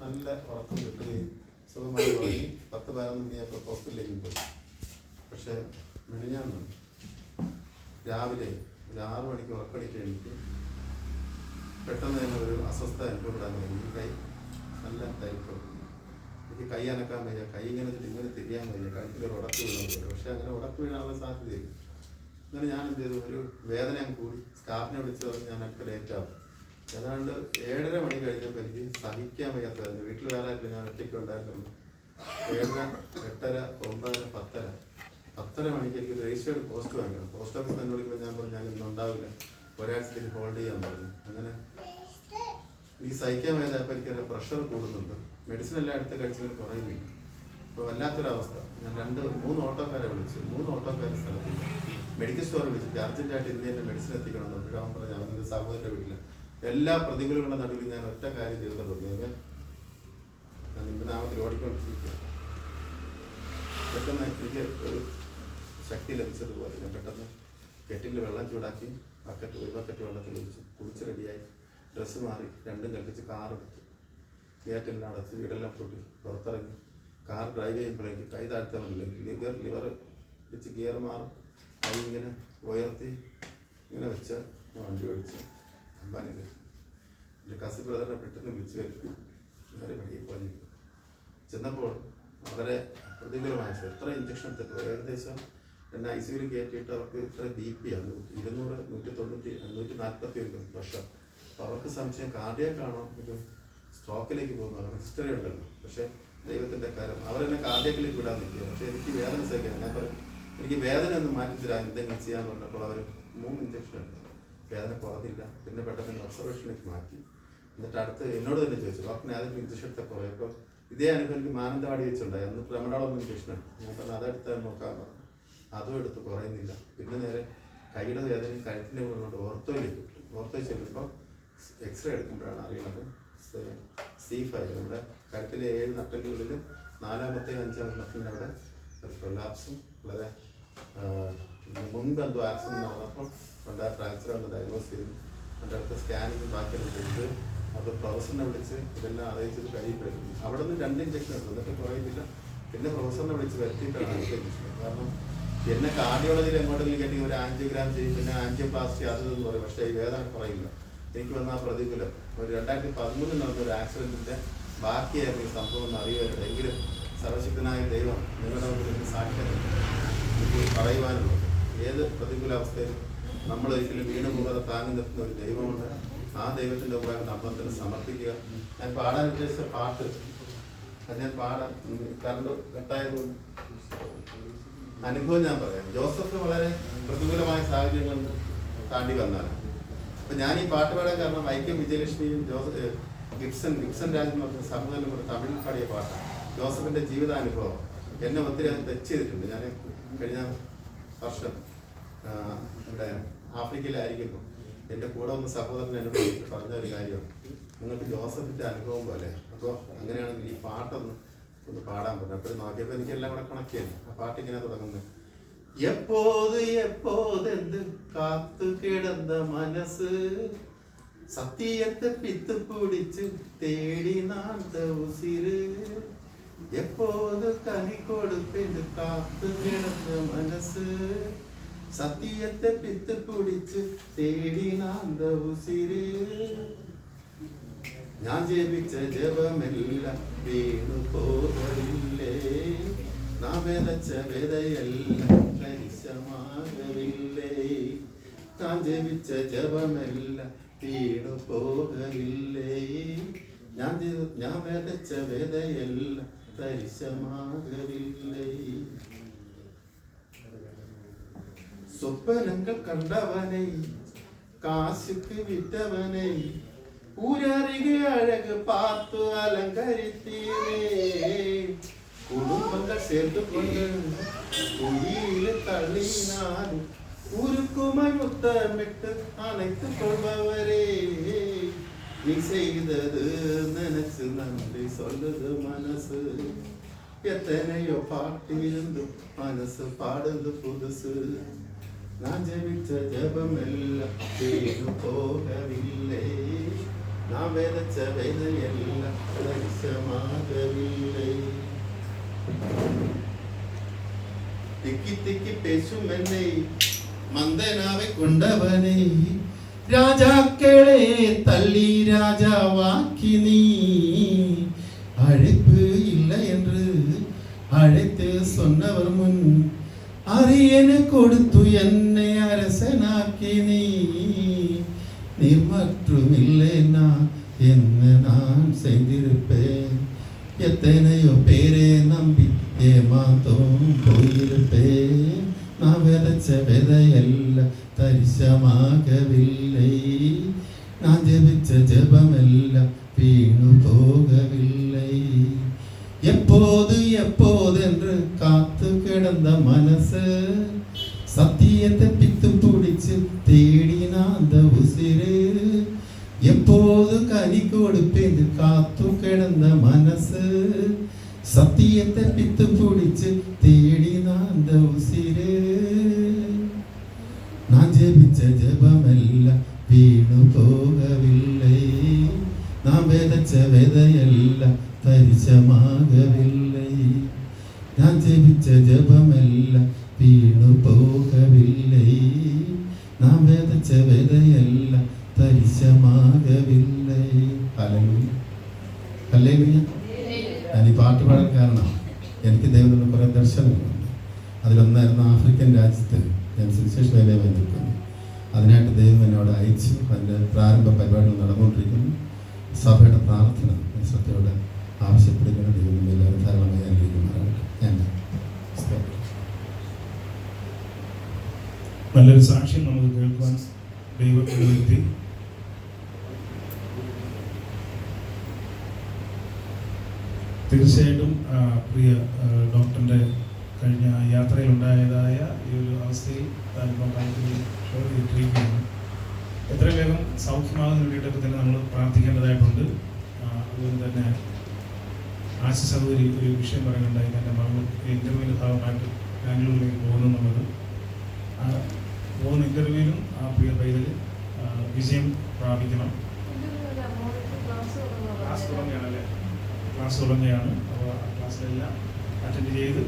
നല്ല ഉറക്കം കിട്ടുകയും സുഖമായി ഉറങ്ങി 10-11 മണിയായപ്പോൾ ഹോസ്പിറ്റലിലേക്ക് പോയി. പക്ഷേ മിനിഞ്ഞാന്ന് രാവിലെ ഒരു 6 മണിക്ക് ഉറക്കടിക്ക് എനിക്ക് പെട്ടെന്ന് തന്നെ ഒരു അസ്വസ്ഥ അനുഭവപ്പെടാൻ തുടങ്ങി. കൈ നല്ല ടൈപ്പ്, എനിക്ക് കൈ അനക്കാൻ വയ്യ, കൈ ഇങ്ങനെ തിരിയാൻ വയ്യ, കഴുത്തിലൊരു ഉടക്ക് വീണാൻ വയ്യ. പക്ഷെ അങ്ങനെ ഉടക്ക് വീഴാനുള്ള സാധ്യതയില്ല. അങ്ങനെ ഞാൻ എന്ത് ചെയ്തു, ഒരു വേദന കൂടി സ്റ്റാഫിനെ വിളിച്ച് പറഞ്ഞ് ഞാൻ ഒക്കെ ലേറ്റ് ആവും. ഏതാണ്ട് 7:30 മണി കഴിഞ്ഞപ്പോൾ എനിക്ക് സഹിക്കാൻ വയ്യാത്തതായിരുന്നു. വീട്ടിൽ വേറെ ആയിട്ടില്ല, ഞാൻ ഒറ്റയ്ക്ക് ഉണ്ടായിരുന്നു. 7:30, 8:30, 9, 10:30 മണിക്ക് എനിക്ക് രജിസ്റ്റേർഡ് പോസ്റ്റ് വാങ്ങണം. പോസ്റ്റ് ഓഫീസ് തന്നെ വിളിക്കുമ്പോൾ ഞാൻ പറഞ്ഞു ഞാൻ ഇന്ന് ഉണ്ടാവില്ല, ഒരാഴ്ചത്തേക്ക് ഹോൾഡ് ചെയ്യാൻ പറഞ്ഞു. അങ്ങനെ ഈ സഹിക്കാൻ വയ്യാതപ്പോൾ എനിക്ക് പ്രഷർ കൂടുന്നുണ്ട്. മെഡിസിൻ എല്ലാം എടുത്ത് കഴിച്ചതിന് കുറയുന്നില്ല. അപ്പോൾ വല്ലാത്തൊരവസ്ഥ. ഞാൻ 2-3 ഓട്ടോക്കാരെ വിളിച്ചു. 3 ഓട്ടോക്കാരെ സ്ഥലത്തില്ല. മെഡിക്കൽ സ്റ്റോറിൽ വിളിച്ചിട്ട് അർജന്റായിട്ട് ഇന്ന് എൻ്റെ മെഡിസിൻ എത്തിക്കണം എന്ന് അവൻ പറഞ്ഞു. അവൻ്റെ സഹോദരൻ്റെ വീട്ടിൽ എല്ലാ പ്രതികൂലങ്ങളുടെ നടുവിൽ ഞാൻ ഒറ്റ കാര്യം ചെയ്തു തുടങ്ങിയത്, ഞാൻ ഇന്നാമത്തിൽ ഓടിക്കൊണ്ടിരിക്കുക. പെട്ടെന്ന് എനിക്ക് ഒരു ശക്തി ലഭിച്ചതുപോലെ ഞാൻ പെട്ടെന്ന് കെറ്റിൽ വെള്ളം ചൂടാക്കി ഒരു ബക്കറ്റ് വെള്ളത്തിൽ ഒഴിച്ച് കുളിച്ച് റെഡിയായി ഡ്രസ്സ് മാറി 2 കൽപ്പിച്ച് കാറെടുത്തു. ഗേറ്റെല്ലാം അടച്ച് വീടെല്ലാം പൊട്ടി പുറത്തിറങ്ങി കാർ ഡ്രൈവ് ചെയ്യുമ്പോഴേക്ക് കൈ താഴ്ത്താൻ പറ്റില്ല. ലിവർ വെച്ച് ഗിയർ മാറും, കൈ ഇങ്ങനെ ഉയർത്തി ഇങ്ങനെ വെച്ച് വണ്ടി ഓടിച്ച് അമ്പാനിൽ എൻ്റെ കസിൻ ബ്രദറിനെ പെട്ടെന്ന് വിളിച്ച് വരുത്തി നേരെ മെഡിക്കൽ കോളേജിൽ ചെന്നപ്പോൾ വളരെ പ്രതികൂലമായ എത്ര ഇഞ്ചക്ഷൻ എടുത്തിട്ട് ഏകദേശം എന്നെ ICUവിൽ കയറ്റിയിട്ട് അവർക്ക് ഇത്ര BP ആണ് 200, 190, 141 വർഷം. അപ്പോൾ അവർക്ക് സംശയം കാർഡിയാക്കാണോ ഇത് സ്ട്രോക്കിലേക്ക് പോകുന്നതാണ്. ഹിസ്റ്ററി ഉണ്ടല്ലോ. പക്ഷേ ദൈവത്തിൻ്റെ കാര്യം അവരെന്നെ കാർഡിയാക്കിലേക്ക് വിടാൻ നിൽക്കുക. പക്ഷേ എനിക്ക് വേദന സഹിക്കാൻ ഞാൻ പറയും, എനിക്ക് വേദന ഒന്ന് മാറ്റിത്തരാൻ എന്തെങ്കിലും ചെയ്യാൻ പറഞ്ഞപ്പോൾ അവർ 3 ഇഞ്ചക്ഷൻ എടുത്തു. വേദന കുറഞ്ഞില്ല. പിന്നെ പെട്ടെന്ന് ഒബ്സർവേഷനിലേക്ക് മാറ്റി. എന്നിട്ട് അടുത്ത് എന്നോട് തന്നെ ചോദിച്ചു, ഡോക്ടറിനെ അതൊക്കെ ഇഞ്ചക്ഷൻ എടുത്ത കുറേ. അപ്പോൾ ഇതേ അനുഭവം എനിക്ക് മാനന്തവാടി വെച്ചുണ്ടായി. അന്ന് പ്രമഡോളൊന്നും ഇഞ്ചക്ഷൻ എടുത്തു. ഞാൻ പറഞ്ഞു അതെടുത്താൽ നോക്കാൻ പറഞ്ഞു. അതും എടുത്ത് കുറയുന്നില്ല. പിന്നെ നേരെ കൈയുടെ വേദനയും കഴുത്തിൻ്റെ മുകളിലോട്ട് ഓർത്തോയിലേക്ക് വിട്ടു. ഓർത്തോയിൽ ചെല്ലുമ്പോൾ എക്സ്റേ എടുക്കുമ്പോഴാണ് അറിയുന്നത് C5 നമ്മുടെ കഴുത്തിലെ 7 നട്ടലുകളിൽ 4-ാമത്തെ 5-ാമത്തെ നട്ടലിൻ്റെ അവിടെ ഒരു കൊലാപ്സും വളരെ മുൻപ് എന്തോ ആക്സിഡൻറ്റ് നടന്നപ്പോൾ ഉണ്ടായ ഫ്രാക്ചർ ഒന്ന് ഡയഗ്നോസ് ചെയ്തു. എൻ്റെ അടുത്ത സ്കാനിങ് ബാക്കിയെല്ലാം ചെയ്ത് അത് പ്രൊഫസറിനെ വിളിച്ച് ഇതെല്ലാം അറിയിച്ചത് കഴിയുമ്പോഴേക്കും അവിടെ നിന്ന് 2 ഇഞ്ചക്ഷൻ എടുത്തു. എന്നിട്ട് കുറയുന്നില്ല. പിന്നെ പ്രൊഫസറിനെ വിളിച്ച് വരുത്തിയിട്ടാണ് അടുത്ത ഇഞ്ചക്ഷൻ. കാരണം എന്നെ കാർഡിയോളജിയിൽ എങ്ങോട്ടെങ്കിലും കെട്ടി ഒരു ആൻജിയോഗ്രാം ചെയ്യും, പിന്നെ ആൻജിയോപ്ലാസ്റ്റി അതെന്ന് പറയും. പക്ഷേ ഈ വേദന കുറയില്ല. എനിക്ക് വന്ന പ്രതികൂലം ഒരു 2013 നടന്നൊരു ആക്സിഡൻറ്റിൻ്റെ ബാക്കിയായിരുന്നു ഈ സംഭവം എന്ന് അറിയുവാനുണ്ട്. എങ്കിലും സർവശക്തനായ ദൈവം നിങ്ങളുടെ മുമ്പിൽ സാക്ഷ്യം എനിക്ക് പറയുവാനുള്ളത്, ഏത് പ്രതികൂലാവസ്ഥയിലും നമ്മളൊരിക്കലും വീണ് പോകാതെ താങ്ങി നിർത്തുന്ന ഒരു ദൈവമുണ്ട്. ആ ദൈവത്തിൻ്റെ ഉപകാരം നമ്മളത്തിന് സമർപ്പിക്കുക. ഞാൻ പാടാൻ ഉദ്ദേശിച്ച പാട്ട് അത് ഞാൻ പാടാൻ കറണ്ട് കട്ടായതുകൊണ്ട് അനുഭവം ഞാൻ പറയാം. ജോസഫ് വളരെ പ്രതികൂലമായ സാഹചര്യങ്ങൾ താണ്ടി വന്നാണ്. അപ്പം ഞാൻ ഈ പാട്ട് പാടാൻ കാരണം വൈക്കം വിജയലക്ഷ്മിയും ഗിബ്സൺ രാജ് എന്ന് പറഞ്ഞ സഹോദരനും കൂടെ തമിഴിൽ പാടിയ പാട്ടാണ്. ജോസഫിൻ്റെ ജീവിതാനുഭവം എന്നെ ഒത്തിരി അത് ടച്ച് ചെയ്തിട്ടുണ്ട്. ഞാൻ കഴിഞ്ഞ വർഷം ഇവിടെ ആഫ്രിക്കയിലായിരിക്കുമ്പോൾ എൻ്റെ കൂടെ വന്ന സഹോദരൻ എന്നോട് പറഞ്ഞ ഒരു കാര്യമാണ്, നിങ്ങൾക്ക് ജോസഫിൻ്റെ അനുഭവം പോലെ. അപ്പോൾ അങ്ങനെയാണെങ്കിൽ ഈ പാട്ടൊന്ന് പാടാൻ പറഞ്ഞു. അപ്പോൾ നോക്കിയപ്പോൾ എനിക്കെല്ലാം കൂടെ കണക്ട് ചെയ്യുന്നു. ആ പാട്ടിങ്ങനെ തുടങ്ങുന്നത്, எப்போது காத்து கிடந்த மனசு சத்தியத்தை பித்து பிடிச்சு தேடி நாந்த உசிறு, எப்போது கனி கொடுப்பென்று காத்து கிடந்த மனசு சத்தியத்தை பித்து பிடிச்சு தேடி நாந்த உசிறு, ഞാൻ ജപിച്ച ജപമെല്ലാം വീണു പോകവില്ലേ, നാം വിതച്ച വിതയെല്ലാം പരിശമാകവില്ലേ, ഞാൻ ജപിച്ച ജപമെല്ലാം വീണു പോകവില്ലേ, ഞാൻ വിതച്ച വിതയെല്ലാം പരിശമാകവില്ലേ. സ്വപ്നങ്ങൾ കണ്ടവനെ കാശുക്ക് വിറ്റവനെ ஊரருகே அழகு பார்த்து அலங்கரித்தீரே, குடும்பங்கள் சேர்ந்து கொண்டு குழியில தள்ளினார் ஊருக்குமாய் முத்தமிட்டு அணைத்துக் கொள்பவரே, நீ செய்தது நினைச்சு நன்றி சொல்லுது மனசு, எத்தனையோ பாட்டு இருந்தும் மனசு பாடுது புதுசு, நான் ஜெபிச்ச ஜெபம் எல்லாம் வீணு போகவில்லை, நான் விதைச்ச விதை எல்லாம் திக்கி திக்கி பேசும் என்னை மந்தனாவை கொண்டவனே ராஜாக்களே தள்ளி ராஜாவாக்கி நீ அழைப்பு இல்லை என்று அழைத்து சொன்னவர் முன் அரியணை கொடுத்து என்னை அரசனாக்கி நீர் மற்றும் இல்லைன்னா என்ன நான் செய்திருப்பேன் எத்தனையோ பேரே நம்பி ஏமாத்தோம் போயிருப்பேன் நான் விதைச்ச விதையெல்லாம் தரிசமாகவில்லை நான் ஜெபிச்ச ஜெபமெல்லாம் வீணு போகவில்லை எப்போது எப்போதென்று காத்து கிடந்த மனசு சத்தியத்தை பித்து பிடிச்சு தேடினா அந்த உசிறு எப்போது கனி கொடுப்பேன் காத்து கிடந்த மனசு சத்தியத்தை பித்து பிடிச்சு தேடினா அந்த உசிறு நான் ஜெபிச்ச ஜெபமெல்லாம் வீணு போகவில்லை நான் விதைச்ச விதையெல்லாம் தரிசமாகவில்லை நான் ஜெபிச்ச ஜெபமெல்லாம் வீணு போகவில்லை நான் விதைச்ச விதையெல்லாம் തരിശമാകവില്ലേ. ഹല്ലേലൂയ. ഞാൻ ഈ പാട്ട് പാടാൻ കാരണം എനിക്ക് ദൈവത്തിൻ്റെ കുറേ ദർശനങ്ങളുണ്ട്. അതിലൊന്നായിരുന്നു ആഫ്രിക്കൻ രാജ്യത്ത് ഞാൻ സുവിശേഷ വേലയുമായി നിൽക്കുന്നു. അതിനായിട്ട് ദൈവം എന്നോട് അയച്ചു. അതിൻ്റെ പ്രാരംഭ പരിപാടികൾ നടന്നുകൊണ്ടിരിക്കുന്നു. സഭയുടെ പ്രാർത്ഥന ശ്രദ്ധയോടെ ആവശ്യപ്പെടുന്ന ദൈവം എല്ലാവരും ധാരാളമായി അനുഗ്രഹിക്കുമാറാണ്. ഞാൻ നല്ലൊരു സാക്ഷ്യം നമുക്ക് കേൾക്കുവാൻ ദൈവം ഇടവരുത്തി. തീർച്ചയായിട്ടും പ്രിയ ഡോക്ടറിൻ്റെ കഴിഞ്ഞ യാത്രയിലുണ്ടായതായ ഈ ഒരു അവസ്ഥയിൽ താലിപ്പം ഷോർ ചെയ്തിരിക്കുകയാണ്. എത്രയും വേഗം സൗഖ്യമാകുന്ന വേണ്ടിയിട്ടൊക്കെ തന്നെ നമ്മൾ പ്രാർത്ഥിക്കേണ്ടതായിട്ടുണ്ട്. അതുപോലെ തന്നെ ആശ സഹോദരി ഒരു വിഷയം പറയുന്നുണ്ടായി. എൻ്റെ മകൾ ഇൻ്റർവ്യൂവിൻ്റെ ഭാഗമായിട്ട് ബാംഗ്ലൂരിലേക്ക് പോകുന്നു എന്നുള്ളത്. പോകുന്ന ഇൻ്റർവ്യൂവിലും ആ പ്രിയ പൈതൽ വിജയം പ്രാപിക്കണം. ക്ലാസ് തുടങ്ങുകയാണല്ലേ, ക്ലാസ് തുടങ്ങുകയാണ്. അപ്പോൾ ആ ക്ലാസ്സിലെല്ലാം അറ്റൻഡ് ചെയ്ത്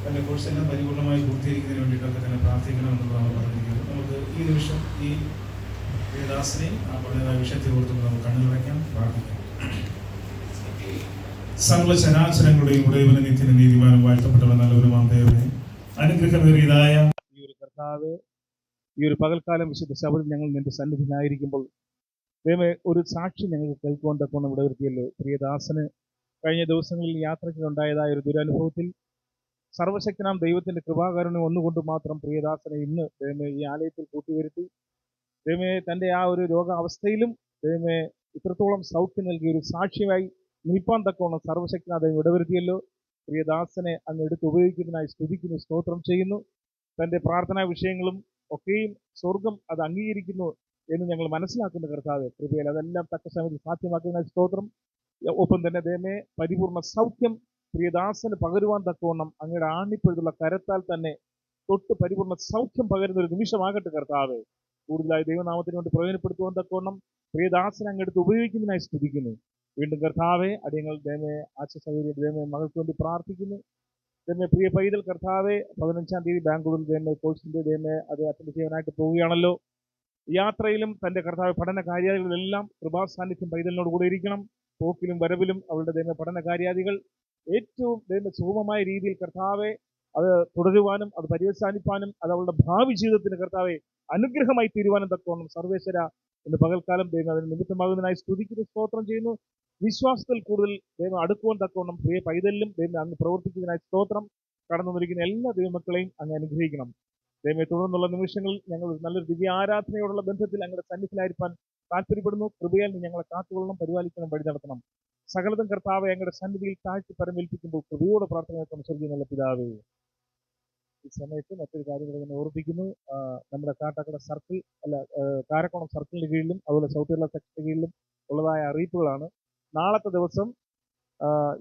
തൻ്റെ കോഴ്സെല്ലാം പരിപൂർണമായി പൂർത്തീകരിക്കുന്നതിന് വേണ്ടിയിട്ടൊക്കെ തന്നെ പ്രാർത്ഥിക്കണമെന്നുള്ളതാണ് പറഞ്ഞിരിക്കുന്നത്. നമുക്ക് ഈ നിമിഷം ഈ ദാസനെയും ആ പറഞ്ഞതായ വിഷയത്തെ ഓർത്തുകൊണ്ട് നമുക്ക് കണ്ണുകളയ്ക്കാം, പ്രാർത്ഥിക്കാം. സർവ്വ ചരാചരങ്ങളുടെയും ഉടയവനും നിത്യനും നീതിമാനും വാഴ്ത്തപ്പെട്ടവൻ നല്ലവരുമാം ദൈവമേ, അനുഗ്രഹമേറിയതായ ഈ ഒരു കർത്താവ്, ഈ ഒരു പകൽക്കാലം വിശുദ്ധ സഭയിൽ ഞങ്ങൾ നിന്റെ സന്നിധിയിലായിരിക്കുമ്പോൾ ദൈവമേ ഒരു സാക്ഷി ഞങ്ങൾക്ക് കേൾക്കുവാൻ തക്കോണം ഇടവരുത്തിയല്ലോ. പ്രിയദാസന് കഴിഞ്ഞ ദിവസങ്ങളിൽ യാത്രയ്ക്കുണ്ടായതായ ഒരു ദുരനുഭവത്തിൽ സർവശക്തനാം ദൈവത്തിൻ്റെ കൃപാകരുണ്യം ഒന്നുകൊണ്ട് മാത്രം പ്രിയദാസനെ ഇന്ന് ദൈവമേ ഈ ആലയത്തിൽ കൂട്ടിവരുത്തി. ദൈവമേ തൻ്റെ ആ ഒരു രോഗാവസ്ഥയിലും ദൈവമേ ഇത്രത്തോളം സൗഖ്യം നൽകിയ ഒരു സാക്ഷിയായി നിൽപ്പാൻ തക്കോണം സർവശക്തനാ ദൈവം ഇടവരുത്തിയല്ലോ. പ്രിയദാസനെ അങ്ങ് എടുത്ത് ഉപയോഗിക്കുന്നതിനായി സ്തുതിക്കുന്നു, സ്തോത്രം ചെയ്യുന്നു. തൻ്റെ പ്രാർത്ഥനാ വിഷയങ്ങളും ഒക്കെയും സ്വർഗം അത് അംഗീകരിക്കുന്നു എന്ന് ഞങ്ങൾ മനസ്സിലാക്കുന്ന കർത്താവ് കൃപയിൽ അതെല്ലാം തക്ക സമയത്ത് സാധ്യമാക്കുന്നതിനായി സ്തോത്രം. ഒപ്പം തന്നെ ദൈവമേ പരിപൂർണ്ണ സൗഖ്യം പ്രിയദാസന് പകരുവാൻ തക്കവണ്ണം അങ്ങയുടെ ആണിപ്പഴുതുള്ള കരത്താൽ തന്നെ തൊട്ട് പരിപൂർണ്ണ സൗഖ്യം പകരുന്ന ഒരു നിമിഷമാകട്ടെ കർത്താവ്. കൂടുതലായി ദൈവനാമത്തിന് വേണ്ടി പ്രയോജനപ്പെടുത്തുവാൻ തക്കവണ്ണം പ്രിയദാസനെ അങ്ങെടുത്ത് ഉപയോഗിക്കുന്നതിനായി സ്തുതിക്കുന്നു. വീണ്ടും കർത്താവെ അടിയങ്ങൾ ദൈവമേ ആശ സൗകര്യം ദൈവമേ മകൾക്ക് വേണ്ടി പ്രാർത്ഥിക്കുന്നു. ദൈവമേ പ്രിയ പൈതൽ കർത്താവെ 15-ാം തീയതി ബാംഗ്ലൂരിൽ ദൈവമേ കോഴ്സിൻ്റെ ദൈവമേ അത് അറ്റൻഡ് ചെയ്യാനായിട്ട് പോവുകയാണല്ലോ. യാത്രയിലും തൻ്റെ കർത്താവ് പഠന കാര്യാദികളിലെല്ലാം കൃപാസാന്നിധ്യം പൈതലിനോട് കൂടെ ഇരിക്കണം. പോക്കിലും വരവിലും അവളുടെ ദൈവ പഠന കാര്യാദികൾ ഏറ്റവും ദൈവ സുഗമമായ രീതിയിൽ കർത്താവെ അത് തുടരുവാനും അത് പര്യവസാനിപ്പാനും അത് അവളുടെ ഭാവി ജീവിതത്തിന് കർത്താവെ അനുഗ്രഹമായി തീരുവാനും തക്കവണ്ണം സർവേശ്വര ഇന്ന് പകൽക്കാലം ദൈവം അതിന് നിമിത്തമാകുന്നതിനായി സ്തുതിക്കുന്നു, സ്തോത്രം ചെയ്യുന്നു. വിശ്വാസത്തിൽ കൂടുതൽ ദൈവം അടുക്കുവാൻ തക്കവണ്ണം പ്രിയ പൈതലിലും ദൈവം അങ്ങ് പ്രവർത്തിക്കുന്നതിനായി സ്തോത്രം. കടന്നു വന്നിരിക്കുന്ന എല്ലാ ദൈവമക്കളെയും അങ്ങ് അനുഗ്രഹിക്കണം. ദൈവമേ തുടർന്നുള്ള നിമിഷങ്ങളിൽ ഞങ്ങൾ നല്ലൊരു ദിവ്യ ആരാധനയോടുള്ള ബന്ധത്തിൽ അങ്ങയുടെ സന്നിധിയിലായിരിക്കാൻ താല്പര്യപ്പെടുന്നു. കൃപയാൽ നീ ഞങ്ങളെ കാത്തുകൊള്ളണം, പരിപാലിക്കണം, വഴി നടത്തണം. സകലതും കർത്താവെ അങ്ങയുടെ സന്നിധിയിൽ താഴ്ത്തി പരമേൽപ്പിക്കുമ്പോൾ കൃപയോടെ പ്രാർത്ഥന സ്വർഗീയ നല്ല പിതാവേ. ഈ സമയത്ത് മറ്റൊരു കാര്യം തന്നെ ഓർപ്പിക്കുന്നു. നമ്മുടെ കാട്ടാക്കട സർക്കിൾ കാരക്കോണം സർക്കിളിന് കീഴിലും അതുപോലെ സൗത്ത് കേരള സെക്ടറിന് കീഴിലും ഉള്ളതായ അറിയിപ്പുകളാണ്. നാളത്തെ ദിവസം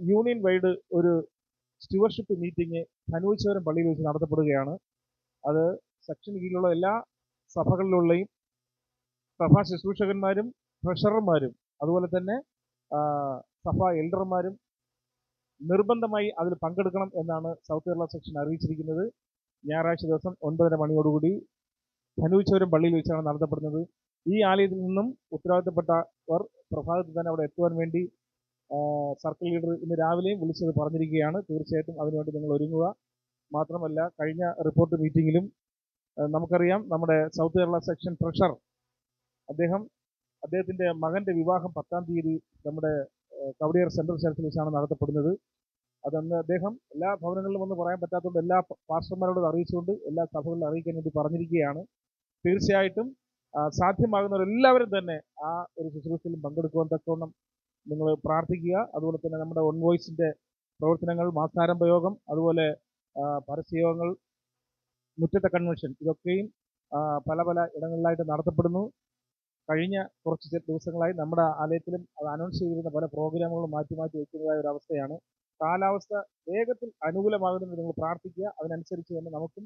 യൂണിയൻ വൈഡ് ഒരു സ്റ്റുവർഷിപ്പ് മീറ്റിംഗ് ധനുവച്ചവരം പള്ളിയിൽ വെച്ച് നടത്തപ്പെടുകയാണ്. അത് സെക്ഷന് കീഴിലുള്ള എല്ലാ സഭകളിലുള്ളയും സഭാ ശുശ്രൂഷകന്മാരും ട്രഷറർമാരും അതുപോലെ തന്നെ സഭാ എൽഡർമാരും നിർബന്ധമായി അതിൽ പങ്കെടുക്കണം എന്നാണ് സൗത്ത് കേരള സെക്ഷൻ അറിയിച്ചിരിക്കുന്നത്. ഞായറാഴ്ച ദിവസം 9:30 മണിയോടുകൂടി ധനൂച്ചപുരം പള്ളിയിൽ വെച്ചാണ് നടത്തപ്പെടുന്നത്. ഈ ആലയത്തിൽ നിന്നും ഉത്തരവാദിത്തപ്പെട്ടവർ പ്രഭാതത്തിൽ തന്നെ അവിടെ എത്തുവാൻ വേണ്ടി സർക്കിൾ ലീഡർ ഇന്ന് രാവിലെയും വിളിച്ചത് പറഞ്ഞിരിക്കുകയാണ്. തീർച്ചയായിട്ടും അതിനുവേണ്ടി നിങ്ങൾ ഒരുങ്ങുക. മാത്രമല്ല, കഴിഞ്ഞ റിപ്പോർട്ട് മീറ്റിങ്ങിലും നമുക്കറിയാം, നമ്മുടെ സൗത്ത് കേരള സെക്ഷൻ ട്രഷറർ അദ്ദേഹത്തിൻ്റെ മകൻ്റെ വിവാഹം 10-ാം തീയതി നമ്മുടെ കവടിയാർ സെൻട്രൽ ചർച്ചിൽ വെച്ചാണ് നടത്തപ്പെടുന്നത്. അതന്ന് അദ്ദേഹം എല്ലാ ഭവനങ്ങളിലും ഒന്ന് പറയാൻ പറ്റാത്തതുകൊണ്ട് എല്ലാ പാസ്റ്റർമാരോട് അറിയിച്ചുകൊണ്ട് എല്ലാ സഭകളിലും അറിയിക്കാൻ വേണ്ടി പറഞ്ഞിരിക്കുകയാണ്. തീർച്ചയായിട്ടും സാധ്യമാകുന്നവരെല്ലാവരും തന്നെ ആ ഒരു ശുശ്രൂഷയിലും പങ്കെടുക്കുവാൻ തക്കവണ്ണം നിങ്ങൾ പ്രാർത്ഥിക്കുക. അതുപോലെ തന്നെ നമ്മുടെ ഓൺ വോയിസിൻ്റെ പ്രവർത്തനങ്ങൾ, മാസാരംഭ യോഗം, അതുപോലെ പരസ്യയോഗങ്ങൾ, മുറ്റത്തെ കൺവെൻഷൻ, ഇതൊക്കെയും പല പല ഇടങ്ങളിലായിട്ട് നടത്തപ്പെടുന്നു. കഴിഞ്ഞ കുറച്ച് ദിവസങ്ങളായി നമ്മുടെ ആലയത്തിലും അത് അനൗൺസ് ചെയ്തിരുന്ന പല പ്രോഗ്രാമുകളും മാറ്റി മാറ്റി വയ്ക്കുന്നതായ ഒരു അവസ്ഥയാണ്. കാലാവസ്ഥ വേഗത്തിൽ അനുകൂലമാകുന്നതിന് നിങ്ങൾ പ്രാർത്ഥിക്കുക. അതിനനുസരിച്ച് തന്നെ നമുക്കും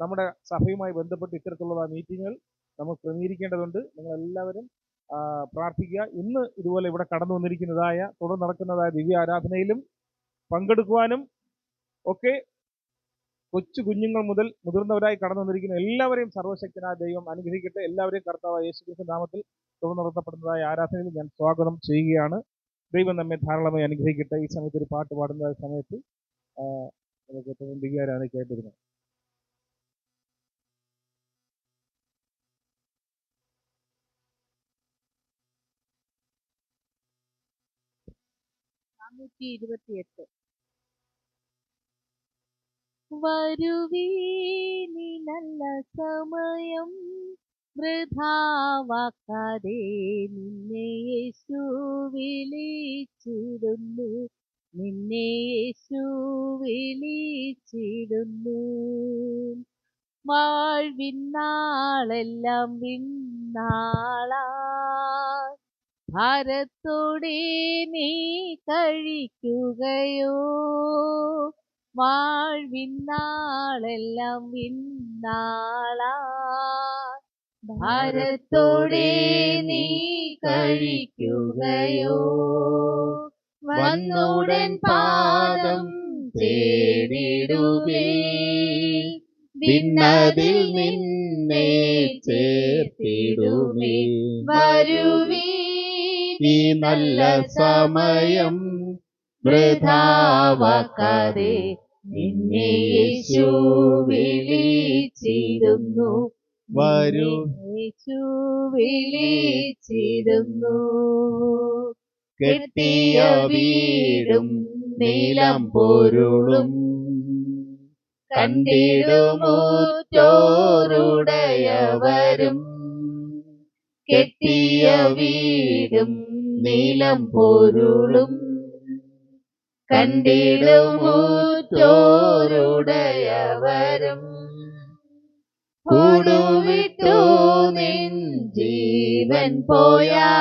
നമ്മുടെ സഭയുമായി ബന്ധപ്പെട്ട് ഇത്തരത്തിലുള്ള മീറ്റിങ്ങുകൾ നമുക്ക് ക്രമീകരിക്കേണ്ടതുണ്ട്. നിങ്ങളെല്ലാവരും പ്രാർത്ഥിക്കുക. ഇന്ന് ഇതുപോലെ ഇവിടെ കടന്നു വന്നിരിക്കുന്നതായ തുടർന്ന് നടക്കുന്നതായ ദിവ്യ ആരാധനയിലും പങ്കെടുക്കുവാനും ഒക്കെ കൊച്ചു കുഞ്ഞുങ്ങൾ മുതൽ മുതിർന്നവരായി കടന്നു വന്നിരിക്കുന്ന എല്ലാവരെയും സർവ്വശക്തനായ ദൈവം അനുഗ്രഹിക്കട്ടെ. എല്ലാവരെയും കർത്താവായ യേശുക്രിസ്തുവിന്റെ നാമത്തിൽ തുടർന്ന് നടത്തപ്പെടുന്നതായ ആരാധനയിൽ ഞാൻ സ്വാഗതം ചെയ്യുകയാണ്. ദൈവം നമ്മെ ധാരാളമായി അനുഗ്രഹിക്കട്ടെ. ഈ സമയത്ത് ഒരു പാട്ട് പാടുന്ന സമയത്ത് നമുക്ക് ഏറ്റവും ദിവ്യ ആരാധനയ്ക്കായിട്ടിരുന്നു. വരുവീനി നല്ല സമയം വൃഥാവാക്കാതെ നിന്നെ യേശു വിളിച്ചിടുന്നു, നിന്നെ യേശു വിളിച്ചിടുന്നു. വാഴ്വിന്നാളെല്ലാം വിന്നാളാ ഭാരത്തോടെ നീ കഴിക്കുകയോ, വാഴ്വിന്നാളെല്ലാം വിന്നാളാ ഭാരത്തോടെ നീ കഴിക്കുകയോ. വന്നുടൻ പാദം തേടിടുകേ, വിണ്ണതിൽ നിന്നെ ചേർത്തിടുമേ. വരുവീ ഈ നല്ല സമയം വൃഥാവാക്കാതെ നിന്നെ യേശു വിളിച്ചിടുന്നു, യേശു വിളിച്ചിടുന്നു. കെട്ടിയ വീടും നീലം പൊരുളും കണ്ടിടുമോരോരുടയവരും, കെട്ടിയ വീടും നീലം പൊരുളും കണ്ടിടുമോരോരുടയവരും, കൂടുവിട്ടു നിൻ ജീവൻ പോയാ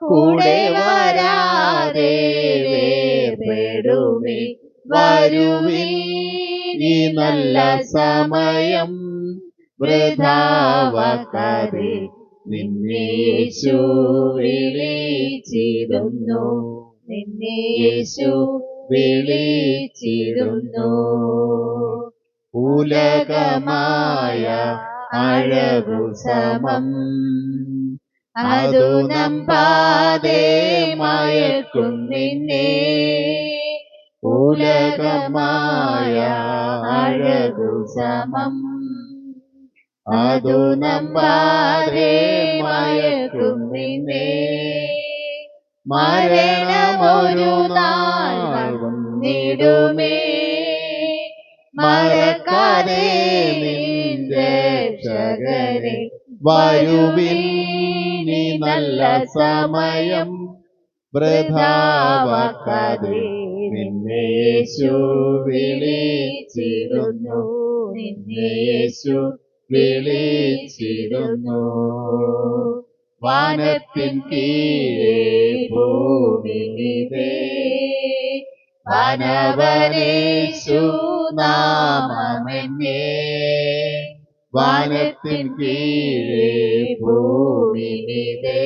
കൂടെ വരാതെ വേർപെടുമേ. വരുവിൻ ഈ നല്ല സമയം വൃഥാവാക്കാതെ നിന്നെ യേശു വിളിച്ചിടുന്നു, നിന്നെ യേശു വിളിച്ചിടുന്നു. ഉലകമായ അഴകു സമം അതു നമ്പാതെ മയക്കും നിന്നെ, ഉലകമായ അഴകു സമം അതു നമ്പാതെ മയക്കും നിന്നെ. മരണമൊരു നാൾ വന്നിടുമേ, മറക്കാതെ നിൻ രക്ഷകനെ. വരുവിൻ ഈ നല്ല സമയം വൃഥാവാക്കാതെ നിന്നെ യേശു വിളിച്ചിടുന്നു, നിന്നെ യേശു വിളിച്ചിടുന്നു. വാനത്തിൻ കീഴേ ഭൂമിയിലേ വാനവനേശു നാമമെന്നേ, വാനത്തിൻ കീഴേ ഭൂമിയിലേ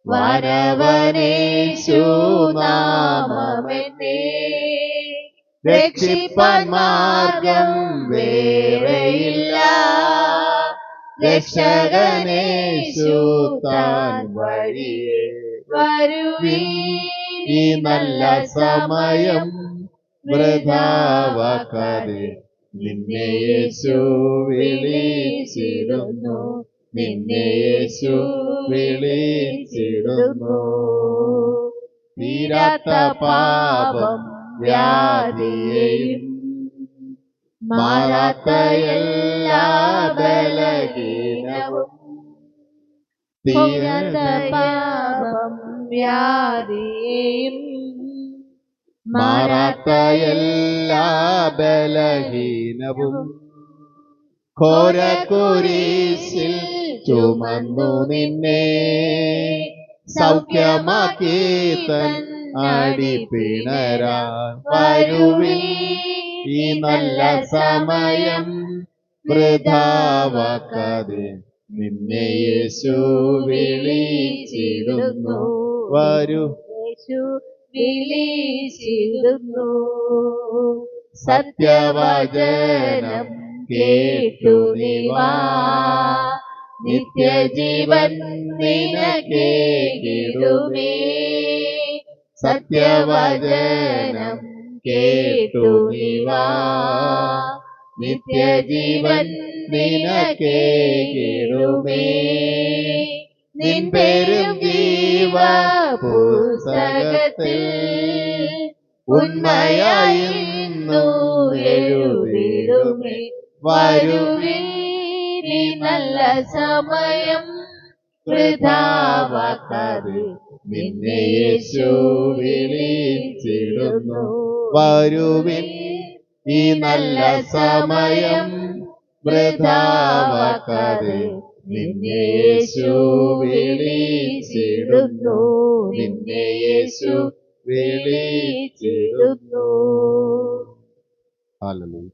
വാനവനേശു നാമമെന്നേ. രക്ഷിപ്പാൻ മാർഗം വേറെയില്ല. രക്ഷകനേശു താൻ വഴിയേ വരുവിൻ. ഈ നല്ല സമയം വൃഥാവാക്കാതെ നിന്നെ യേശു വിളിച്ചിടുന്നു. നിന്നെ യേശു വിളിച്ചിടുന്നു. തീരാത്ത പാപം വ്യാധിയെയും മാറാത്ത എല്ലാ ബലഹീനവും. തീരാത്ത പാപം വ്യാധിയെയും മാറാത്ത എല്ലാ ബലഹീനവും ഘോര കുരിശിൽ ചുമന്നു നിന്നെ സൗഖ്യമാക്കി തൻ അടിപ്പിണരാൻ വരുവിൻ. ഈ നല്ല സമയം വൃഥാവാക്കാതെ നിന്നെ യേശു വിളിച്ചിടുന്നു. വരൂ യേശു വിളിച്ചിടുന്നു. സത്യവചനം കേട്ടു നീ വാ. നിത്യജീവൻ നിനക്കേകിടുമേ. സത്യവചനം കേട്ടു നീ വാ. നിത്യജീവൻ നിനക്കേകിടുമേ. നിൻ പേരും ജീവ പുസ്തകത്തിൽ ഉണ്മയായിരുന്നു എഴുതിടുമേ. വരുവിൻ. ഈ നല്ല സമയം വൃഥാവാക്കാതെ നിന്നെ യേശു വിളിച്ചിടുന്നു. വരുവിൻ. ഈ നല്ല സമയം വൃഥാവാക്കാതെ നിന്നെ യേശു വിളിച്ചിടുന്നു. നിന്നെ യേശു വിളിച്ചിടുന്നു. ഹല്ലേലൂയ.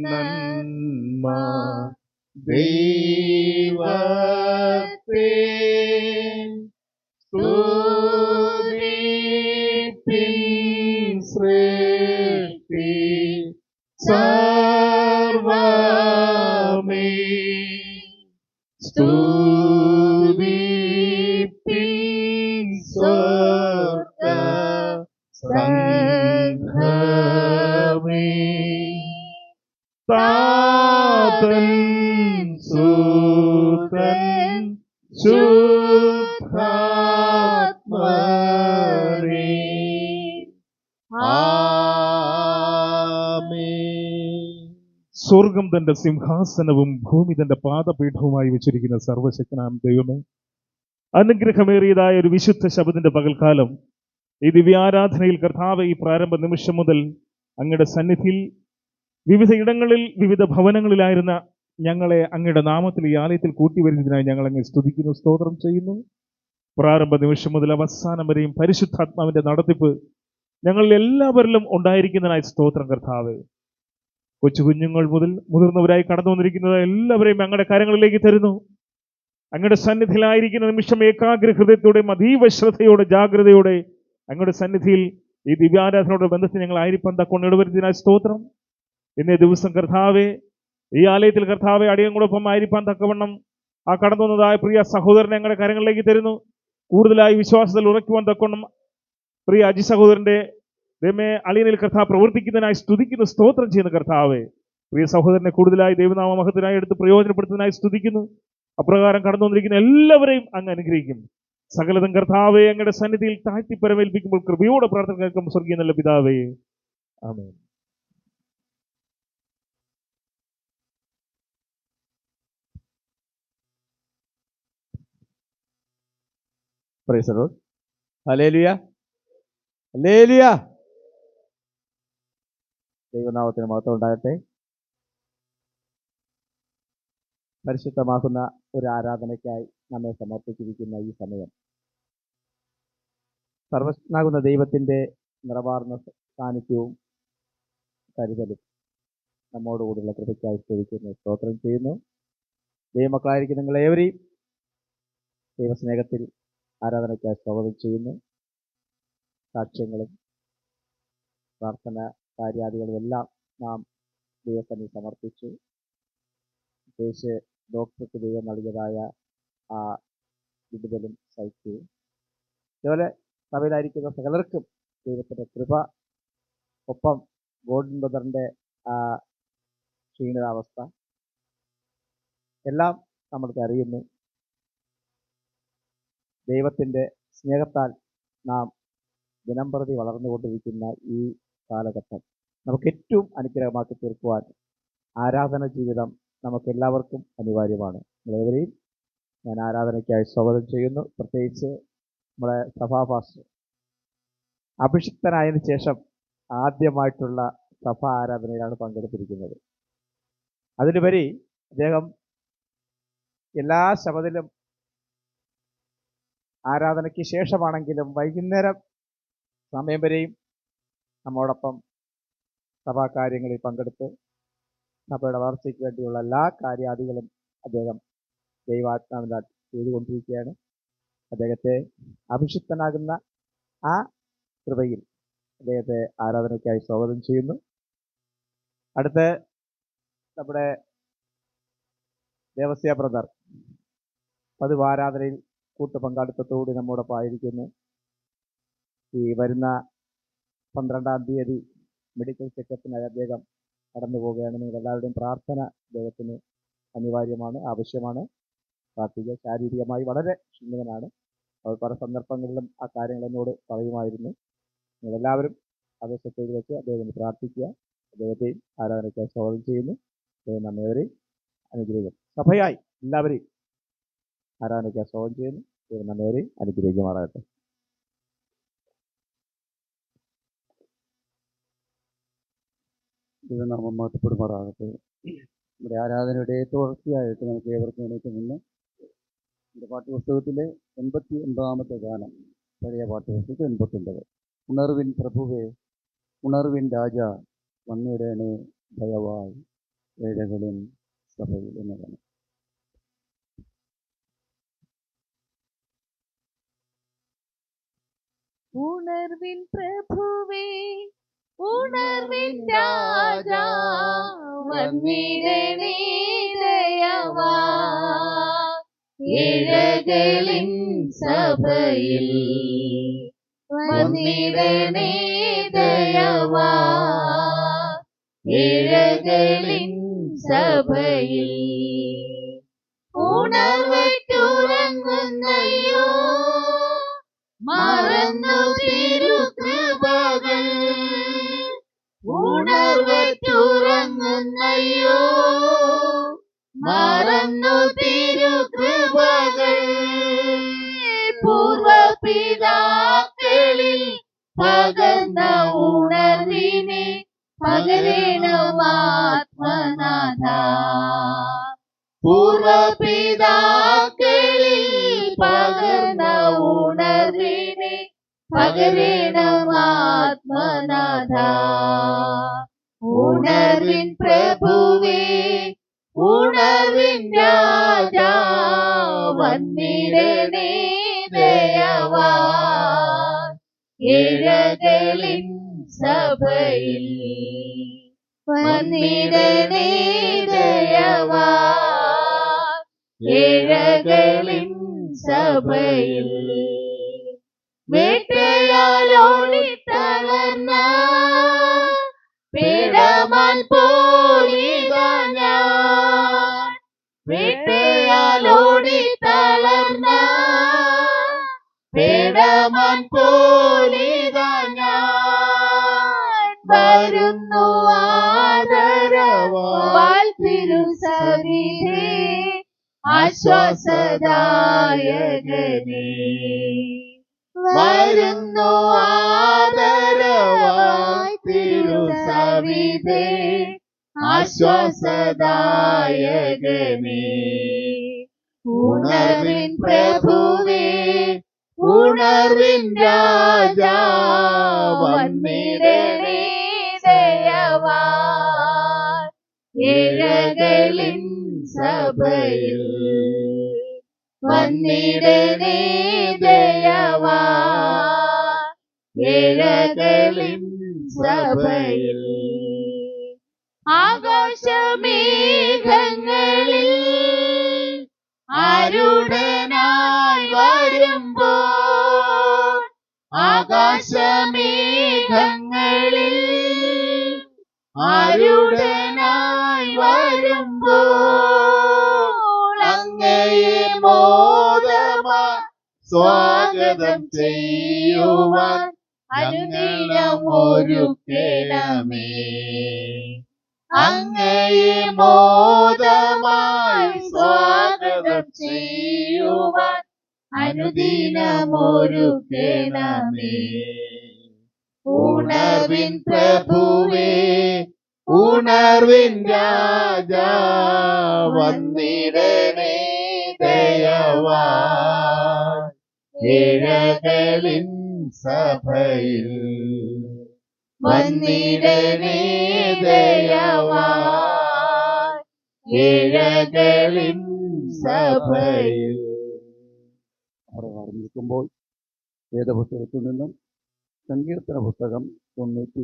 നന്മ ദൈവത്തെ സ്തുതിപ്പിൻ. സൃഷ്ടി സർവ്വമേ സ്തുതിപ്പിൻ. സ്വർഗ്ഗ സംഘമേ താതൻ സുതൻ ശുദ്ധാത്മനേ. ആമേൻ. സ്വർഗം തന്റെ സിംഹാസനവും ഭൂമി തന്റെ പാദപീഠവുമായി വെച്ചിരിക്കുന്ന സർവശക്തനാം ദൈവമേ, അനുഗ്രഹമേറിയതായ ഒരു വിശുദ്ധ ശബദിന്റെ പകൽക്കാലം ഈ ദിവ്യാരാധനയിൽ കർത്താവ് ഈ പ്രാരംഭ നിമിഷം മുതൽ അങ്ങയുടെ സന്നിധിയിൽ വിവിധ ഇടങ്ങളിൽ വിവിധ ഭവനങ്ങളിലായിരുന്ന ഞങ്ങളെ അങ്ങയുടെ നാമത്തിൽ ഈ ആലയത്തിൽ കൂട്ടിവരുന്നതിനായി ഞങ്ങൾ അങ്ങ് സ്തുതിക്കുന്നു, സ്തോത്രം ചെയ്യുന്നു. പ്രാരംഭ നിമിഷം മുതൽ അവസാനം വരെയും പരിശുദ്ധാത്മാവിന്റെ നടത്തിപ്പ് ഞങ്ങളിൽ എല്ലാവരിലും ഉണ്ടായിരിക്കുന്നതിനായി സ്തോത്രം കർത്താവ്. കൊച്ചു കുഞ്ഞുങ്ങൾ മുതൽ മുതിർന്നവരായി കടന്നു വന്നിരിക്കുന്നത് എല്ലാവരെയും അങ്ങയുടെ കാര്യങ്ങളിലേക്ക് തരുന്നു. അങ്ങയുടെ സന്നിധിയിലായിരിക്കുന്ന നിമിഷം ഏകാഗ്ര ഹൃദയത്തോടെയും അതീവ ശ്രദ്ധയോടെ ജാഗ്രതയോടെ അങ്ങയുടെ സന്നിധിയിൽ ഈ ദിവ്യാരാധനയോടെ ബന്ധത്തിൽ ഞങ്ങൾ ആയിരിക്കാൻ തക്കൊണ്ട് ഇടവരുത്തിനായി സ്തോത്രം. ഇന്നേ ദിവസം കർത്താവെ, ഈ ആലയത്തിൽ കർത്താവെ അടിയങ്ങളോടൊപ്പം ആയിരിക്കാൻ തക്കവണ്ണം ആ കടന്നു വന്നതായ പ്രിയ സഹോദരനെ ഞങ്ങളുടെ കാര്യങ്ങളിലേക്ക് തരുന്നു. കൂടുതലായി വിശ്വാസത്തിൽ ഉറയ്ക്കുവാൻ തക്കവണ്ണം പ്രിയ അജി സഹോദരന്റെ ദൈവമേ അളിയനിൽ കർത്താവ് പ്രവർത്തിക്കുന്നതിനായി സ്തുതിക്കുന്നു, സ്തോത്രം ചെയ്യുന്ന കർത്താവെ. പ്രിയ സഹോദരനെ കൂടുതലായി ദൈവനാമ മഹത്തിനായി എടുത്ത് പ്രയോജനപ്പെടുത്തുന്നതിനായി സ്തുതിക്കുന്നു. അപ്രകാരം കടന്നു വന്നിരിക്കുന്ന എല്ലാവരെയും അങ്ങ് അനുഗ്രഹിക്കും. സകലതും കർത്താവെ അങ്ങയുടെ സന്നിധിയിൽ താഴ്ത്തി പരമേൽപ്പിക്കുമ്പോൾ കൃപയോടെ പ്രാർത്ഥന കേൾക്കും സ്വർഗീയ നല്ല പിതാവേ. ആമേൻ. Praise the Lord. ഹല്ലേലൂയ, ഹല്ലേലൂയ. ദൈവനാമത്തിന് മഹത്വം ഉണ്ടാകട്ടെ. പരിശുദ്ധമാക്കുന്ന ഒരു ആരാധനയ്ക്കായി നമ്മെ സമർപ്പിച്ചിരിക്കുന്ന ഈ സമയം സർവ്വജ്ഞനാകുന്ന ദൈവത്തിൻ്റെ നിറവാർന്ന സാന്നിധ്യവും കരുതലും നമ്മോടുകൂടിയുള്ള കൃപയ്ക്കായി സ്തുതിക്കുന്നു, സ്തോത്രം ചെയ്യുന്നു. ദൈവമക്കളായിരിക്കും നിങ്ങളേവരെയും ദൈവസ്നേഹത്തിൽ ആരാധനയ്ക്കായി സ്വാഗതം ചെയ്യുന്നു. സാക്ഷ്യങ്ങളും പ്രാർത്ഥന കാര്യാദികളും എല്ലാം നാം ദൈവത്തിന് സമർപ്പിച്ചു. പ്രത്യേകിച്ച് ഡോക്ടർക്ക് ദൈവം നൽകിയതായ ആ വിടുതലും സൗഖ്യവും, അതുപോലെ സഭയിലായിരിക്കുന്ന സകലർക്കും ദൈവത്തിൻ്റെ കൃപ, ഒപ്പം ഗോൾഡൻ ബ്രദറിൻ്റെ ആ ക്ഷീണിതാവസ്ഥ എല്ലാം നമ്മൾക്ക് അറിയുന്നു. ദൈവത്തിൻ്റെ സ്നേഹത്താൽ നാം ദിനംപ്രതി വളർന്നുകൊണ്ടിരിക്കുന്ന ഈ കാലഘട്ടം നമുക്ക് ഏറ്റവും അനുഗ്രഹമാക്കി തീർക്കുവാൻ ആരാധന ജീവിതം നമുക്കെല്ലാവർക്കും അനിവാര്യമാണ്. നിങ്ങളേവരെയും ഞാൻ ആരാധനയ്ക്കായി സ്വാഗതം ചെയ്യുന്നു. പ്രത്യേകിച്ച് നമ്മുടെ സഭാപാസ്റ്റർ അഭിഷിക്തനായതിനു ശേഷം ആദ്യമായിട്ടുള്ള സഭാ ആരാധനയിലാണ് പങ്കെടുത്തിരിക്കുന്നത്. അതിലുപരി അദ്ദേഹം എല്ലാ ശബദിലും ആരാധനയ്ക്ക് ശേഷമാണെങ്കിലും വൈകുന്നേരം സമയം വരെയും നമ്മോടൊപ്പം സഭാ കാര്യങ്ങളിൽ പങ്കെടുത്ത് സഭയുടെ വളർച്ചയ്ക്ക് വേണ്ടിയുള്ള എല്ലാ കാര്യാദികളും അദ്ദേഹം ദൈവാത്മാവിനാൽ ചെയ്തുകൊണ്ടിരിക്കുകയാണ്. അദ്ദേഹത്തെ അഭിഷിക്തനാകുന്ന ആ കൃപയിൽ അദ്ദേഹത്തെ ആരാധനയ്ക്കായി സ്വാഗതം ചെയ്യുന്നു. അടുത്ത് നമ്മുടെ ദേവസ്യ ബ്രദർ പതിവ് ആരാധനയിൽ കൂട്ടുപങ്കാളിത്തത്തോടെ നമ്മോടൊപ്പം ആയിരിക്കുന്നു. ഈ വരുന്ന 12-ാം തീയതി മെഡിക്കൽ ചെക്കപ്പിനായി അദ്ദേഹം കടന്നു പോവുകയാണ്. നിങ്ങളെല്ലാവരുടെയും പ്രാർത്ഥന അദ്ദേഹത്തിന് അനിവാര്യമാണ്, ആവശ്യമാണ്. പ്രാർത്ഥിക്കുക. ശാരീരികമായി വളരെ ക്ഷീണിതനാണ്. അവർ പല സന്ദർഭങ്ങളിലും ആ കാര്യങ്ങൾ എന്നോട് പറയുമായിരുന്നു. നിങ്ങളെല്ലാവരും ആവേശത്തിൽ വെച്ച് അദ്ദേഹത്തിന് പ്രാർത്ഥിക്കുക. അദ്ദേഹത്തെയും ആരാധനയ്ക്കായി സ്വാഗതം ചെയ്യുന്നു. അദ്ദേഹം നമ്മേവരെയും അനുഗ്രഹിക്കും. സഭയായി എല്ലാവരെയും ആരാധനയ്ക്കായി സ്വാഗതം ചെയ്യുന്നു. ദൈവം നമ്മേവരെയും അനുഗ്രഹിക്കുമാറാകട്ടെ. ദൈവനാമം മഹത്വപ്പെടുമാറാകട്ടെ. നമ്മുടെ ആരാധനയുടെ തുടർച്ചയായിട്ട് നമുക്ക് ഏവർക്കും എണീറ്റ് നിന്ന് എൻ്റെ പാഠ്യപുസ്തകത്തിലെ 89-ാമത്തെ ഗാനം, പഴയ പാഠ്യപുസ്തകത്തിൽ 89, ഉണർവിൻ പ്രഭുവേ ഉണർവിൻ രാജ വന്നിടണേ ദയവായി ഏഴകളിൻ സഭയിൽ എന്നതാണ്. ഉണർവിൻ പ്രഭുവേ ഉണർവിൻ രാജാ വന്നിടണേ ദയവായി ഏഴകളിൻ സഭയിൽ വന്നിടണേ ദയവായി ഏഴകളിൻ സഭയിൽ ഉണർവറ്റുറങ്ങുന്നയോ മറന്നു തിരുകൃപകൾ ഉണർവറ്റുറങ്ങുന്നയോ മറന്നു തിരുകൃപകൾ പൂർവപിതാക്കളിൽ പകർന്ന ഉണർവിനെ പകരണമാത്മനാഥ പൂർവപിതാക്കളിൽ പകർന്ന ഉണർവിനെ പകരണമാത്മനാഥ ഉണർവിൻ പ്രഭുവേ ഉണർവിൻ രാജാ വന്നിടണേ ദയവായി ഏഴകളിൻ സഭയിൽ വന്നിടണേ ദയവായി ഏഴകളിൻ സഭയിൽ വേട്ടയാലോടി തളർന്ന പേടമാൻ പോലിതാ ഞാൻ വേട്ടയാലോടി പേടമാൻ പോലിതാ ഞാൻ വരുന്നു ആദരവാൽ തിരുസവിധേ ആശ്വാസദായകനേ വരുന്നു ആദരവാൽ തിരുസവിധേ ആശ്വാസദായകനേ ഉണർവിൻ പ്രഭുവേ ഉണർവിൻ രാജാ വന്നിടണേ ദയവാൻ ഏഴകളിൻ സഭയിൽ വന്നിടണേ ദയവാൻ ഏഴകളിൻ സഭയിൽ ആകാശമേഘങ്ങളിൽ ആരുടനായി വരുമ്പോൾ ആകാശമേഘങ്ങളിൽ ആരുടനായി വരുമ്പോൾ അങ്ങയെ മോദമായി സ്വാഗതം ചെയ്യുവാൻ അനുദിനം ഒരുക്കണമേ അങ്ങയെ മോദമായി സ്വാഗതം ചെയ്യുവാൻ അനുദിനം ഒരുക്കണമേ ഉണർവിൻ പ്രഭുവേ ഉണർവിൻ രാജാ വന്നിടണേ ദയവാൻ ഏഴകളിൻ സഭയിൽ വന്നിടണേ ദയവാൻ ഏഴകളിൻ സഭയിൽ. നിൽക്കുമ്പോൾ വേദപുസ്തകത്തിൽ നിന്നും സങ്കീർത്തന പുസ്തകം 93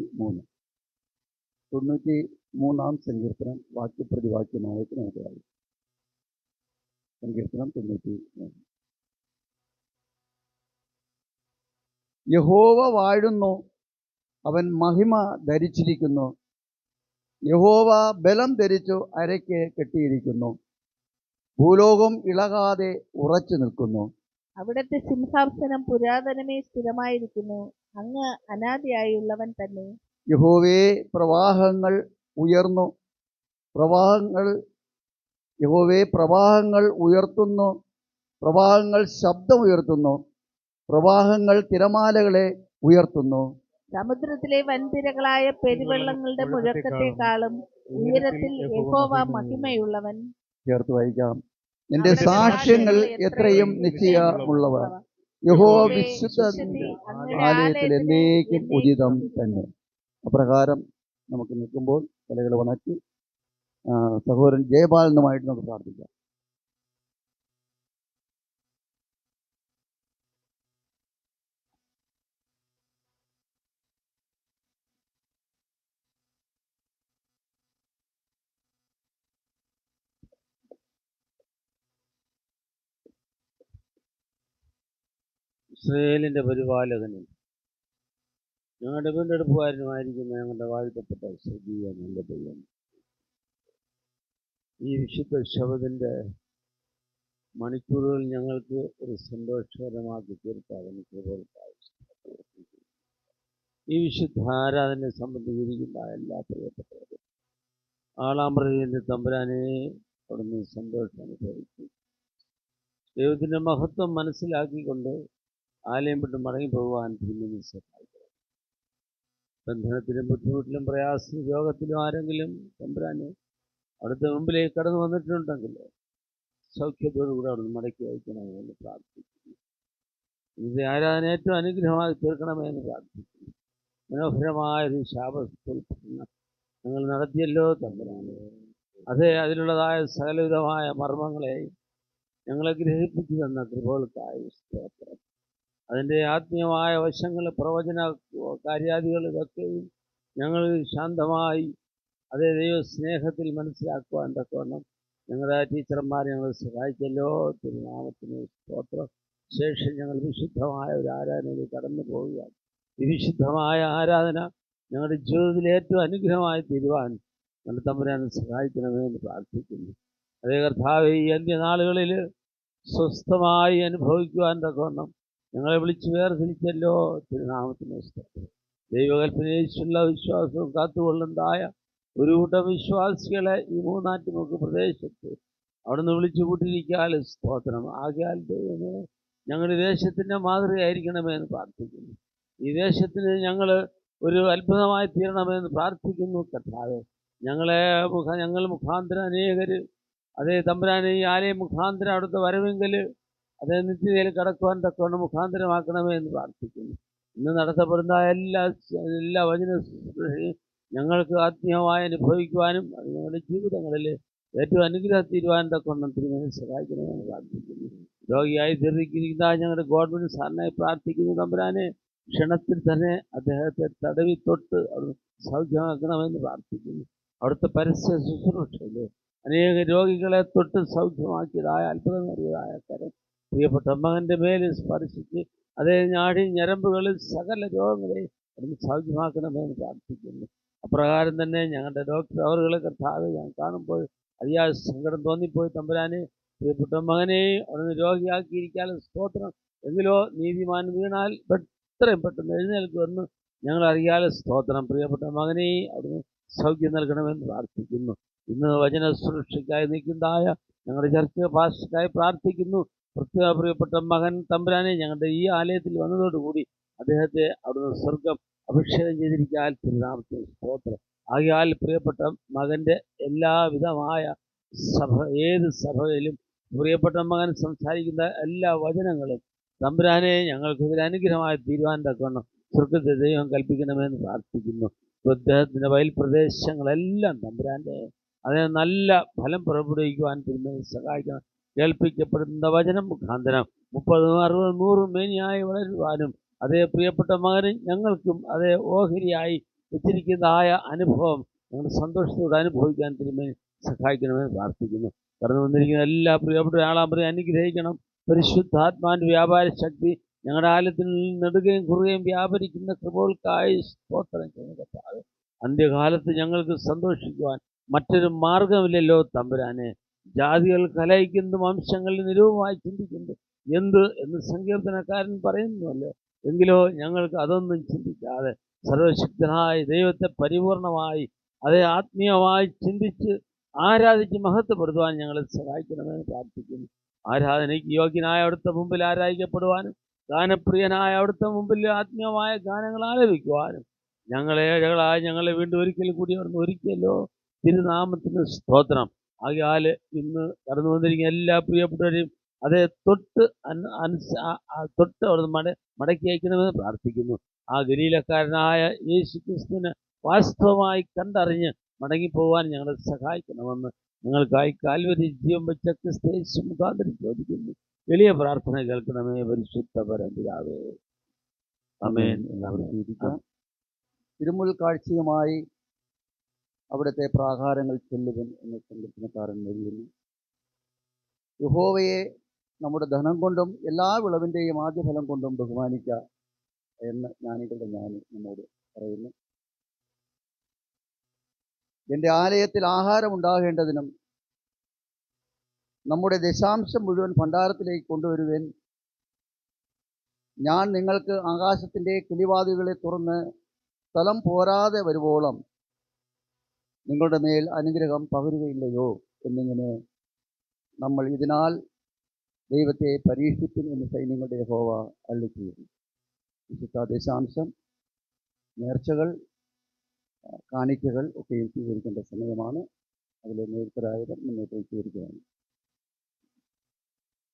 സങ്കീർത്തനം വാക്യപ്രതി വാക്യമായിട്ട് നമുക്ക് അറിയാം. സങ്കീർത്തനം 93. യഹോവ വാഴുന്നു, അവൻ മഹിമ ധരിച്ചിരിക്കുന്നു. യഹോവ ബലം ധരിച്ചു അരയ്ക്ക് കെട്ടിയിരിക്കുന്നു. ഭൂലോകം ഇളകാതെ ഉറച്ചു നിൽക്കുന്നു. അവിടുത്തെ സിംഹാസനം പുരാതനമേ സ്ഥിരമായിരിക്കുന്നു. അങ്ങ് അനാദിയായുള്ളവൻ തന്നെ. യഹോവേ പ്രവാഹങ്ങൾ ഉയർന്നു, യഹോവേ പ്രവാഹങ്ങൾ ഉയർത്തുന്നു, പ്രവാഹങ്ങൾ ശബ്ദമുയർത്തുന്നു, പ്രവാഹങ്ങൾ തിരമാലകളെ ഉയർത്തുന്നു. സമുദ്രത്തിലെ വൻതിരകളായ പെരുവെള്ളങ്ങളുടെ മുഴക്കത്തെക്കാളും ഉയരത്തിൽ യഹോവ മഹിമയുള്ളവൻ. ചേർത്ത് വായിക്കാം. നിന്റെ സാക്ഷ്യങ്ങൾ എത്രയും നിശ്ചയമുള്ളവ. യഹോവ വിശുദ്ധ ആലയത്തിൽ എന്നേക്കും ഉചിതം തന്നെ. അപ്രകാരം നമുക്ക് നിൽക്കുമ്പോൾ തലകൾ വണക്കി സഹോദരൻ ജയപാലനുമായിട്ട് നമുക്ക് പ്രാർത്ഥിക്കാം. ഇസ്രായേലിൻ്റെ പരിപാലകനും ഞങ്ങളുടെ വീണ്ടെടുപ്പുകാരനുമായിരിക്കുന്ന ഞങ്ങളുടെ വാഴ്ത്തപ്പെട്ട സ്വർഗീയ നല്ല ദൈവം, ഈ വിശുദ്ധ ശബദിൻ്റെ മണിക്കൂറുകൾ ഞങ്ങൾക്ക് ഒരു സന്തോഷകരമാക്കി തീർത്താകുന്ന കൃപകൾക്കായി ഈ വിശുദ്ധ ആരാധനയെ സംബന്ധിച്ചിരിക്കുന്ന എല്ലാ പ്രിയപ്പെട്ടവരും ആളാമ്പ്രതിൻ്റെ തമ്പുരാനെ അവിടുന്ന് സന്തോഷം അനുഭവിക്കും. ദൈവത്തിൻ്റെ മഹത്വം മനസ്സിലാക്കിക്കൊണ്ട് ആലയം വിട്ട് മടങ്ങി പോകുവാൻ തിരുമേനി സഹായിക്കണം. ബന്ധനത്തിലും ബുദ്ധിമുട്ടിലും പ്രയാസത്തിലും രോഗത്തിലും ആരെങ്കിലും തമ്പുരാനെ അവിടുത്തെ മുമ്പിലേക്ക് കടന്നു വന്നിട്ടുണ്ടെങ്കിൽ സൗഖ്യത്തോടുകൂടെ അവിടുന്ന് മടക്കി അയക്കണമെന്ന് പ്രാർത്ഥിക്കുന്നു. ഇത് ആരാധന ഏറ്റവും അനുഗ്രഹമായി തീർക്കണമെന്ന് പ്രാർത്ഥിക്കുന്നു. മനോഹരമായൊരു ശാപസ്തുൽപ്പന്ന ഞങ്ങൾ നടത്തിയല്ലോ തമ്പുരാനെ. അതേ അതിലുള്ളതായ സകലവിധമായ മർമ്മങ്ങളെയും ഞങ്ങളെ ഗ്രഹിപ്പിച്ചു തന്ന കൃപകൾക്കായി സ്തോത്രം. അതിൻ്റെ ആത്മീയമായ വശങ്ങൾ, പ്രവചന കാര്യാദികൾ, ഇതൊക്കെയും ഞങ്ങൾ ശാന്തമായി അതേ ദൈവ സ്നേഹത്തിൽ മനസ്സിലാക്കുവാൻ തക്കവണ്ണം ഞങ്ങളുടെ ടീച്ചർമാരെ ഞങ്ങൾ സഹായിച്ചല്ലോ. തിരുനാമത്തിന് സ്തോത്രം. ശേഷം ഞങ്ങൾ വിശുദ്ധമായ ഒരു ആരാധനയിലേക്ക് കടന്നു പോവുകയാണ്. ഈ വിശുദ്ധമായ ആരാധന ഞങ്ങളുടെ ജീവിതത്തിൽ ഏറ്റവും അനുഗ്രഹമായി തീരുവാൻ ഞങ്ങളുടെ തമ്പുരാനെ സഹായിക്കണമെന്ന് പ്രാർത്ഥിക്കുന്നു. അതേ കർത്താവേ, ഈ അന്ത്യനാളുകളിൽ സ്വസ്ഥമായി അനുഭവിക്കുവാൻ തക്കവണ്ണം ഞങ്ങളെ വിളിച്ച് വേർതിരിച്ചല്ലോ. തിരുനാമത്തിന് സ്തോത്രം. ദൈവകൽപ്പനയിലുള്ള വിശ്വാസവും കാത്തുകൊള്ളുന്നതായ ഒരു കൂട്ടം വിശ്വാസികളെ ഈ മൂന്നാറ്റുമുക്ക് പ്രദേശത്ത് അവിടുന്ന് വിളിച്ചു കൂട്ടിയിരിക്കാൻ സ്തോത്രം. ആകയാൽ ദൈവമേ, ഞങ്ങളുടെ ദേശത്തിൻ്റെ മാതൃകയായിരിക്കണമെന്ന് പ്രാർത്ഥിക്കുന്നു. ഈ ദേശത്തിന് ഞങ്ങൾ ഒരു അത്ഭുതമായി തീരണമെന്ന് പ്രാർത്ഥിക്കുന്നു കർത്താവേ. ഞങ്ങൾ മുഖാന്തരം അനേകർ അതേ തമ്പുരാനെ ഈ ആലയം മുഖാന്തരം അവിടുത്തെ വരവെങ്കിൽ അതേ നിത്യതയിൽ കടക്കുവാൻ തക്കവണ്ണം മുഖാന്തരമാക്കണമേ എന്ന് പ്രാർത്ഥിക്കുന്നു. ഇന്ന് നടത്തപ്പെടുന്ന എല്ലാ വചന ഞങ്ങൾക്ക് ആത്മീയമായി അനുഭവിക്കുവാനും അത് ഞങ്ങളുടെ ജീവിതങ്ങളിൽ ഏറ്റവും അനുഗ്രഹം തീരുവാൻ തക്കവണ്ണം തിരുമേനി സഹായിക്കണമെന്ന് പ്രാർത്ഥിക്കുന്നു. രോഗിയായി തീർന്നിരിക്കുന്ന ഞങ്ങളുടെ ഗവൺമെൻറ് സാറിനായി പ്രാർത്ഥിക്കുന്നു തമ്പുരാനെ. ക്ഷണത്തിൽ തന്നെ അദ്ദേഹത്തെ തടവി തൊട്ട് അവിടെ സൗഖ്യമാക്കണമെന്ന് പ്രാർത്ഥിക്കുന്നു. അവിടുത്തെ പരസ്യ ശുശ്രൂഷയിൽ അനേക രോഗികളെ തൊട്ട് സൗഖ്യമാക്കിയതായ അത്ഭുതമേറിയതായ കരം പ്രിയപ്പെട്ട മകൻ്റെ മേലിൽ സ്പർശിച്ച് അതേ നാടി ഞരമ്പുകളിൽ സകല രോഗങ്ങളെയും അവിടുന്ന് സൗഖ്യമാക്കണമെന്ന് പ്രാർത്ഥിക്കുന്നു. അപ്രകാരം തന്നെ ഞങ്ങളുടെ ഡോക്ടർ അവറുകളെ കർത്താവ് ഞാൻ കാണുമ്പോൾ അതിയായ സങ്കടം തോന്നിപ്പോയി തമ്പുരാനെ. പ്രിയപ്പെട്ട മകനെ അവിടുന്ന് രോഗിയാക്കിയിരിക്കാൻ സ്തോത്രം. എങ്കിലോ നീതിമാൻ വീണാൽ എത്രയും പെട്ടെന്ന് എഴുന്നേൽക്കുമെന്ന് ഞങ്ങൾ അറിയാതെ സ്തോത്രം. പ്രിയപ്പെട്ട മകനെ അവിടുന്ന് സൗഖ്യം നൽകണമെന്ന് പ്രാർത്ഥിക്കുന്നു. ഇന്ന് വചന സുരക്ഷയ്ക്കായി നിൽക്കുന്നതായ ഞങ്ങളുടെ ചർച്ച ഭാഷയ്ക്കായി പ്രാർത്ഥിക്കുന്നു. പ്രത്യേക പ്രിയപ്പെട്ട മകൻ തമ്പുരാനെ ഞങ്ങളുടെ ഈ ആലയത്തിൽ വന്നതോടുകൂടി അദ്ദേഹത്തെ അവിടുന്ന് സ്വർഗം അഭിഷേകം ചെയ്തിരിക്കാൻ തിരുനാമത്തിൽ സ്തോത്രം. ആകയാൽ പ്രിയപ്പെട്ട മകൻ്റെ എല്ലാവിധമായ ഏത് സഭയിലും പ്രിയപ്പെട്ട മകൻ സംസാരിക്കുന്ന എല്ലാ വചനങ്ങളും തമ്പുരാനെ ഞങ്ങൾക്കിതിൽ അനുഗ്രഹമായി തീരുവാൻ തക്കണം സ്വർഗത്തെ ദൈവം കൽപ്പിക്കണമെന്ന് പ്രാർത്ഥിക്കുന്നു. അദ്ദേഹത്തിൻ്റെ വയൽ പ്രദേശങ്ങളെല്ലാം തമ്പുരാൻ്റെ അതിനെ നല്ല ഫലം പുറപ്പെടുവിക്കുവാൻ തിരുമേനി സഹായിക്കണം. കേൾപ്പിക്കപ്പെടുന്ന വചനം മുഖാന്തരം 30, 60, 100 മേനിയായി വളരുവാനും അതേ പ്രിയപ്പെട്ട മകന് ഞങ്ങൾക്കും അതേ ഓഹരിയായി വെച്ചിരിക്കുന്നതായ അനുഭവം ഞങ്ങൾ സന്തോഷത്തോടെ അനുഭവിക്കാൻ തിരുമേനി സഹായിക്കണമെന്ന് പ്രാർത്ഥിക്കുന്നു. കടന്നു വന്നിരിക്കുന്ന എല്ലാ പ്രിയപ്പെട്ട ആളാമ്പരെ അനുഗ്രഹിക്കണം. പരിശുദ്ധാത്മാവിൻ്റെ വ്യാപാര ശക്തി ഞങ്ങളുടെ ആലയത്തിൽ നെടുകയും കുറുകയും വ്യാപരിക്കുന്ന കൃപകൾക്കായി സ്തോത്രം ചെയ്യുന്നത്. അന്ത്യകാലത്ത് ഞങ്ങൾക്ക് സന്തോഷിക്കുവാൻ മറ്റൊരു മാർഗമില്ലല്ലോ തമ്പുരാനെ. ജാതികൾ കലയിക്കുന്നതും വംശങ്ങളിൽ നിരൂപമായി ചിന്തിക്കുന്നത് എന്ന് സങ്കീർത്തനക്കാരൻ പറയുന്നുവല്ലോ. എങ്കിലോ ഞങ്ങൾക്ക് അതൊന്നും ചിന്തിക്കാതെ സർവശക്തനായ ദൈവത്തെ പരിപൂർണമായി അതേ ആത്മീയമായി ചിന്തിച്ച് ആരാധിച്ച് മഹത്വപ്പെടുത്തുവാൻ ഞങ്ങളെ സഹായിക്കണമെന്ന് പ്രാർത്ഥിക്കുന്നു. ആരാധനയ്ക്ക് യോഗ്യനായ അവിടുത്തെ മുമ്പിൽ ആരാധിക്കപ്പെടുവാനും ഗാനപ്രിയനായ അവിടുത്തെ മുമ്പിൽ ആത്മീയമായ ഗാനങ്ങൾ ആലപിക്കുവാനും ഞങ്ങളെ വീണ്ടും ഒരിക്കൽ കൂടി അവിടുന്ന് ഒരുക്കിയല്ലോ. തിരുനാമത്തിന് സ്തോത്രം. ആകയാൽ ഇന്ന് കടന്നു വന്നിരിക്കുന്ന എല്ലാ പ്രിയപ്പെട്ടവരെയും അതേ തൊട്ട് അവിടുന്ന് മടക്കി അയക്കണമെന്ന് പ്രാർത്ഥിക്കുന്നു. ആ ഗലീലക്കാരനായ യേശു ക്രിസ്തുവിനെ വാസ്തവമായി കണ്ടറിഞ്ഞ് മടങ്ങിപ്പോകാൻ ഞങ്ങളെ സഹായിക്കണമെന്ന് ഞങ്ങൾക്കായി കാൽവരി ജീവൻ വെച്ച ക്രിസ്തു മുഖാന്തരം ചോദിക്കുന്നു. വലിയ പ്രാർത്ഥന കേൾക്കണമേ പരിശുദ്ധ പരംപിതാവേ. ആമേൻ. എല്ലാവരും തിരുമുൽ കാഴ്ചയുമായി അവിടുത്തെ പ്രാകാരങ്ങൾ ചെല്ലുവൻ എന്ന സങ്കീർത്തനക്കാരൻ എഴുതുന്നു. യഹോവയെ നമ്മുടെ ധനം കൊണ്ടും എല്ലാ വിളവിൻ്റെയും ആദ്യഫലം കൊണ്ടും ബഹുമാനിക്കുക എന്ന് ജ്ഞാനികളുടെ ജ്ഞാനി നമ്മോട് പറയുന്നു. എൻ്റെ ആലയത്തിൽ ആഹാരം ഉണ്ടാകേണ്ടതിനും നമ്മുടെ ദശാംശം മുഴുവൻ ഭണ്ഡാരത്തിലേക്ക് കൊണ്ടുവരുവാൻ ഞാൻ നിങ്ങൾക്ക് ആകാശത്തിൻ്റെ കിളിവാതിലുകളെ തുറന്ന് സ്ഥലം പോരാതെ വരുവോളം നിങ്ങളുടെ മേൽ അനുഗ്രഹം പകരുകയില്ലയോ എന്നിങ്ങനെ നമ്മൾ ഇതിനാൽ ദൈവത്തെ പരീക്ഷിക്കും എന്ന് സൈന്യങ്ങളുടെ യഹോവ അരുളിച്ചെയ്യുന്നു. വിശുദ്ധ ദശാംശം, നേർച്ചകൾ, കാണിക്കകൾ ഒക്കെയും സ്വീകരിക്കേണ്ട സമയമാണ്. അതിൽ നേതൃത്വരായവർ മുന്നോട്ട് സ്വീകരിക്കുകയാണ്.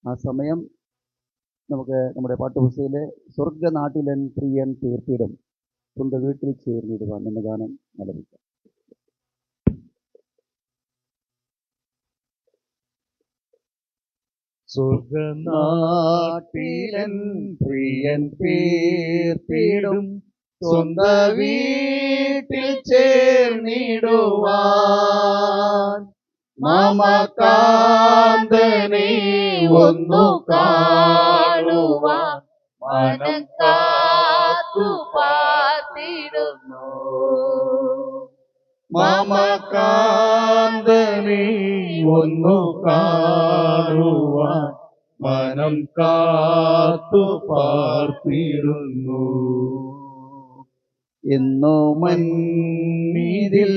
ആ സമയം നമുക്ക് നമ്മുടെ പാഠപുസ്തകത്തിലെ സ്വർഗനാട്ടിലൻ പ്രിയൻ തീർത്തിടും സ്വന്തം വീട്ടിൽ ചേർന്നിടുവാൻ എന്ന ഗാനം ആലപിക്കാം. സ്വർഗനാട്ടിലൻ പ്രിയൻ തീർത്തിടും സ്വന്ത വീട്ടിൽ ചേർന്നിടുവാൻ മമകാന്തനെ ഒന്നു കാണുവാൻ മനം കാത്തു പാർത്തിടുന്നു. മമകാന്തനെ ഒന്നു കാണുവാൻ മനം കാത്തു പാർത്തിടുന്നു. എന്നോ മന്നിതിൽ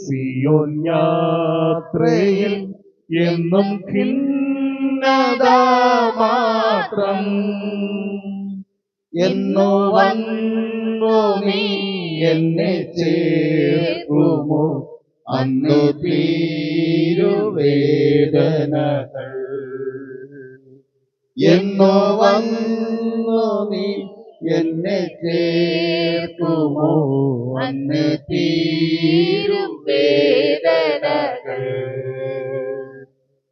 സിയോൻ യാത്രയിൽ എന്നും ഖിന്നത മാത്രം. എന്നോ വന്നു നീ എന്നെ ചേർക്കുമോ അന്നു തീരുവേദനകൾ. എന്നോ വന്നു നീ എന്നെ ചേർക്കുമോ അന്ന് തീരുവേദനകൾ.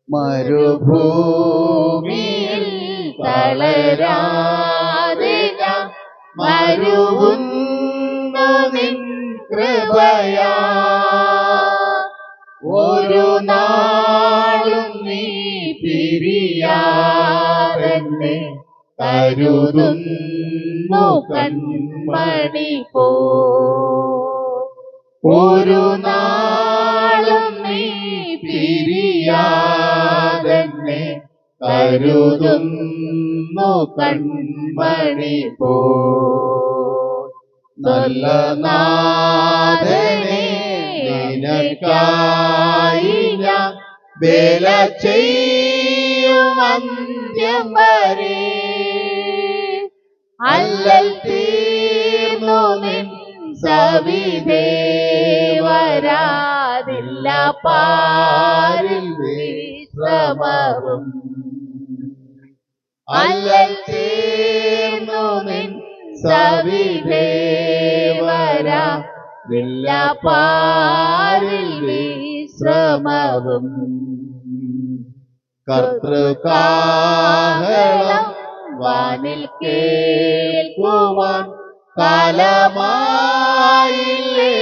മരുഭൂമിയിൽ തളരാതെ ഞാൻ മരുവുന്നു നിൻ കൃപയാ. ഒരു നാളും നീ പിരിയാതെന്നെ കരുതുന്നു കൺമണി പോ. ഒരു നാളും നീ പിരിയാതെന്നെ കരുതുന്നു കൺമണി പോ. നല്ല നാഥനെ നിനക്കായി ഞാൻ വേല ചെയ്യും അന്ത്യം വരെ. അല്ലൽ തീർന്നു നിൻ സവിധേ വരാതില്ല പാരിൽ വിശ്രമവും. അല്ലൽ തീർന്നു നിൻ സവിധേ വരാതില്ല പാരിൽ വിശ്രമവും. കർത്തൃകാഹളം വാനിൽ കേൾക്കുവാൻ കാലമായില്ലേ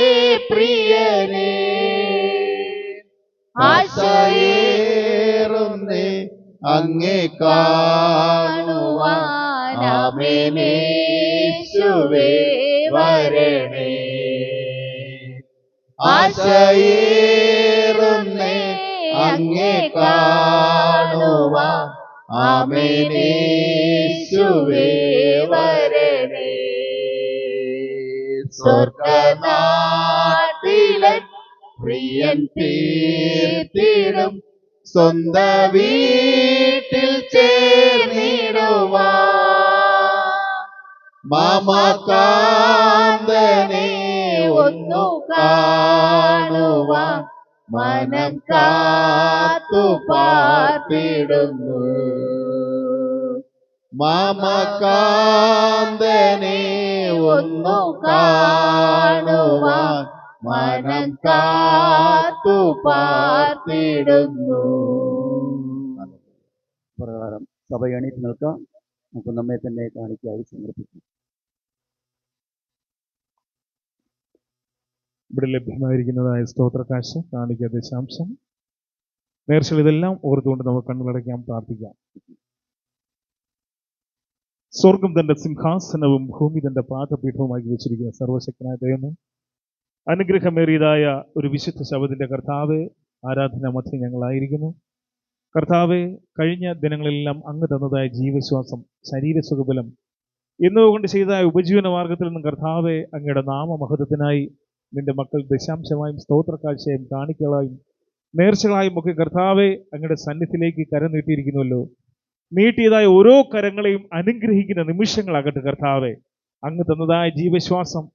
പ്രിയനേ. ആശയേറുന്നേ അങ്ങേ കാണുവാൻ ആമേനേശുവേ വരണേ. ആശയേറുന്നേ അങ്ങേ കാണുവാൻ ആമേനേശുവേ വരണേ. സ്വർഗനാട്ടിലെ പ്രിയൻ തീർത്തിടും സ്വന്ത വീട്ടിൽ ചേർന്നിടുവാൻ. മാമകാന്തനെ ഒന്നു കാണുവാൻ മനം കാത്തു പാർത്തിടുന്നു. മാമകാന്തനെ ഒന്നു കാണുവാൻ മനം കാത്തു പാർത്തിടുന്നു. പ്രകാരം സഭ എണീറ്റ് നിൽക്കാം. നമുക്ക് നമ്മെ തന്നെ കാണിക്കായി സമർപ്പിക്കാം. ഇവിടെ ലഭ്യമായിരിക്കുന്നതായ സ്തോത്രക്കാശ്, കാണിക്ക, ദശാംശം, നേർച്ചകൾ, ഇതെല്ലാം ഓർത്തുകൊണ്ട് നമുക്ക് കണ്ണുകളടയ്ക്കാം, പ്രാർത്ഥിക്കാം. സ്വർഗം തന്റെ സിംഹാസനവും ഭൂമി തന്റെ പാദപീഠവുമാക്കി വെച്ചിരിക്കുന്ന സർവശക്തനായ ദൈവമേ, അനുഗ്രഹമേറിയതായ ഒരു വിശുദ്ധ ശബത്തിന്റെ കർത്താവെ, ആരാധന മധ്യ ഞങ്ങളായിരിക്കുന്നു. കർത്താവെ, കഴിഞ്ഞ ദിനങ്ങളെല്ലാം അങ്ങ് തന്നതായ ജീവശ്വാസം, ശരീരസുഖബലം എന്നുകൊണ്ട് ചെയ്തതായ ഉപജീവന മാർഗത്തിൽ നിന്നും കർത്താവെ, അങ്ങയുടെ നാമമഹത്വത്തിനായി നിന്റെ മക്കൾ ദശാംശമായും സ്തോത്രക്കാഴ്ചയും കാണിക്കകളായും നേർച്ചകളായും ഒക്കെ കർത്താവെ അങ്ങയുടെ സന്നിധിയിലേക്ക് കരം നീട്ടിയിരിക്കുന്നുവല്ലോ. നീട്ടിയതായ ഓരോ കരങ്ങളെയും അനുഗ്രഹിക്കുന്ന നിമിഷങ്ങളാകട്ടെ കർത്താവെ. അങ്ങ് തന്നതായ ജീവശ്വാസം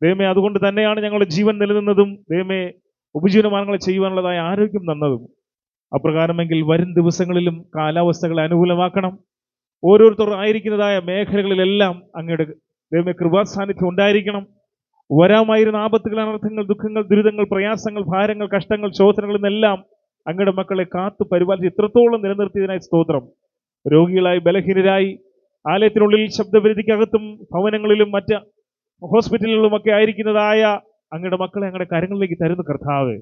ദൈവമേ, അതുകൊണ്ട് തന്നെയാണ് ഞങ്ങളുടെ ജീവൻ നിലനിന്നതും ദൈവമേ ഉപജീവന മാർഗങ്ങൾ ചെയ്യുവാനുള്ളതായ ആരോഗ്യം തന്നതും. അപ്രകാരമെങ്കിൽ വരും ദിവസങ്ങളിലും കാലാവസ്ഥകളെ അനുകൂലമാക്കണം. ഓരോരുത്തർ ആയിരിക്കുന്നതായ മേഖലകളിലെല്ലാം അങ്ങയുടെ ദൈവമേ കൃപാസാന്നിധ്യം ഉണ്ടായിരിക്കണം. വരാമായിരുന്ന ആപത്തുകൾ, അനർത്ഥങ്ങൾ, ദുഃഖങ്ങൾ, ദുരിതങ്ങൾ, പ്രയാസങ്ങൾ, ഭാരങ്ങൾ, കഷ്ടങ്ങൾ, ശോധനകളിൽ നിന്നെല്ലാം അങ്ങയുടെ മക്കളെ കാത്തു പരിപാലിച്ച് ഇത്രത്തോളം നിലനിർത്തിയതിനായി സ്തോത്രം. രോഗികളായി, ബലഹീനരായി, ആലയത്തിനുള്ളിൽ ശബ്ദപരിധിക്കകത്തും ഭവനങ്ങളിലും മറ്റ് ഹോസ്പിറ്റലുകളിലുമൊക്കെ ആയിരിക്കുന്നതായ അങ്ങയുടെ മക്കളെ അങ്ങയുടെ കരങ്ങളിലേക്ക് തരുന്ന കർത്താവ്,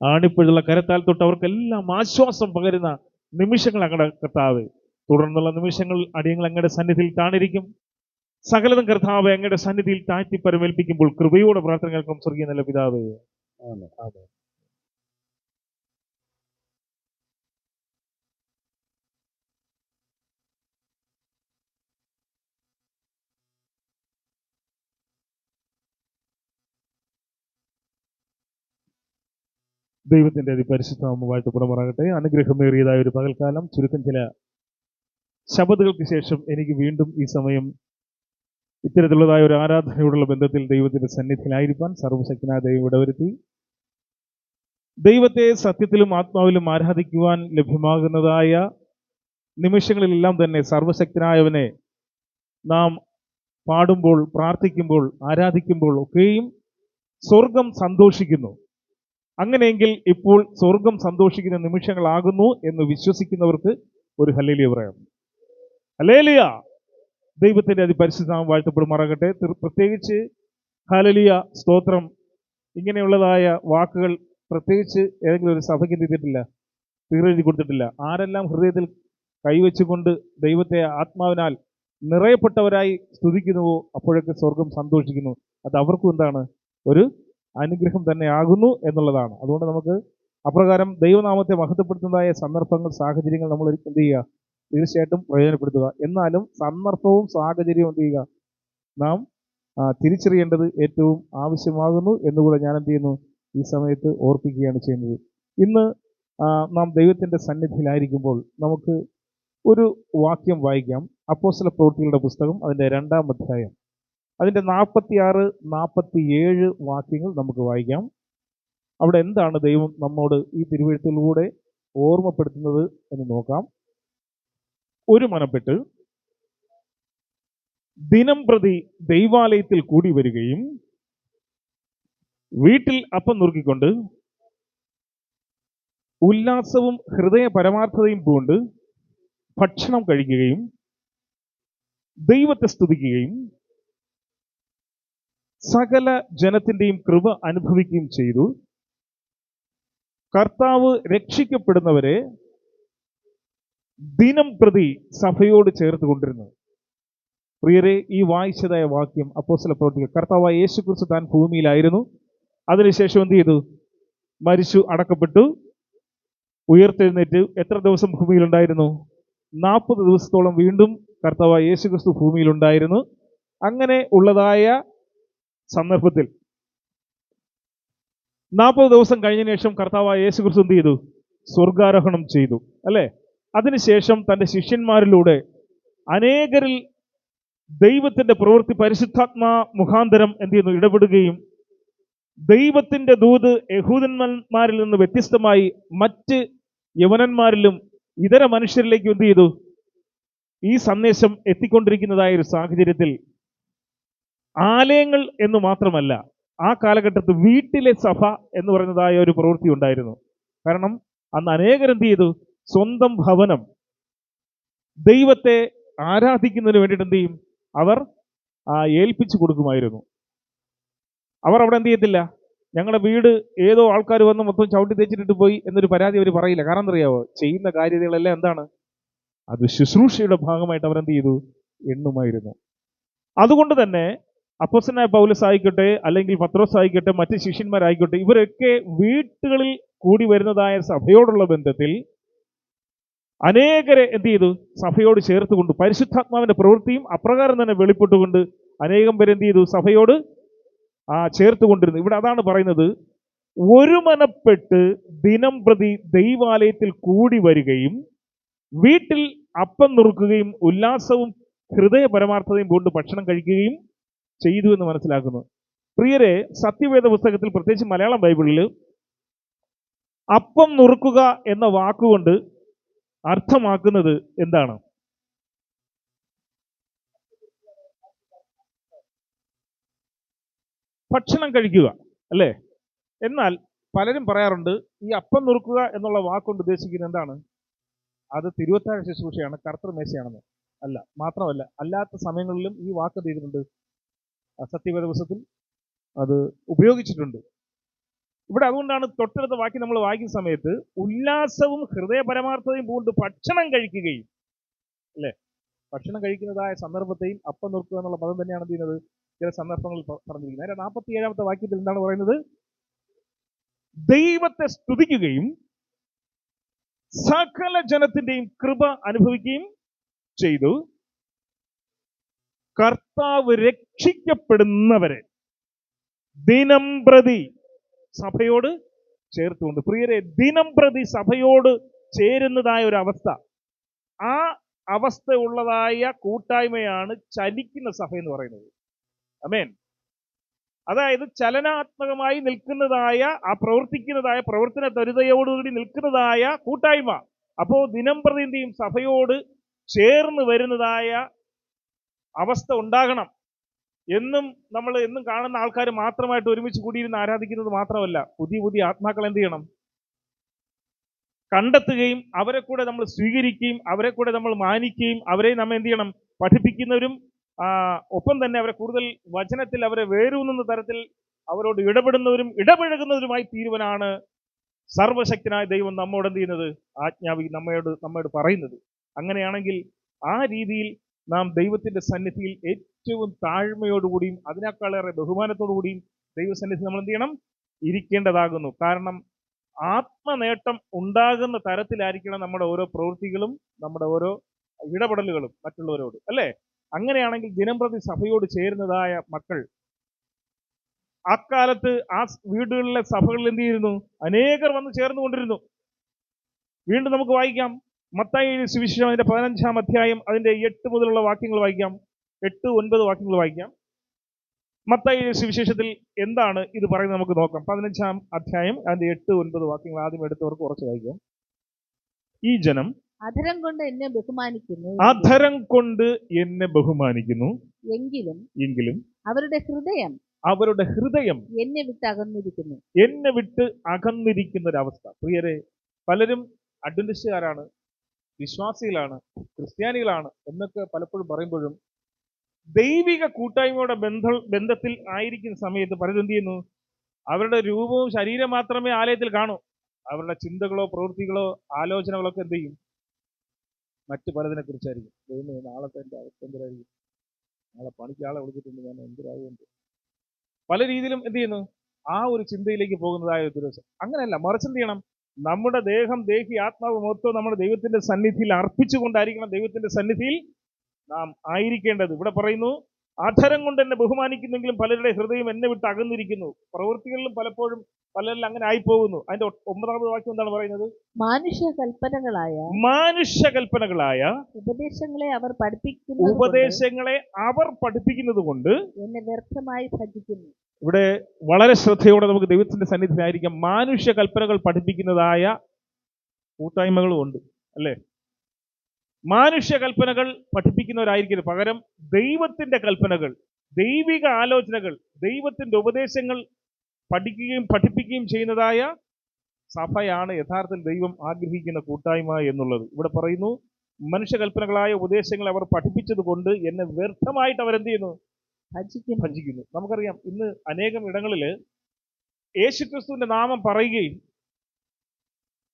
ആണിപ്പോഴുള്ള കരത്താൽ തൊട്ട് അവർക്കെല്ലാം ആശ്വാസം പകരുന്ന നിമിഷങ്ങൾ അങ്ങയുടെ കർത്താവ്. തുടർന്നുള്ള നിമിഷങ്ങൾ അടിയങ്ങൾ അങ്ങയുടെ സന്നിധിയിൽ താണിരിക്കും. സകലതും കർത്താവ് അങ്ങയുടെ സന്നിധിയിൽ താഴ്ത്തി പരമേൽപ്പിക്കുമ്പോൾ കൃപയോടെ പ്രാർത്ഥന കേൾക്കും സ്വർഗീയ നല്ല പിതാവേ. ആമേൻ. ദൈവത്തിൻ്റെ അതിപരിശുദ്ധനാമം വാഴ്ത്തപ്പെടുമാറാകട്ടെ. അനുഗ്രഹമേറിയതായ ഒരു പകൽക്കാലം. ചുരുക്കം ചില ശബദങ്ങൾക്ക് ശേഷം എനിക്ക് വീണ്ടും ഈ സമയം ഇത്തരത്തിലുള്ളതായ ഒരു ആരാധനയോടുള്ള ബന്ധത്തിൽ ദൈവത്തിൻ്റെ സന്നിധിയിലായിരിക്കാൻ സർവ്വശക്തനായ ദൈവം ഇടവരുത്തി. ദൈവത്തെ സത്യത്തിലും ആത്മാവിലും ആരാധിക്കുവാൻ ലഭ്യമാകുന്നതായ നിമിഷങ്ങളിലെല്ലാം തന്നെ സർവ്വശക്തനായവനെ നാം പാടുമ്പോൾ, പ്രാർത്ഥിക്കുമ്പോൾ, ആരാധിക്കുമ്പോൾ ഒക്കെയും സ്വർഗം സന്തോഷിക്കുന്നു. അങ്ങനെയെങ്കിൽ ഇപ്പോൾ സ്വർഗം സന്തോഷിക്കുന്ന നിമിഷങ്ങളാകുന്നു എന്ന് വിശ്വസിക്കുന്നവർക്ക് ഒരു ഹല്ലേലൂയ പറയാം. ഹല്ലേലൂയ. ദൈവത്തിൻ്റെ അതിപരിശുദ്ധനാമം വാഴ്ത്തപ്പെടുമാറാകട്ടെ. പ്രത്യേകിച്ച് ഹല്ലേലൂയ, സ്തോത്രം, ഇങ്ങനെയുള്ളതായ വാക്കുകൾ പ്രത്യേകിച്ച് ഏതെങ്കിലും ഒരു സഭയ്ക്ക് ചെയ്തിട്ടില്ല, തീരെഴുതി കൊടുത്തിട്ടില്ല. ആരെല്ലാം ഹൃദയത്തിൽ കൈവച്ചുകൊണ്ട് ദൈവത്തെ ആത്മാവിനാൽ നിറയപ്പെട്ടവരായി സ്തുതിക്കുന്നുവോ അപ്പോഴൊക്കെ സ്വർഗം സന്തോഷിക്കുന്നു. അത് അവർക്കും എന്താണ്, ഒരു അനുഗ്രഹം തന്നെ ആകുന്നു എന്നുള്ളതാണ്. അതുകൊണ്ട് നമുക്ക് അപ്രകാരം ദൈവനാമത്തെ മഹത്വപ്പെടുത്തുന്നതായ സന്ദർഭങ്ങൾ, സാഹചര്യങ്ങൾ നമ്മൾ എന്ത് ചെയ്യുക, തീർച്ചയായിട്ടും പ്രയോജനപ്പെടുത്തുക. എന്നാലും സന്ദർഭവും സാഹചര്യവും എന്ത് ചെയ്യുക, നാം തിരിച്ചറിയേണ്ടത് ഏറ്റവും ആവശ്യമാകുന്നു എന്നുകൂടെ ഞാൻ എന്ത് ചെയ്യുന്നു, ഈ സമയത്ത് ഓർപ്പിക്കുകയാണ് ചെയ്യുന്നത്. ഇന്ന് നാം ദൈവത്തിൻ്റെ സന്നിധിയിലായിരിക്കുമ്പോൾ നമുക്ക് ഒരു വാക്യം വായിക്കാം. അപ്പോസ്തല പ്രവൃത്തികളുടെ പുസ്തകം അതിൻ്റെ 2-ാം അധ്യായം, അതിൻ്റെ 46, 47 വാക്യങ്ങൾ നമുക്ക് വായിക്കാം. അവിടെ എന്താണ് ദൈവം നമ്മോട് ഈ തിരുവെഴുത്തിലൂടെ ഓർമ്മപ്പെടുത്തുന്നത് എന്ന് നോക്കാം. ഒരു മനപ്പെട്ട് ദിനം പ്രതി ദൈവാലയത്തിൽ കൂടി വരികയും വീട്ടിൽ അപ്പം നുറുക്കിക്കൊണ്ട് ഉല്ലാസവും ഹൃദയ പരമാർത്ഥതയും പൂണ്ട് ഭക്ഷണം കഴിക്കുകയും ദൈവത്തെ സ്തുതിക്കുകയും സകല ജനത്തിൻ്റെയും കൃപ അനുഭവിക്കുകയും ചെയ്തു. കർത്താവ് രക്ഷിക്കപ്പെടുന്നവരെ ദിനം പ്രതി സഭയോട് ചേർത്ത് കൊണ്ടിരുന്നു. പ്രിയരെ, ഈ വായിച്ചതായ വാക്യം അപ്പോസ്തല പ്രവൃത്തികൾ, കർത്താവായ യേശുക്രിസ്തു താൻ ഭൂമിയിലായിരുന്നു. അതിനുശേഷം എന്ത് ചെയ്തു? മരിച്ചു, അടക്കപ്പെട്ടു, ഉയർത്തെഴുന്നേറ്റ് എത്ര ദിവസം ഭൂമിയിലുണ്ടായിരുന്നു? 40 ദിവസത്തോളം വീണ്ടും കർത്താവായ യേശുക്രിസ്തു ഭൂമിയിലുണ്ടായിരുന്നു. അങ്ങനെ ഉള്ളതായ സന്ദർഭത്തിൽ 40 ദിവസം കഴിഞ്ഞതിന് ശേഷം കർത്താവായ യേശുക്രിസ്തു എന്ത് ചെയ്തു? സ്വർഗാരോഹണം ചെയ്തു, അല്ലേ? അതിനുശേഷം തൻ്റെ ശിഷ്യന്മാരിലൂടെ അനേകരിൽ ദൈവത്തിൻ്റെ പ്രവൃത്തി പരിശുദ്ധാത്മാ മുഖാന്തരം എന്ത് ചെയ്യുന്നു? ഇടപെടുകയും ദൈവത്തിൻ്റെ ദൂത് യഹൂദന്മാരിൽ നിന്ന് വ്യത്യസ്തമായി മറ്റ് യവനന്മാരിലും ഇതര മനുഷ്യരിലേക്കും എന്ത് ചെയ്തു? ഈ സന്ദേശം എത്തിക്കൊണ്ടിരിക്കുന്നതായ ഒരു സാഹചര്യത്തിൽ ആലയങ്ങൾ എന്ന് മാത്രമല്ല, ആ കാലഘട്ടത്തിൽ വീട്ടിലെ സഭ എന്ന് പറയുന്നതായ ഒരു പ്രവൃത്തി ഉണ്ടായിരുന്നു. കാരണം അന്ന് അനേകരെന്ത് ചെയ്തു? സ്വന്തം ഭവനം ദൈവത്തെ ആരാധിക്കുന്നതിന് വേണ്ടിയിട്ട് എന്ത് ചെയ്യും? അവർ ഏൽപ്പിച്ചു കൊടുക്കുമായിരുന്നു. അവർ അവിടെ എന്ത് ചെയ്യത്തില്ല, ഞങ്ങളുടെ വീട് ഏതോ ആൾക്കാർ വന്ന് മൊത്തം ചവിട്ടി തേച്ചിട്ടിട്ട് പോയി എന്നൊരു പരാതി അവർ പറയില്ല. കാരണം എന്തറിയാവോ? ചെയ്യുന്ന കാര്യങ്ങളെല്ലാം എന്താണ്? അത് ശുശ്രൂഷയുടെ ഭാഗമായിട്ട് അവരെന്ത് ചെയ്തു? എണ്ണുമായിരുന്നു. അതുകൊണ്ട് തന്നെ അപ്പോസ്തലനായ പൗലോസ് ആയിക്കോട്ടെ, അല്ലെങ്കിൽ പത്രോസ് ആയിക്കോട്ടെ, മറ്റ് ശിഷ്യന്മാരായിക്കോട്ടെ, ഇവരൊക്കെ വീട്ടുകളിൽ കൂടി വരുന്നതായ സഭയോടുള്ള ബന്ധത്തിൽ അനേകരെ എന്ത് ചെയ്തു? സഭയോട് ചേർത്തുകൊണ്ട് പരിശുദ്ധാത്മാവിന്റെ പ്രവൃത്തിയും അപ്രകാരം തന്നെ വെളിപ്പെട്ടുകൊണ്ട് അനേകം പേര് എന്ത് ചെയ്തു? സഭയോട് ചേർത്തുകൊണ്ടിരുന്നു. ഇവിടെ അതാണ് പറയുന്നത്, ഒരു മനപ്പെട്ട് ദിനം പ്രതി ദൈവാലയത്തിൽ കൂടി വരികയും വീട്ടിൽ അപ്പം നുറുക്കുകയും ഉല്ലാസവും ഹൃദയ പരമാർത്ഥതയും കൊണ്ട് ഭക്ഷണം കഴിക്കുകയും ചെയ്തു എന്ന് മനസ്സിലാക്കുന്നു. പ്രിയരെ, സത്യവേദ പുസ്തകത്തിൽ പ്രത്യേകിച്ച് മലയാളം ബൈബിളിൽ അപ്പം നുറുക്കുക എന്ന വാക്കുകൊണ്ട് അർത്ഥമാക്കുന്നത് എന്താണ്? ഭക്ഷണം കഴിക്കുക, അല്ലേ? എന്നാൽ പലരും പറയാറുണ്ട് ഈ അപ്പം നുറുക്കുക എന്നുള്ള വാക്കുകൊണ്ട് ഉദ്ദേശിക്കുന്നത് എന്താണ്? അത് തിരുവത്താഴ ശുശ്രൂഷയാണ്, കർത്തൃമേശയാണെന്ന്. അല്ല, മാത്രമല്ല അല്ലാത്ത സമയങ്ങളിലും ഈ വാക്ക് തീരുന്നുണ്ട്, സത്യവേദ പുസ്തകത്തിൽ അത് ഉപയോഗിച്ചിട്ടുണ്ട്. ഇവിടെ അതുകൊണ്ടാണ് തൊട്ടടുത്ത വാക്യം നമ്മൾ വായിക്കുന്ന സമയത്ത് ഉല്ലാസവും ഹൃദയ പരമാർത്ഥതയും കൊണ്ട് ഭക്ഷണം കഴിക്കുകയും, അല്ലേ? ഭക്ഷണം കഴിക്കുന്നതായ സന്ദർഭത്തെയും അപ്പം നുറുക്കുക എന്നുള്ള പദം തന്നെയാണ് ചെയ്യുന്നത് ചില സന്ദർഭങ്ങളിൽ പറഞ്ഞിരിക്കുന്നത്. അതിന്റെ 47-ാമത്തെ വാക്യത്തിൽ എന്താണ് പറയുന്നത്? ദൈവത്തെ സ്തുതിക്കുകയും സകല ജനത്തിന്റെയും കൃപ അനുഭവിക്കുകയും ചെയ്തു. കർത്താവ് രക്ഷിക്കപ്പെടുന്നവരെ ദിനം പ്രതി സഭയോട് ചേർത്തുകൊണ്ട്. പ്രിയരെ, ദിനം പ്രതി സഭയോട് ചേരുന്നതായ ഒരു അവസ്ഥ, ആ അവസ്ഥ ഉള്ളതായ കൂട്ടായ്മയാണ് ചലിക്കുന്ന സഭ എന്ന് പറയുന്നത്. ആമേൻ. അതായത് ചലനാത്മകമായി നിൽക്കുന്നതായ, ആ പ്രവർത്തിക്കുന്നതായ, പ്രവർത്തന ത്വരിതയോടുകൂടി നിൽക്കുന്നതായ കൂട്ടായ്മ. അപ്പോൾ ദിനം പ്രതി എന്ത് ചെയ്യും? സഭയോട് ചേർന്ന് വരുന്നതായ അവസ്ഥ ഉണ്ടാകണം. എന്നും നമ്മൾ എന്നും കാണുന്ന ആൾക്കാർ മാത്രമായിട്ട് ഒരുമിച്ച് കൂടിയിരുന്ന് ആരാധിക്കുന്നത് മാത്രമല്ല, പുതിയ പുതിയ ആത്മാക്കൾ എന്ത് ചെയ്യണം? കണ്ടെത്തുകയും അവരെ കൂടെ നമ്മൾ സ്വീകരിക്കുകയും അവരെ കൂടെ നമ്മൾ മാനിക്കുകയും അവരെ നമ്മൾ എന്ത് ചെയ്യണം? പഠിപ്പിക്കുന്നവരും ഒപ്പം തന്നെ അവരെ കൂടുതൽ വചനത്തിൽ അവരെ വേരൂന്നുന്ന തരത്തിൽ അവരോട് ഇടപെടുന്നവരും ഇടപഴകുന്നവരുമായി തീരുവനാണ് സർവശക്തനായ ദൈവം നമ്മോട് എന്ത് ചെയ്യുന്നത്? നമ്മോട് പറയുന്നത്. അങ്ങനെയാണെങ്കിൽ ആ രീതിയിൽ നാം ദൈവത്തിന്റെ സന്നിധിയിൽ ഏറ്റവും താഴ്മയോടുകൂടിയും അതിനേക്കാളേറെ ബഹുമാനത്തോടുകൂടിയും ദൈവസന്നിധി നമ്മൾ എന്ത് ചെയ്യണം? ഇരിക്കേണ്ടതാകുന്നു. കാരണം ആത്മനേട്ടം ഉണ്ടാകുന്ന തരത്തിലായിരിക്കണം നമ്മുടെ ഓരോ പ്രവൃത്തികളും നമ്മുടെ ഓരോ ഇടപെടലുകളും മറ്റുള്ളവരോട്, അല്ലേ? അങ്ങനെയാണെങ്കിൽ ദിനംപ്രതി സഭയോട് ചേരുന്നതായ മക്കൾ, അക്കാലത്ത് ആ വീടുകളിലെ സഭകളിൽ എന്ത് ചെയ്യുന്നു? അനേകർ വന്ന് ചേർന്നുകൊണ്ടിരുന്നു. വീണ്ടും നമുക്ക് വായിക്കാം, മത്തായി സുവിശേഷം അതിന്റെ 15-ാം അധ്യായം അതിന്റെ 8 മുതലുള്ള വാക്യങ്ങൾ വായിക്കാം. 8-9 വാക്യങ്ങൾ വായിക്കാം. മത്തായി സുവിശേഷത്തിൽ എന്താണ് ഇത് പറയുന്നത് നമുക്ക് നോക്കാം. 15-ാം അധ്യായം അതിന്റെ 8-9 വാക്യങ്ങൾ ആദ്യം എടുത്തവർക്ക് കുറച്ച് വായിക്കാം. ഈ ജനം അധരം കൊണ്ട് എന്നെ ബഹുമാനിക്കുന്നു, അധരം കൊണ്ട് എന്നെ ബഹുമാനിക്കുന്നു, എങ്കിലും അവരുടെ ഹൃദയം എന്നെ വിട്ട് അകന്നിരിക്കുന്നു. എന്നെ വിട്ട് അകന്നിരിക്കുന്ന ഒരവസ്ഥ. പ്രിയരെ, പലരും അഡ്വന്റിസ്റ്റുകാരാണ്, വിശ്വാസികളാണ്, ക്രിസ്ത്യാനികളാണ് എന്നൊക്കെ പലപ്പോഴും പറയുമ്പോഴും ദൈവിക കൂട്ടായ്മയുടെ ബന്ധത്തിൽ ആയിരിക്കുന്ന സമയത്ത് പലരും എന്ത് ചെയ്യുന്നു? അവരുടെ രൂപവും ശരീരം മാത്രമേ ആലയത്തിൽ കാണൂ. അവരുടെ ചിന്തകളോ പ്രവൃത്തികളോ ആലോചനകളോ ഒക്കെ എന്ത് ചെയ്യും? മറ്റു പലതിനെ കുറിച്ചായിരിക്കും. നാളത്തെ എൻ്റെ അവസ്ഥ എന്തിനായിരിക്കും? നാളെ പണിക്ക് ആളെ വിളിച്ചിട്ടുണ്ട്, ഞാൻ എന്തിനാകുന്നുണ്ട്? പല രീതിയിലും എന്ത് ചെയ്യുന്നു? ആ ഒരു ചിന്തയിലേക്ക് പോകുന്നതായ ഒരു ദിവസം. അങ്ങനെയല്ല, മറിച്ച് എന്ത് ചെയ്യണം? നമ്മുടെ ദേഹം, ദേഹി, ആത്മാവ് മൊത്തം നമ്മുടെ ദൈവത്തിന്റെ സന്നിധിയിൽ അർപ്പിച്ചുകൊണ്ടായിരിക്കണം ദൈവത്തിന്റെ സന്നിധിയിൽ നാം ആയിരിക്കേണ്ടത്. ഇവിടെ പറയുന്നു, അധരം കൊണ്ട് എന്നെ ബഹുമാനിക്കുന്നെങ്കിലും പലരുടെ ഹൃദയം എന്നെ വിട്ട് അകന്നിരിക്കുന്നു. പ്രവൃത്തികളിലും പലപ്പോഴും പലരിൽ അങ്ങനെ ആയിപ്പോകുന്നു. അതിന്റെ 9-ാമത് വാക്യം എന്താണ് പറയുന്നത്? മാനുഷ്യകൽപ്പനകളായ ഉപദേശങ്ങളെ അവർ പഠിപ്പിക്കുന്നത് കൊണ്ട് എന്നെ വ്യർത്ഥമായി ഭജിക്കുന്നു. ഇവിടെ വളരെ ശ്രദ്ധയോടെ നമുക്ക് ദൈവത്തിന്റെ സന്നിധിയിലായിരിക്കാം. മാനുഷ്യ കൽപ്പനകൾ പഠിപ്പിക്കുന്നതായ കൂട്ടായ്മകളും ഉണ്ട്, അല്ലേ? മാനുഷ്യ കൽപ്പനകൾ പഠിപ്പിക്കുന്നവരായിരിക്കരുത്. പകരം ദൈവത്തിന്റെ കൽപ്പനകൾ, ദൈവിക ആലോചനകൾ, ദൈവത്തിന്റെ ഉപദേശങ്ങൾ പഠിക്കുകയും പഠിപ്പിക്കുകയും ചെയ്യുന്നതായ സഭയാണ് യഥാർത്ഥത്തിൽ ദൈവം ആഗ്രഹിക്കുന്ന കൂട്ടായ്മ എന്നുള്ളത്. ഇവിടെ പറയുന്നു, മനുഷ്യകൽപ്പനകളായ ഉപദേശങ്ങൾ അവർ പഠിപ്പിച്ചത് കൊണ്ട് എന്നെ വ്യർത്ഥമായിട്ട് അവരെന്ത് ചെയ്യുന്നു? ഭജിക്കുന്നു. നമുക്കറിയാം, ഇന്ന് അനേകം ഇടങ്ങളിൽ യേശുക്രിസ്തുവിന്റെ നാമം പറയുകയും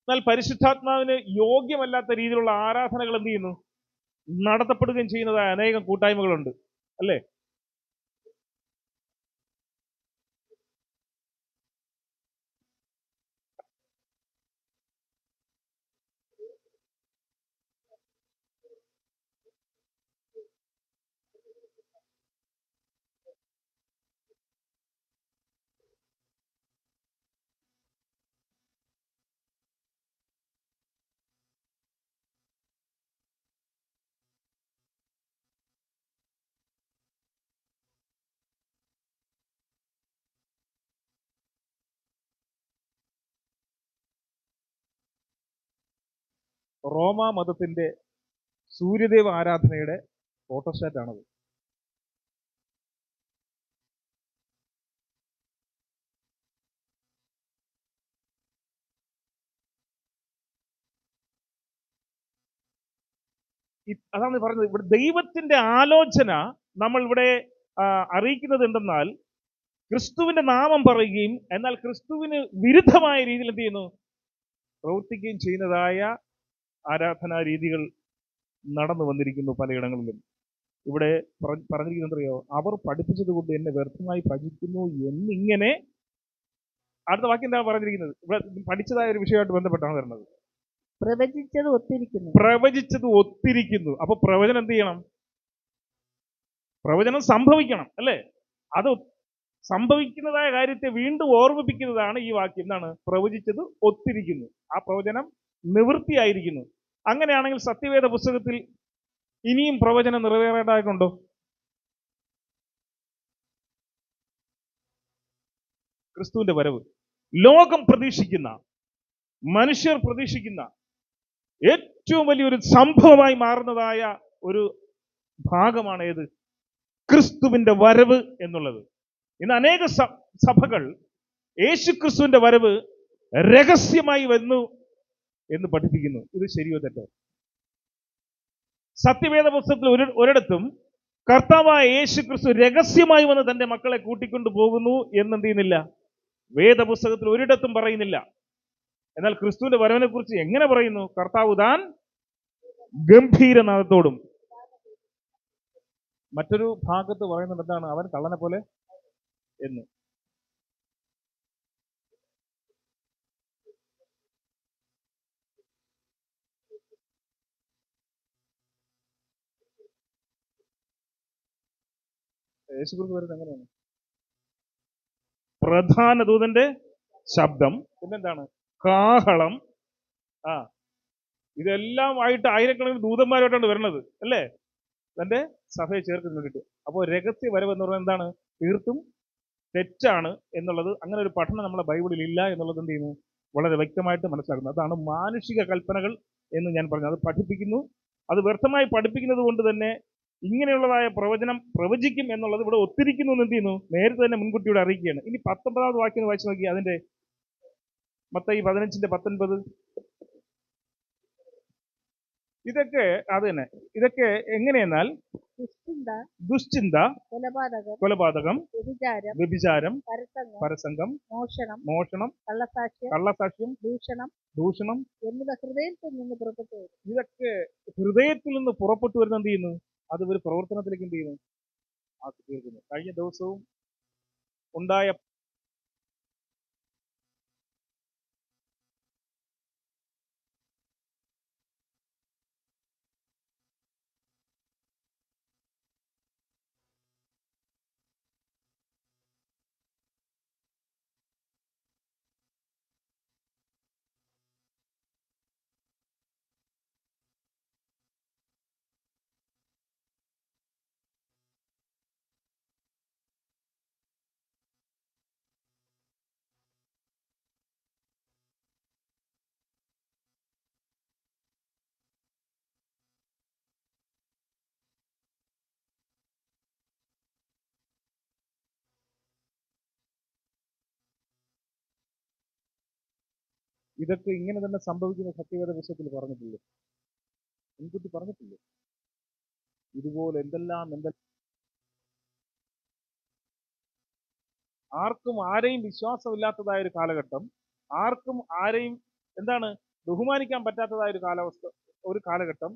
എന്നാൽ പരിശുദ്ധാത്മാവിന് യോഗ്യമല്ലാത്ത രീതിയിലുള്ള ആരാധനകൾ എന്ത് ചെയ്യുന്നു? നടത്തപ്പെടുകയും ചെയ്യുന്നതായ അനേകം കൂട്ടായ്മകളുണ്ട്, അല്ലേ? റോമാ മതത്തിന്റെ സൂര്യദേവ ആരാധനയുടെ ഫോട്ടോസ്റ്റാറ്റാണത്. അതാണ് പറഞ്ഞത്. ഇവിടെ ദൈവത്തിന്റെ ആലോചന നമ്മൾ ഇവിടെ അറിയിക്കുന്നത് എന്തെന്നാൽ, ക്രിസ്തുവിന്റെ നാമം പറയുകയും എന്നാൽ ക്രിസ്തുവിന് വിരുദ്ധമായ രീതിയിൽ എന്ത് ചെയ്യുന്നു? പ്രവർത്തിക്കുകയും ചെയ്യുന്നതായ ആരാധനാ രീതികൾ നടന്നു വന്നിരിക്കുന്നു പലയിടങ്ങളിലും. ഇവിടെ പറഞ്ഞിരിക്കുന്നത് അറിയോ? അവർ പഠിപ്പിച്ചത് കൊണ്ട് എന്നെ വ്യർത്ഥമായി ഭജിക്കുന്നു എന്നിങ്ങനെ. അടുത്ത വാക്യം എന്താണ് പറഞ്ഞിരിക്കുന്നത്? ഇവിടെ പഠിച്ചതായ ഒരു വിഷയമായിട്ട് ബന്ധപ്പെട്ടാണ് വരുന്നത്. പ്രവചിച്ചത് ഒത്തിരിക്കുന്നു. അപ്പൊ പ്രവചനം എന്ത് ചെയ്യണം? പ്രവചനം സംഭവിക്കണം, അല്ലേ? അത് സംഭവിക്കുന്നതായ കാര്യത്തെ വീണ്ടും ഓർമ്മിപ്പിക്കുന്നതാണ് ഈ വാക്യം. എന്താണ്? പ്രവചിച്ചത് ഒത്തിരിക്കുന്നു, ആ പ്രവചനം നിവൃത്തിയായിരിക്കുന്നു. അങ്ങനെയാണെങ്കിൽ സത്യവേദ പുസ്തകത്തിൽ ഇനിയും പ്രവചനം നിറവേറേണ്ടതായിട്ടുണ്ടോ? ക്രിസ്തുവിന്റെ വരവ് ലോകം പ്രതീക്ഷിക്കുന്ന, മനുഷ്യർ പ്രതീക്ഷിക്കുന്ന ഏറ്റവും വലിയൊരു സംഭവമായി മാറുന്നതായ ഒരു ഭാഗമാണ് ഏത്? ക്രിസ്തുവിന്റെ വരവ് എന്നുള്ളത്. ഇന്ന് അനേക സഭകൾ യേശുക്രിസ്തുവിന്റെ വരവ് രഹസ്യമായി വന്നു എന്ന് പഠിപ്പിക്കുന്നു. ഇത് ശരിയോ തെറ്റോ? സത്യവേദ പുസ്തകത്തിൽ ഒരിടത്തും കർത്താവായ യേശുക്രിസ്തു രഹസ്യമായി വന്ന് തന്റെ മക്കളെ കൂട്ടിക്കൊണ്ടു പോകുന്നു എന്നെന്ത് ചെയ്യുന്നില്ല, വേദപുസ്തകത്തിൽ ഒരിടത്തും പറയുന്നില്ല. എന്നാൽ ക്രിസ്തുവിന്റെ വരവിനെ കുറിച്ച് എങ്ങനെ പറയുന്നു? കർത്താവ് താൻ ഗംഭീരനാദത്തോടും. മറ്റൊരു ഭാഗത്ത് പറയുന്നത് എന്താണ്? അവൻ കള്ളനെ പോലെ എന്ന്. യേശുക്രിസ്തു വരുന്നത് എങ്ങനെയാണ്? പ്രധാന ദൂതന്റെ ശബ്ദം, പിന്നെന്താണ്? കാഹളം. ഇതെല്ലാം ആയിട്ട് ആയിരക്കണക്കിന് ദൂതന്മാരുമായിട്ടാണ് വരുന്നത്, അല്ലേ? തന്റെ സഭയെ ചേർക്കുന്ന വേണ്ടിയിട്ട്. അപ്പോൾ രഹസ്യ വരവ് എന്ന് പറയുന്നത് എന്താണ്? തീർത്തും തെറ്റാണ് എന്നുള്ളത്. അങ്ങനെ ഒരു പഠനം നമ്മളെ ബൈബിളിൽ ഇല്ല എന്നുള്ളത് എന്ത് ചെയ്യുന്നു? വളരെ വ്യക്തമായിട്ട് മനസ്സിലാക്കുന്നത്. അതാണ് മാനുഷിക കൽപ്പനകൾ എന്ന് ഞാൻ പറഞ്ഞു. അത് പഠിപ്പിക്കുന്നു. അത് വ്യർത്ഥമായി പഠിപ്പിക്കുന്നത് കൊണ്ട് തന്നെ ഇങ്ങനെയുള്ളതായ പ്രവചനം പ്രവചിക്കും എന്നുള്ളത് ഇവിടെ ഒത്തിരിക്കുന്നു എന്ന് എന്ത് ചെയ്യുന്നു? നേരത്തെ തന്നെ മുൻകൂട്ടിയോടെ അറിയിക്കുകയാണ്. ഇനി 19ാമത് വാക്യം വായിച്ചു നോക്കി. അതിന്റെ മത്തായി 15:19. ഇതൊക്കെ അത് തന്നെ. ഇതൊക്കെ എങ്ങനെയെന്നാൽ ദുശ്ചിന്ത, കൊലപാതകം, വ്യഭിചാരം, പരസംഗം, മോഷണം, കള്ളസാക്ഷ്യം, ദൂഷണം എന്നിവ ഹൃദയത്തിൽ നിന്ന് പുറപ്പെട്ടു വരും. ഇതൊക്കെ ഹൃദയത്തിൽ നിന്ന് പുറപ്പെട്ടു വരുന്ന എന്ത് ചെയ്യുന്നു? അത് ഒരു പ്രവർത്തനത്തിലേക്ക് എന്ത് ചെയ്യുന്നു? ആക്കി തീർക്കുന്നു. കഴിഞ്ഞ ദിവസവും ഉണ്ടായ ഇതൊക്കെ ഇങ്ങനെ തന്നെ സംഭവിക്കുന്ന സത്യവേദ പുസ്തകത്തിൽ പറഞ്ഞിട്ടില്ലേ? മുൻകൂട്ടി പറഞ്ഞിട്ടില്ലേ? ഇതുപോലെ എന്തെല്ലാം ആർക്കും ആരെയും വിശ്വാസമില്ലാത്തതായ ഒരു കാലഘട്ടം, ആർക്കും ആരെയും എന്താണ് ബഹുമാനിക്കാൻ പറ്റാത്തതായ ഒരു കാലഘട്ടം,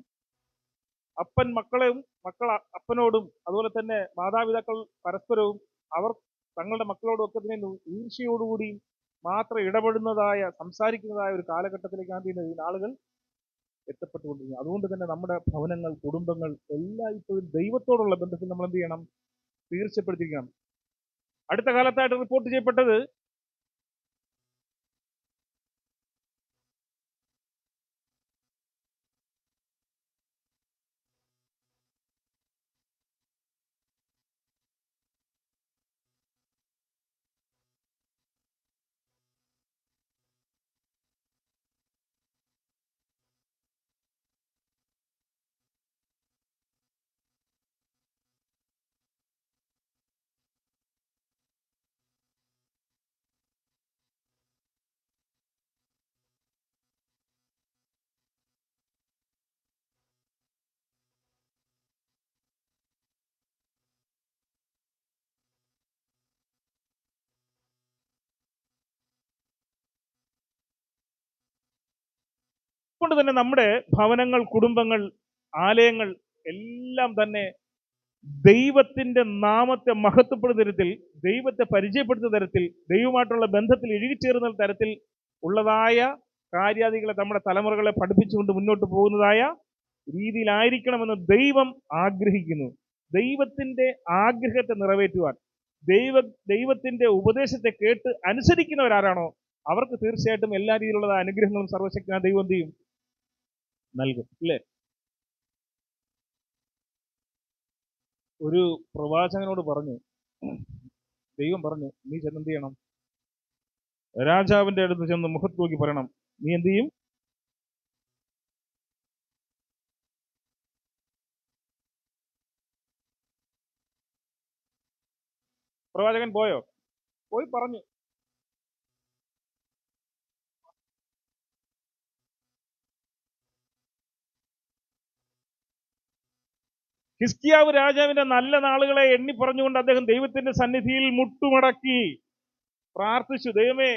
അപ്പൻ മക്കളെയും മക്കൾ അപ്പനോടും അതുപോലെ തന്നെ മാതാപിതാക്കൾ പരസ്പരവും അവർ തങ്ങളുടെ മക്കളോടും ഒക്കെ തന്നെ ഈർഷ്യയോടുകൂടി മാത്രം ഇടപെടുന്നതായ സംസാരിക്കുന്നതായ ഒരു കാലഘട്ടത്തിലേക്കാണ് ഈ ആളുകൾ എത്തപ്പെട്ടുകൊണ്ടിരിക്കുന്നത്. അതുകൊണ്ട് തന്നെ നമ്മുടെ ഭവനങ്ങൾ, കുടുംബങ്ങൾ എല്ലാം ഇപ്പോഴും ദൈവത്തോടുള്ള ബന്ധത്തിൽ നമ്മൾ എന്ത് ചെയ്യണം? തീർച്ചപ്പെടുത്തിയിരിക്കണം. അടുത്ത കാലത്തായിട്ട് റിപ്പോർട്ട് ചെയ്യപ്പെട്ടത് കൊണ്ട് തന്നെ നമ്മുടെ ഭവനങ്ങൾ, കുടുംബങ്ങൾ, ആലയങ്ങൾ എല്ലാം തന്നെ ദൈവത്തിന്റെ നാമത്തെ മഹത്വപ്പെടുന്ന തരത്തിൽ, ദൈവത്തെ പരിചയപ്പെടുത്തുന്ന തരത്തിൽ, ദൈവമായിട്ടുള്ള ബന്ധത്തിൽ ഇഴുകിച്ചേർന്ന തരത്തിൽ ഉള്ളതായ കാര്യാദികളെ നമ്മുടെ തലമുറകളെ പഠിപ്പിച്ചുകൊണ്ട് മുന്നോട്ട് പോകുന്നതായ രീതിയിലായിരിക്കണമെന്ന് ദൈവം ആഗ്രഹിക്കുന്നു. ദൈവത്തിന്റെ ആഗ്രഹത്തെ നിറവേറ്റുവാൻ ദൈവത്തിന്റെ ഉപദേശത്തെ കേട്ട് അനുസരിക്കുന്നവരാരാണോ അവർക്ക് തീർച്ചയായിട്ടും എല്ലാ രീതിയിലുള്ള അനുഗ്രഹങ്ങളും സർവശക്തനായ ദൈവം എന്ത് ചെയ്യും? നൽകും. ഇല്ലേ? ഒരു പ്രവാചകനോട് പറഞ്ഞു, ദൈവം പറഞ്ഞു, നീ ചെന്ന് എന്ത് ചെയ്യണം? രാജാവിന്റെ അടുത്ത് ചെന്ന് മുഖത്ത് നോക്കി പറയണം, നീ എന്ത് ചെയ്യും? പ്രവാചകൻ പോയോ? പോയി പറഞ്ഞു. ഹിസ്കിയാവ് രാജാവിന്റെ നല്ല നാളുകളെ എണ്ണി പറഞ്ഞുകൊണ്ട് അദ്ദേഹം ദൈവത്തിന്റെ സന്നിധിയിൽ മുട്ടുമടക്കി പ്രാർത്ഥിച്ചു. ദൈവമേ,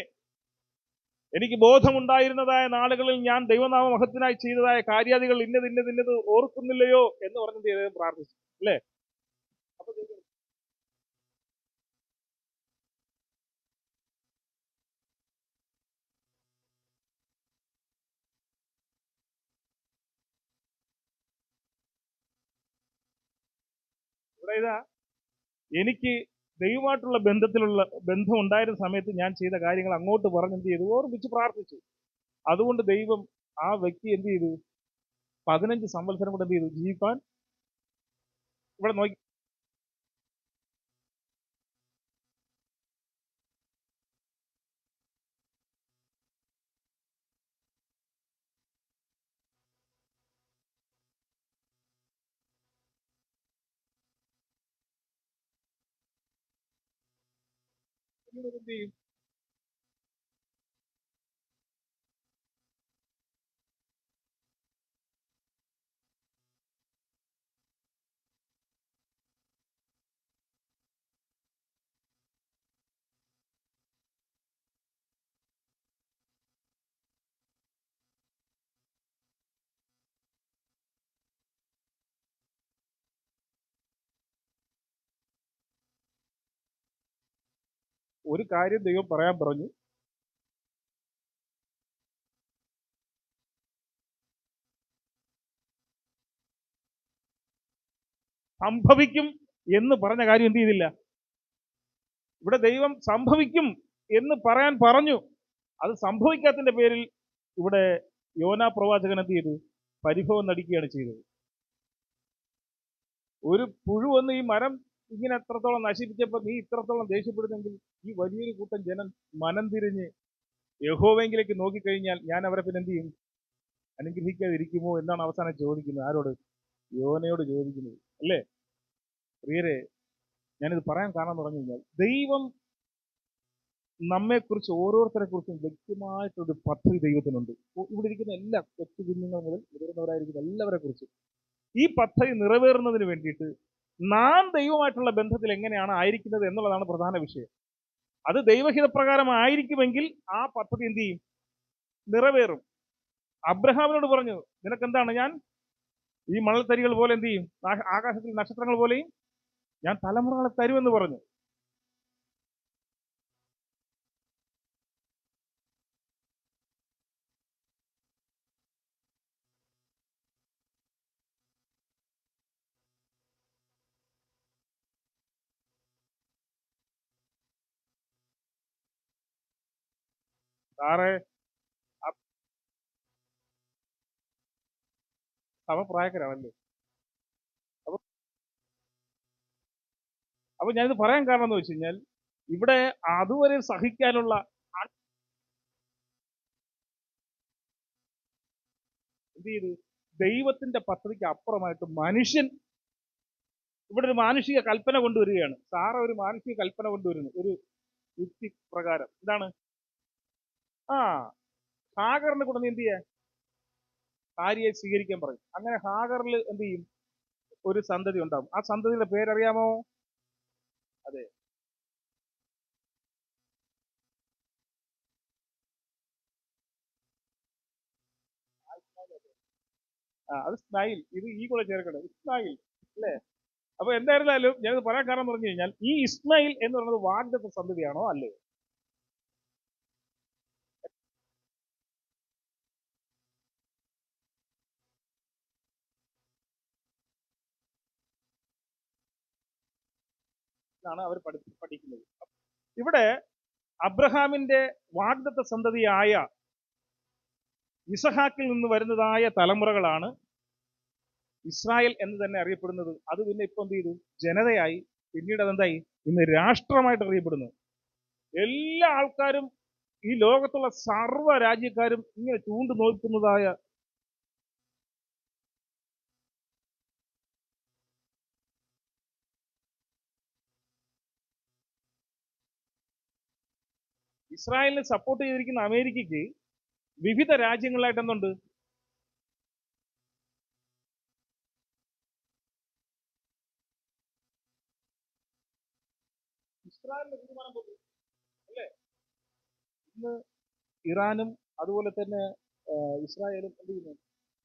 എനിക്ക് ബോധമുണ്ടായിരുന്നതായ നാളുകളിൽ ഞാൻ ദൈവനാമ മഹത്തിനായി ചെയ്തതായ കാര്യാദികൾ ഇന്നത് ഓർക്കുന്നില്ലയോ എന്ന് പറഞ്ഞ് അദ്ദേഹം പ്രാർത്ഥിച്ചു. അല്ലേ? അപ്പൊ ഇവിടെ ഇതാ, എനിക്ക് ദൈവമായിട്ടുള്ള ബന്ധം ഉണ്ടായിരുന്ന സമയത്ത് ഞാൻ ചെയ്ത കാര്യങ്ങൾ അങ്ങോട്ട് പറഞ്ഞ് എന്ത് ചെയ്തു? ഓർമ്മിച്ച് പ്രാർത്ഥിച്ചു. അതുകൊണ്ട് ദൈവം ആ വ്യക്തി എന്ത് ചെയ്തു? 15 സംവത്സരം കൊണ്ട് എന്ത് ചെയ്തു? ജീവിക്കാൻ. ഇവിടെ നോക്കി, എന്ത് ചെയ്യും? ഒരു കാര്യം ദൈവം പറയാൻ പറഞ്ഞു, സംഭവിക്കും എന്ന് പറഞ്ഞ കാര്യം എന്ത് ചെയ്തില്ല? ഇവിടെ ദൈവം സംഭവിക്കും എന്ന് പറയാൻ പറഞ്ഞു. അത് സംഭവിക്കാത്തതിന്റെ പേരിൽ ഇവിടെ യോനാ പ്രവാചകൻ എന്ത് ചെയ്തു? പരിഭവം നടിക്കുകയാണ് ചെയ്തത്. ഒരു പുഴു വന്ന് ഈ മരം ഇങ്ങനെ എത്രത്തോളം നശിപ്പിച്ചപ്പോൾ നീ ഇത്രത്തോളം ദേഷ്യപ്പെടുന്നെങ്കിൽ ഈ വലിയൊരു കൂട്ടം ജനം മനം തിരിഞ്ഞ് യഹോവയെങ്കിലേക്ക് നോക്കിക്കഴിഞ്ഞാൽ ഞാൻ അവരെ പിന്നെ എന്ത് ചെയ്യും? അനുഗ്രഹിക്കാതിരിക്കുമോ എന്നാണ് അവസാനം ചോദിക്കുന്നത്. ആരോട്? യോനയോട് ചോദിക്കുന്നത്. അല്ലേ? പ്രിയരെ, ഞാനിത് പറയാൻ കാരണം എന്ന് പറഞ്ഞു കഴിഞ്ഞാൽ, ദൈവം നമ്മെക്കുറിച്ച് ഓരോരുത്തരെ കുറിച്ചും വ്യക്തമായിട്ടൊരു പദ്ധതി ദൈവത്തിനുണ്ട്. ഇവിടെ ഇരിക്കുന്ന എല്ലാ കൊച്ചു കുഞ്ഞുങ്ങൾ മുതൽ മുതിർന്നവരായിരിക്കുന്ന എല്ലാവരെ കുറിച്ചും ഈ പദ്ധതി നിറവേറുന്നതിന് വേണ്ടിയിട്ട് നാം ദൈവമായിട്ടുള്ള ബന്ധത്തിൽ എങ്ങനെയാണ് ആയിരിക്കുന്നത് എന്നുള്ളതാണ് പ്രധാന വിഷയം. അത് ദൈവഹിതപ്രകാരം ആയിരിക്കുമെങ്കിൽ ആ പദ്ധതി എന്ത് ചെയ്യും? നിറവേറും. അബ്രഹാമിനോട് പറഞ്ഞു, നിനക്കെന്താണ്? ഞാൻ ഈ മണൽത്തരികൾ പോലെ എന്ത് ചെയ്യും? ആകാശത്തിൽ നക്ഷത്രങ്ങൾ പോലെയും ഞാൻ തലമുറകളെ തരുമെന്ന് പറഞ്ഞു. സാറേ, സമപ്രായക്കരാണല്ലേ? അപ്പൊ അപ്പൊ ഞാനിത് പറയാൻ കാരണം എന്ന് വെച്ച് കഴിഞ്ഞാൽ, ഇവിടെ അതുവരെ സഹിക്കാനുള്ള എന്ത് ചെയ്തു? ദൈവത്തിന്റെ പദ്ധതിക്ക് അപ്പുറമായിട്ട് മനുഷ്യൻ ഇവിടെ ഒരു മാനുഷിക കൽപ്പന കൊണ്ടുവരികയാണ്. സാറ ഒരു മാനുഷിക കൽപ്പന കൊണ്ടുവരുന്നു, ഒരു യുക്തി പ്രകാരം. എന്താണ്? ആ, ഹാഗറിനെ കൊണ്ട് എന്ത് ചെയ്യാൻ? ഭാര്യയെ സ്വീകരിക്കാൻ പറയും. അങ്ങനെ ഹാഗറിൽ എന്ത് ചെയ്യും? ഒരു സന്തതി ഉണ്ടാവും. ആ സന്തതിയുടെ പേരറിയാമോ? അതെ, അത് ഇസ്മായിൽ. ഇത് ഈ കൂടെ ചേർക്കണം, ഇസ്മായിൽ. അല്ലേ? അപ്പൊ എന്തായിരുന്നാലും ഞാനിത് പറയാൻ കാരണം എന്ന് പറഞ്ഞു കഴിഞ്ഞാൽ, ഈ ഇസ്മായിൽ എന്ന് പറയുന്നത് വാഗ്ദത്ത സന്തതിയാണോ? അല്ലേ? എന്നാണ് അവർ പഠിക്കുന്നത്. ഇവിടെ അബ്രഹാമിന്റെ വാഗ്ദത്ത സന്തതിയായ ഇസഹാക്കിൽ നിന്ന് വരുന്നതായ തലമുറകളാണ് ഇസ്രായേൽ എന്ന് തന്നെ അറിയപ്പെടുന്നത്. അത് പിന്നെ ഇപ്പൊ എന്ത് ചെയ്തു? ജനതയായി. പിന്നീട് അതെന്തായി? ഇന്ന് രാഷ്ട്രമായിട്ട് അറിയപ്പെടുന്നു. എല്ലാ ആൾക്കാരും, ഈ ലോകത്തുള്ള സർവ്വ രാജ്യക്കാരും ഇങ്ങനെ ചൂണ്ടു നോക്കുന്നതായ ഇസ്രായേലിനെ സപ്പോർട്ട് ചെയ്തിരിക്കുന്ന അമേരിക്കയ്ക്ക് വിവിധ രാജ്യങ്ങളിലായിട്ട് എന്തുണ്ട്? ഇസ്രായേലിന്റെ തീരുമാനം പോലും അല്ലേ? ഇന്ന് ഇറാനും അതുപോലെ തന്നെ ഇസ്രായേലും എന്ത് ചെയ്യുന്നു?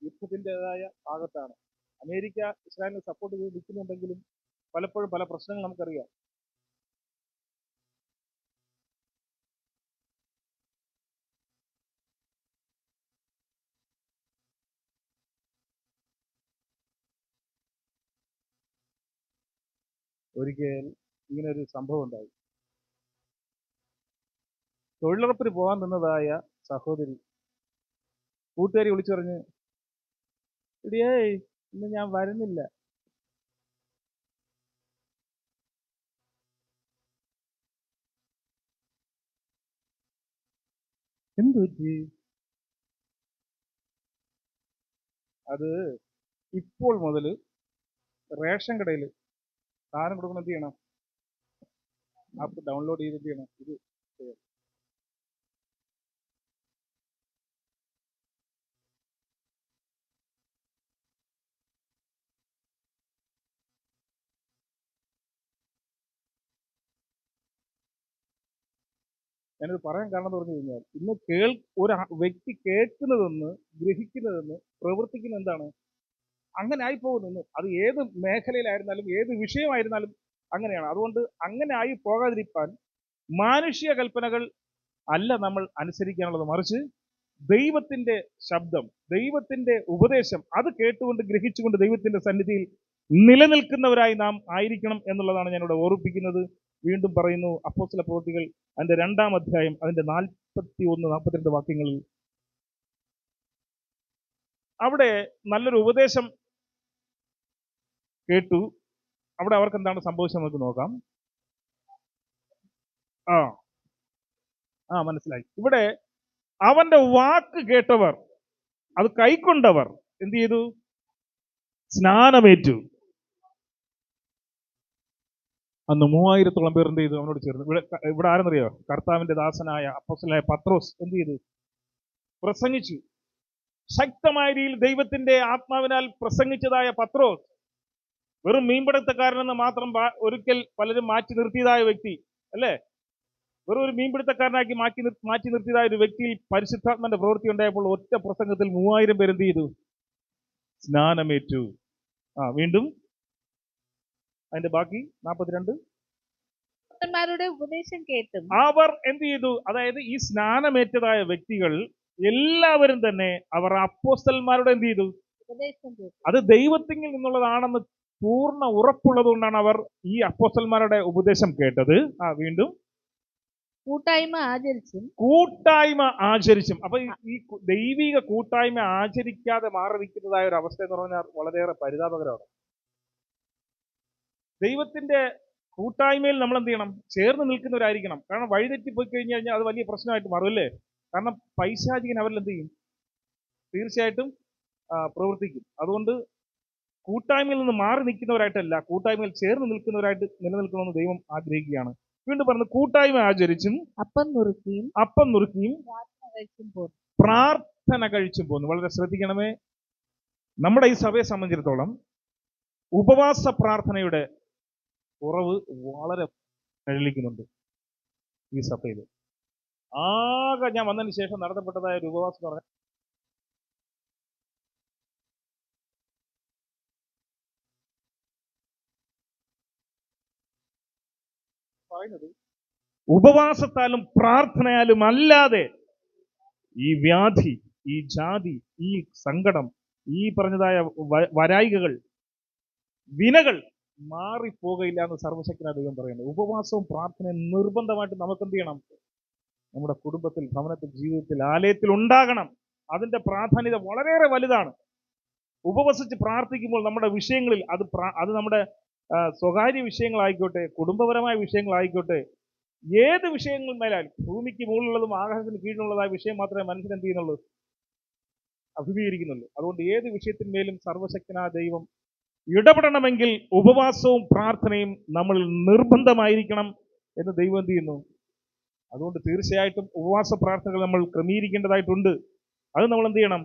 യുദ്ധത്തിൻ്റെതായ ഭാഗത്താണ്. അമേരിക്ക ഇസ്രായേലിനെ സപ്പോർട്ട് ചെയ്ത് നിൽക്കുന്നുണ്ടെങ്കിലും പലപ്പോഴും പല പ്രശ്നങ്ങൾ നമുക്കറിയാം. ഒരിക്കൽ ഇങ്ങനെ ഒരു സംഭവം ഉണ്ടായി. തൊഴിലുറപ്പിന് പോകാൻ നിന്നതായ സഹോദരി കൂട്ടുകാരി വിളിച്ചു പറഞ്ഞ്, ഇടിയേ ഇന്ന് ഞാൻ വരുന്നില്ല. എന്തു പറ്റി? അത് ഇപ്പോൾ മുതൽ റേഷൻ കടയിൽ സാധനം കൊടുക്കണം, എന്ത് ചെയ്യണം? ആപ്പ് ഡൗൺലോഡ് ചെയ്ത് എന്ത് ചെയ്യണം? ഇത് ചെയ്യണം. ഞാനിത് പറയാൻ കാരണം എന്ന് പറഞ്ഞു കഴിഞ്ഞാൽ, ഇന്ന് ഒരു വ്യക്തി കേൾക്കുന്നതെന്ന്, ഗ്രഹിക്കുന്നതെന്ന്, പ്രവർത്തിക്കുന്ന എന്താണ്? അങ്ങനെ ആയി പോകുന്നു. അത് ഏത് മേഖലയിലായിരുന്നാലും ഏത് വിഷയമായിരുന്നാലും അങ്ങനെയാണ്. അതുകൊണ്ട് അങ്ങനെ ആയി പോകാതിരിക്കാൻ മാനുഷിക കൽപ്പനകൾ അല്ല നമ്മൾ അനുസരിക്കാനുള്ളത്, മറിച്ച് ദൈവത്തിന്റെ ശബ്ദം, ദൈവത്തിന്റെ ഉപദേശം അത് കേട്ടുകൊണ്ട് ഗ്രഹിച്ചുകൊണ്ട് ദൈവത്തിന്റെ സന്നിധിയിൽ നിലനിൽക്കുന്നവരായി നാം ആയിരിക്കണം എന്നുള്ളതാണ് ഞാനിവിടെ ഓർമ്മിപ്പിക്കുന്നത്. വീണ്ടും പറയുന്നു, അപ്പോസ്തല പ്രവൃത്തികൾ അതിന്റെ 2-ാം അധ്യായം അതിന്റെ 41-42 വാക്യങ്ങളിൽ അവിടെ നല്ലൊരു ഉപദേശം കേട്ടു. അവിടെ അവർക്ക് എന്താണ് സംഭവിച്ചത് നമുക്ക് നോക്കാം. മനസ്സിലായി. ഇവിടെ അവന്റെ വാക്ക് കേട്ടവർ, അത് കൈക്കൊണ്ടവർ എന്ത് ചെയ്തു? സ്നാനമേറ്റു. അന്ന് 3000-ഓളം പേർ എന്ത് ചെയ്തു? അവനോട് ചേർന്ന്. ഇവിടെ ആരെന്നറിയോ? കർത്താവിന്റെ ദാസനായ അപ്പോസ്തലനായ പത്രോസ് എന്ത് ചെയ്തു? പ്രസംഗിച്ചു. ശക്തമായ രീതിയിൽ ദൈവത്തിന്റെ ആത്മാവിനാൽ പ്രസംഗിച്ചതായ പത്രോസ് വെറും മീൻപിടുത്തക്കാരനെന്ന് മാത്രം ഒരിക്കൽ പലരും മാറ്റി നിർത്തിയതായ വ്യക്തി അല്ലേ? വെറും ഒരു മീൻപിടുത്തക്കാരനാക്കി മാറ്റി നിർത്തിയതായ ഒരു വ്യക്തിയിൽ പരിശുദ്ധാത്മാവിന്റെ പ്രവൃത്തി ഉണ്ടായപ്പോൾ ഒറ്റ പ്രസംഗത്തിൽ 3000 പേർ എന്ത് ചെയ്തു? സ്നാനമേറ്റു. വീണ്ടും അതിന്റെ ബാക്കി 42. ഉപദേശം കേട്ടും അവർ എന്ത് ചെയ്തു? അതായത് ഈ സ്നാനമേറ്റതായ വ്യക്തികൾ എല്ലാവരും തന്നെ അവർ അപ്പോസ്തലന്മാരുടെ എന്ത് ചെയ്തു? ഉപദേശം കേട്ടു. അത് ദൈവത്തിൽ നിന്നുള്ളതാണെന്ന് പൂർണ്ണ ഉറപ്പുള്ളത് കൊണ്ടാണ് അവർ ഈ അപ്പോസ്തലന്മാരുടെ ഉപദേശം കേട്ടത്. വീണ്ടും കൂട്ടായ്മ ആചരിച്ചും. അപ്പൊ ഈ ദൈവിക കൂട്ടായ്മ ആചരിക്കാതെ മാറി നിൽക്കുന്നതായ ഒരു അവസ്ഥ എന്ന് പറഞ്ഞാൽ വളരെയേറെ പരിതാപകരമാണ്. ദൈവത്തിന്റെ കൂട്ടായ്മയിൽ നമ്മൾ എന്ത് ചെയ്യണം? ചേർന്ന് നിൽക്കുന്നവരായിരിക്കണം. കാരണം വഴിതെറ്റിപ്പോയി കഴിഞ്ഞു കഴിഞ്ഞാൽ അത് വലിയ പ്രശ്നമായിട്ട് മാറുമല്ലേ? കാരണം പൈശാചികൻ അവരിൽ എന്ത് ചെയ്യും? തീർച്ചയായിട്ടും പ്രവർത്തിക്കും. അതുകൊണ്ട് കൂട്ടായ്മയിൽ നിന്ന് മാറി നിൽക്കുന്നവരായിട്ടല്ല, കൂട്ടായ്മയിൽ ചേർന്ന് നിൽക്കുന്നവരായിട്ട് നിലനിൽക്കണമെന്ന് ദൈവം ആഗ്രഹിക്കുകയാണ്. വീണ്ടും പറഞ്ഞു, കൂട്ടായ്മ ആചരിച്ചും അപ്പം നുറുക്കിയും പ്രാർത്ഥന കഴിച്ചും പോന്നു. വളരെ ശ്രദ്ധിക്കണമേ, നമ്മുടെ ഈ സഭയെ സംബന്ധിച്ചിടത്തോളം ഉപവാസ പ്രാർത്ഥനയുടെ കുറവ് വളരെ നിഴലിക്കുന്നുണ്ട് ഈ സഭയിൽ. ആകെ ഞാൻ വന്നതിന് ശേഷം നടത്തപ്പെട്ടതായ ഒരു ഉപവാസം എന്ന് പറഞ്ഞാൽ പറയുന്നത് ഉപവാസത്താലും പ്രാർത്ഥനയാലും അല്ലാതെ ഈ വ്യാധി, ഈ ജാതി, ഈ സങ്കടം, ഈ പറഞ്ഞതായ വരായികകൾ, വിനകൾ മാറിപ്പോകയില്ല എന്ന് സർവശക്തനായ ദൈവം പറയുന്നത്. ഉപവാസവും പ്രാർത്ഥനയും നിർബന്ധമായിട്ട് നമുക്ക് എന്ത് ചെയ്യണം? നമ്മുടെ കുടുംബത്തിൽ, ഭവനത്തിൽ, ജീവിതത്തിൽ, ആലയത്തിൽ ഉണ്ടാകണം. അതിന്റെ പ്രാധാന്യത വളരെയേറെ വലുതാണ്. ഉപവസിച്ച് പ്രാർത്ഥിക്കുമ്പോൾ നമ്മുടെ വിഷയങ്ങളിൽ അത് നമ്മുടെ സ്വകാര്യ വിഷയങ്ങളായിക്കോട്ടെ, കുടുംബപരമായ വിഷയങ്ങളായിക്കോട്ടെ, ഏത് വിഷയങ്ങളിന്മേലായാലും, ഭൂമിക്ക് മുകളിലുള്ളതും ആകാശത്തിന് കീഴിലുള്ളതായ വിഷയം മാത്രമേ മനുഷ്യൻ എന്ത് ചെയ്യുന്നുള്ളൂ? അഭിമുഖീകരിക്കുന്നുള്ളൂ. അതുകൊണ്ട് ഏത് വിഷയത്തിന്മേലും സർവശക്തനായ ദൈവം ഇടപെടണമെങ്കിൽ ഉപവാസവും പ്രാർത്ഥനയും നമ്മളിൽ നിർബന്ധമായിരിക്കണം എന്ന് ദൈവം എന്ത് ചെയ്യുന്നു? അതുകൊണ്ട് തീർച്ചയായിട്ടും ഉപവാസ പ്രാർത്ഥനകൾ നമ്മൾ ക്രമീകരിക്കേണ്ടതായിട്ടുണ്ട്. അത് നമ്മൾ എന്ത് ചെയ്യണം?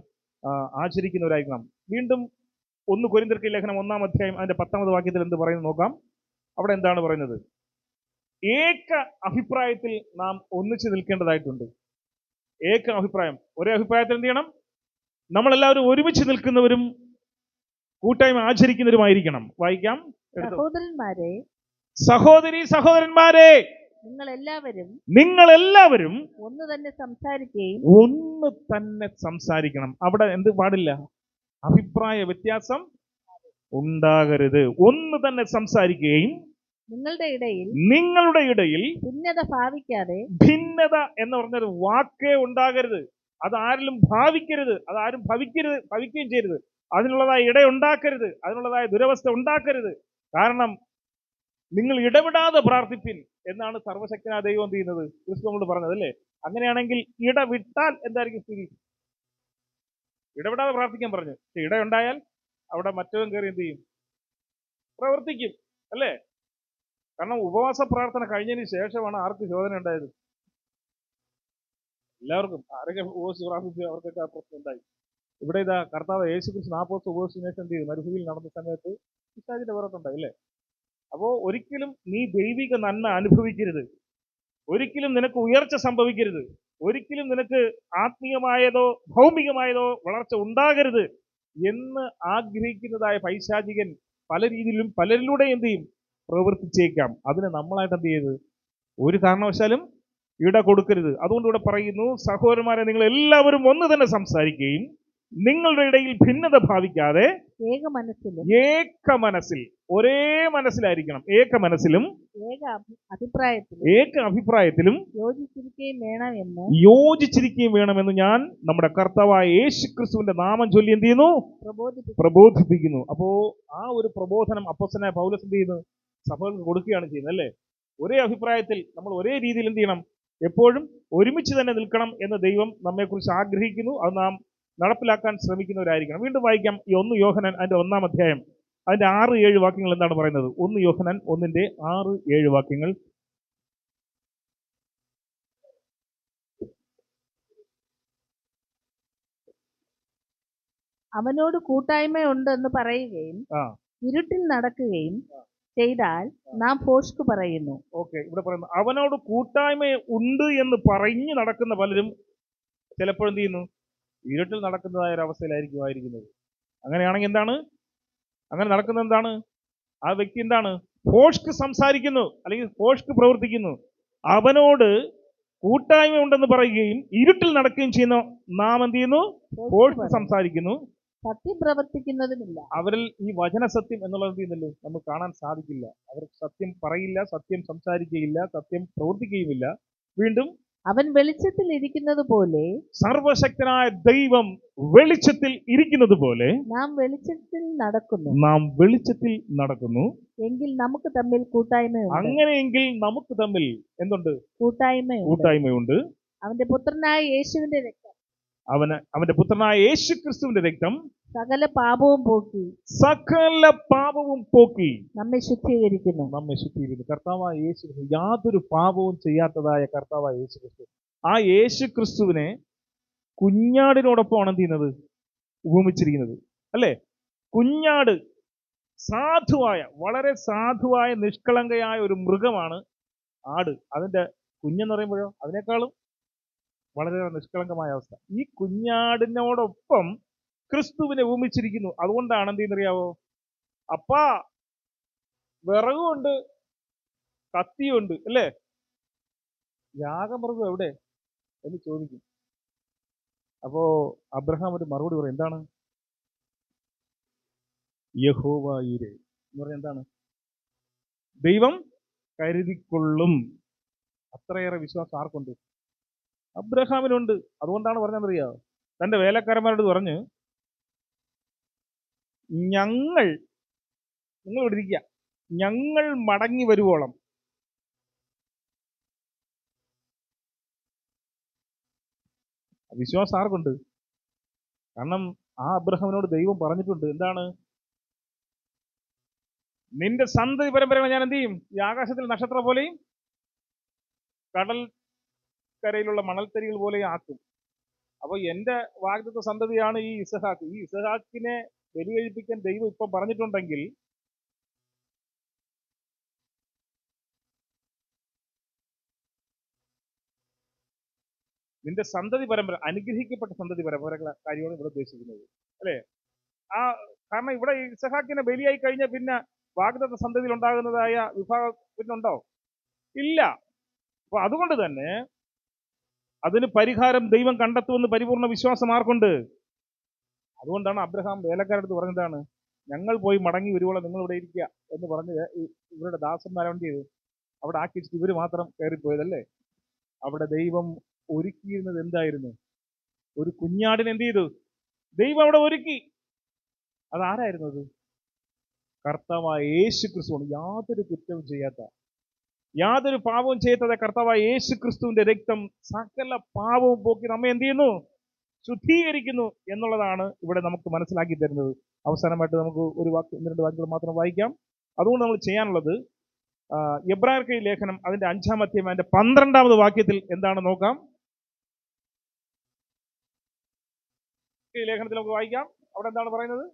ആചരിക്കുന്നവരായിരിക്കണം. വീണ്ടും 1 കൊരിന്ത്യർക്ക് ലേഖനം 1-ാം അധ്യായം അതിന്റെ 10-ാമത് വാക്യത്തിൽ എന്ത് പറയുന്നു നോക്കാം. അവിടെ എന്താണ് പറയുന്നത്? ഏക അഭിപ്രായത്തിൽ നാം ഒന്നിച്ചു നിൽക്കേണ്ടതായിട്ടുണ്ട്. ഏക അഭിപ്രായം, ഒരേ അഭിപ്രായത്തിൽ എന്ത് ചെയ്യണം? നമ്മളെല്ലാവരും ഒരുമിച്ച് നിൽക്കുന്നവരും കൂട്ടായ്മ ആചരിക്കുന്നവരുമായിരിക്കണം. വായിക്കാം. സഹോദരന്മാരെ, സഹോദരന്മാരെ, നിങ്ങളെല്ലാവരും ഒന്ന് തന്നെ സംസാരിക്കണം. അവിടെ എന്ത് പാടില്ല? അഭിപ്രായ വ്യത്യാസം ഉണ്ടാകരുത്. ഒന്ന് തന്നെ സംസാരിക്കുകയും നിങ്ങളുടെ ഇടയിൽ ഭിന്നത എന്ന് പറഞ്ഞൊരു വാക്കേ ഉണ്ടാകരുത്. അത് ആരിലും ഭാവിക്കരുത്. അത് ആരും ഭവിക്കുകയും ചെയ്യരുത്. അതിനുള്ളതായ ഇടയുണ്ടാക്കരുത്. അതിനുള്ളതായ ദുരവസ്ഥ ഉണ്ടാക്കരുത്. കാരണം നിങ്ങൾ ഇടപെടാതെ പ്രാർത്ഥിപ്പിൻ എന്നാണ് സർവശക്തനായ ദൈവം എന്ത് ചെയ്യുന്നത്? ക്രിസ്തു നമ്മളോട് പറഞ്ഞത് അല്ലേ? അങ്ങനെയാണെങ്കിൽ ഇടവിട്ടാൽ എന്തായിരിക്കും സ്ഥിതി? ഇടപെടാതെ പ്രാർത്ഥിക്കാൻ പറഞ്ഞു. പക്ഷെ ഇടയുണ്ടായാൽ അവിടെ മറ്റവൻ കയറി എന്ത് ചെയ്യും? പ്രവർത്തിക്കും അല്ലേ? കാരണം ഉപവാസ പ്രാർത്ഥന കഴിഞ്ഞതിന് ശേഷമാണ് ആർക്ക് ശോധന ഉണ്ടായത്? എല്ലാവർക്കും. ആരൊക്കെ ഉപവസിച്ച് പ്രാർത്ഥിച്ചു അവർക്കൊക്കെ ആ പ്രശ്നം ഉണ്ടായി. ഇവിടെ ഇതാ കർത്താവ് യേശുക്രിസ്തു 40 ദിവസം ഉപവസിച്ചതിന് ശേഷം എന്ത് ചെയ്തു? മരുഭൂമിയിൽ നടന്ന സമയത്ത് പിശാചിന്റെ പുറത്തുണ്ടായി അല്ലേ? അപ്പോൾ ഒരിക്കലും നീ ദൈവിക നന്മ അനുഭവിക്കരുത്. ഒരിക്കലും നിനക്ക് ഉയർച്ച സംഭവിക്കരുത്. ഒരിക്കലും നിനക്ക് ആത്മീയമായതോ ഭൗമികമായതോ വളർച്ച ഉണ്ടാകരുത് എന്ന് ആഗ്രഹിക്കുന്നതായ പൈശാചികൻ പല രീതിയിലും പലരിലൂടെ എന്ത് ചെയ്യും? പ്രവർത്തിച്ചേക്കാം. അതിന് നമ്മളായിട്ട് എന്ത് ചെയ്ത്? ഒരു കാരണവശാലും ഇട കൊടുക്കരുത്. അതുകൊണ്ട് ഇവിടെ പറയുന്നു, സഹോദരന്മാരെ, നിങ്ങൾ എല്ലാവരും ഒന്ന് തന്നെ സംസാരിക്കുകയും നിങ്ങളുടെ ഇടയിൽ ഭിന്നത ഭാവിക്കാതെ ഏക മനസ്സിൽ, ഒരേ മനസ്സിലായിരിക്കണം. ഏക മനസ്സിലും ഏക അഭിപ്രായത്തിലും യോജിച്ചിരിക്കുകയും വേണമെന്ന് ഞാൻ നമ്മുടെ കർത്താവായ യേശുക്രിസ്തുവിന്റെ നാമം ചൊല്ലി എന്ത് ചെയ്യുന്നു? പ്രബോധിപ്പിക്കുന്നു. അപ്പോ ആ ഒരു പ്രബോധനം അപ്പോസ്തലനായ പൗലോസ് എന്ത് ചെയ്യുന്നു? സഭകൾക്ക് കൊടുക്കുകയാണ് ചെയ്യുന്നത് അല്ലേ? ഒരേ അഭിപ്രായത്തിൽ നമ്മൾ ഒരേ രീതിയിൽ എന്ത് ചെയ്യണം? എപ്പോഴും ഒരുമിച്ച് തന്നെ നിൽക്കണം എന്ന് ദൈവം നമ്മെക്കുറിച്ച് ആഗ്രഹിക്കുന്നു. അത് നാം നടപ്പിലാക്കാൻ ശ്രമിക്കുന്നവരായിരിക്കണം. വീണ്ടും വായിക്കാം. ഈ 1 യോഹന്നാൻ അതിന്റെ 1-ാം അധ്യായം അതിന്റെ 6-7 വാക്യങ്ങൾ എന്താണ് പറയുന്നത്? 1 യോഹന്നാൻ 1-ന്റെ 6-7 വാക്യങ്ങൾ. അവനോട് കൂട്ടായ്മയുണ്ടെന്ന് പറയുകയും ഇരുട്ടിൽ നടക്കുകയും ചെയ്താൽ നാം ഭോഷ്ക് പറയുന്നു. ഓക്കെ, ഇവിടെ പറയുന്നു അവനോട് കൂട്ടായ്മ ഉണ്ട് എന്ന് പറഞ്ഞു നടക്കുന്ന പലരും ചിലപ്പോൾ എന്ത് ചെയ്യുന്നു? ഇരുട്ടിൽ നടക്കുന്നതായ ഒരു അവസ്ഥയിലായിരിക്കുന്നത്. അങ്ങനെയാണെങ്കിൽ എന്താണ്? അങ്ങനെ നടക്കുന്നത് എന്താണ്? ആ വ്യക്തി എന്താണ്? ഭോഷ്ക് സംസാരിക്കുന്നു, അല്ലെങ്കിൽ ഭോഷ്ക് പ്രവർത്തിക്കുന്നു. അവനോട് കൂട്ടായ്മ ഉണ്ടെന്ന് പറയുകയും ഇരുട്ടിൽ നടക്കുകയും ചെയ്യുന്ന നാം എന്ത് ചെയ്യുന്നു? ഭോഷ്ക് സംസാരിക്കുന്നു, സത്യം പ്രവർത്തിക്കുന്നതുമില്ല. അവരിൽ ഈ വചന സത്യം എന്നുള്ളത് എന്ത് ചെയ്യുന്നല്ലോ നമുക്ക് കാണാൻ സാധിക്കില്ല. അവർ സത്യം പറയില്ല, സത്യം സംസാരിക്കുകയില്ല, സത്യം പ്രവർത്തിക്കുകയുമില്ല. വീണ്ടും അവൻ വെളിച്ചത്തിൽ ഇരിക്കുന്നത് പോലെ, സർവശക്തനായ ദൈവം വെളിച്ചത്തിൽ ഇരിക്കുന്നത് പോലെ നാം വെളിച്ചത്തിൽ നടക്കുന്നു. എങ്കിൽ നമുക്ക് തമ്മിൽ കൂട്ടായ്മയുണ്ട്. അങ്ങനെയെങ്കിൽ നമുക്ക് തമ്മിൽ എന്തുണ്ട്? കൂട്ടായ്മയുണ്ട്. അവന്റെ പുത്രനായ യേശുവിന്റെ രക്തം, അവന്റെ പുത്രനായ യേശു ക്രിസ്തുവിന്റെ രക്തം സകല പാപവും പോക്കി നമ്മെ ശുദ്ധീകരിക്കുന്നു. കർത്താവായ യേശു ക്രിസ്തു യാതൊരു പാപവും ചെയ്യാത്തതായ കർത്താവായ യേശു ക്രിസ്തു, ആ യേശു ക്രിസ്തുവിനെ കുഞ്ഞാടിനോടൊപ്പമാണ് എന്ത് ചെയ്യുന്നത്? ഉപമിച്ചിരിക്കുന്നത് അല്ലേ? കുഞ്ഞാട് സാധുവായ, വളരെ സാധുവായ, നിഷ്കളങ്കയായ ഒരു മൃഗമാണ് ആട്. അതിന്റെ കുഞ്ഞെന്ന് പറയുമ്പോഴോ അതിനേക്കാളും വളരെ നിഷ്കളങ്കമായ അവസ്ഥ. ഈ കുഞ്ഞാടിനോടൊപ്പം ക്രിസ്തുവിനെ ഉപമിച്ചിരിക്കുന്നു. അതുകൊണ്ടാണ് എന്ത് ചെയ്യുന്നറിയാവോ? അപ്പാ വിറകുണ്ട്, കത്തിയുണ്ട് അല്ലേ? യാഗമൃഗം എവിടെ എന്ന് ചോദിക്കും. അപ്പോ അബ്രഹാം ഒരു മറുപടി പറയും. എന്താണ്? യഹോവ ഈരെ എന്ന് പറഞ്ഞാൽ എന്താണ്? ദൈവം കരുതിക്കൊള്ളും. അത്രയേറെ വിശ്വാസം ആർക്കുണ്ട്? അബ്രഹാമിനുണ്ട്. അതുകൊണ്ടാണ് പറഞ്ഞതെന്നറിയാമോ? തൻ്റെ വേലക്കാരന്മാരോട് പറഞ്ഞ്, നിങ്ങൾ ഇവിടെ ഇരിക്കുക, ഞങ്ങൾ മടങ്ങി വരുവോളം. വിശ്വാസം ആർക്കുണ്ട്? കാരണം ആ അബ്രഹാമിനോട് ദൈവം പറഞ്ഞിട്ടുണ്ട്, എന്താണ്? നിന്റെ സന്തതി പരമ്പരകളെ ഞാൻ എന്ത് ചെയ്യും? ഈ ആകാശത്തിൽ നക്ഷത്രം പോലെയും കടൽ കരയിലുള്ള മണൽത്തരികൾ പോലെയും ആക്കും. അപ്പോൾ എൻ്റെ വാഗ്ദത്ത സന്തതിയാണ് ഈ ഇസഹാക്ക്. ഈ ഇസഹാക്കിനെ ബലി കഴിപ്പിക്കാൻ ദൈവം ഇപ്പം പറഞ്ഞിട്ടുണ്ടെങ്കിൽ നിന്റെ സന്തതി പരമ്പര, അനുഗ്രഹിക്കപ്പെട്ട സന്തതി പരമ്പരകളെ കാര്യമാണ് ഇവിടെ ഉദ്ദേശിക്കുന്നത്, അല്ലേ? കാരണം ഇവിടെ ഇസഹാക്കിനെ ബലിയായി കഴിഞ്ഞാൽ പിന്നെ വാഗ്ദത്ത സന്തതിയിൽ ഉണ്ടാകുന്നതായ വിഭാഗം പിന്നുണ്ടോ? ഇല്ല. അപ്പൊ അതുകൊണ്ട് തന്നെ അതിന് പരിഹാരം ദൈവം കണ്ടെത്തുമെന്ന് പരിപൂർണ വിശ്വാസം ആർക്കുണ്ട്? അതുകൊണ്ടാണ് അബ്രഹാം വേലക്കാരടുത്ത് പറഞ്ഞതാണ്, ഞങ്ങൾ പോയി മടങ്ങി വരുവോളം നിങ്ങൾ ഇവിടെ ഇരിക്കുക എന്ന് പറഞ്ഞ് ഇവരുടെ ദാസന്മാരെന്ത് ചെയ്തു? അവിടെ ആക്കി വെച്ചിട്ട് ഇവർ മാത്രം കയറിപ്പോയതല്ലേ? അവിടെ ദൈവം ഒരുക്കിയിരുന്നത് എന്തായിരുന്നു? ഒരു കുഞ്ഞാടിനെ എന്ത് ചെയ്തു? ദൈവം അവിടെ ഒരുക്കി. അതാരായിരുന്നു? അത് കർത്താവായ യേശു ക്രിസ്തുവാണ്. യാതൊരു കുറ്റവും ചെയ്യാത്ത, യാതൊരു പാപവും ചെയ്യാത്ത കർത്താവായ യേശു ക്രിസ്തുവിന്റെ രക്തം സകല പാപവും പോക്കി നമ്മെ എന്ത് ചെയ്യുന്നു? ശുദ്ധീകരിക്കുന്നു എന്നുള്ളതാണ് ഇവിടെ നമുക്ക് മനസ്സിലാക്കി തരുന്നത്. അവസാനമായിട്ട് നമുക്ക് ഒരു വാക്ക്, 1-2 വാക്കുകൾ മാത്രം വായിക്കാം. അതുകൊണ്ട് നമ്മൾ ചെയ്യാനുള്ളത് എബ്രായർക്ക് ലേഖനം അതിന്റെ 5-ാം അധ്യായം അതിന്റെ 12-ാമത് വാക്യത്തിൽ എന്താണ് നോക്കാം. ഈ ലേഖനത്തിൽ നമുക്ക് വായിക്കാം. അവിടെ എന്താണ് പറയുന്നത്?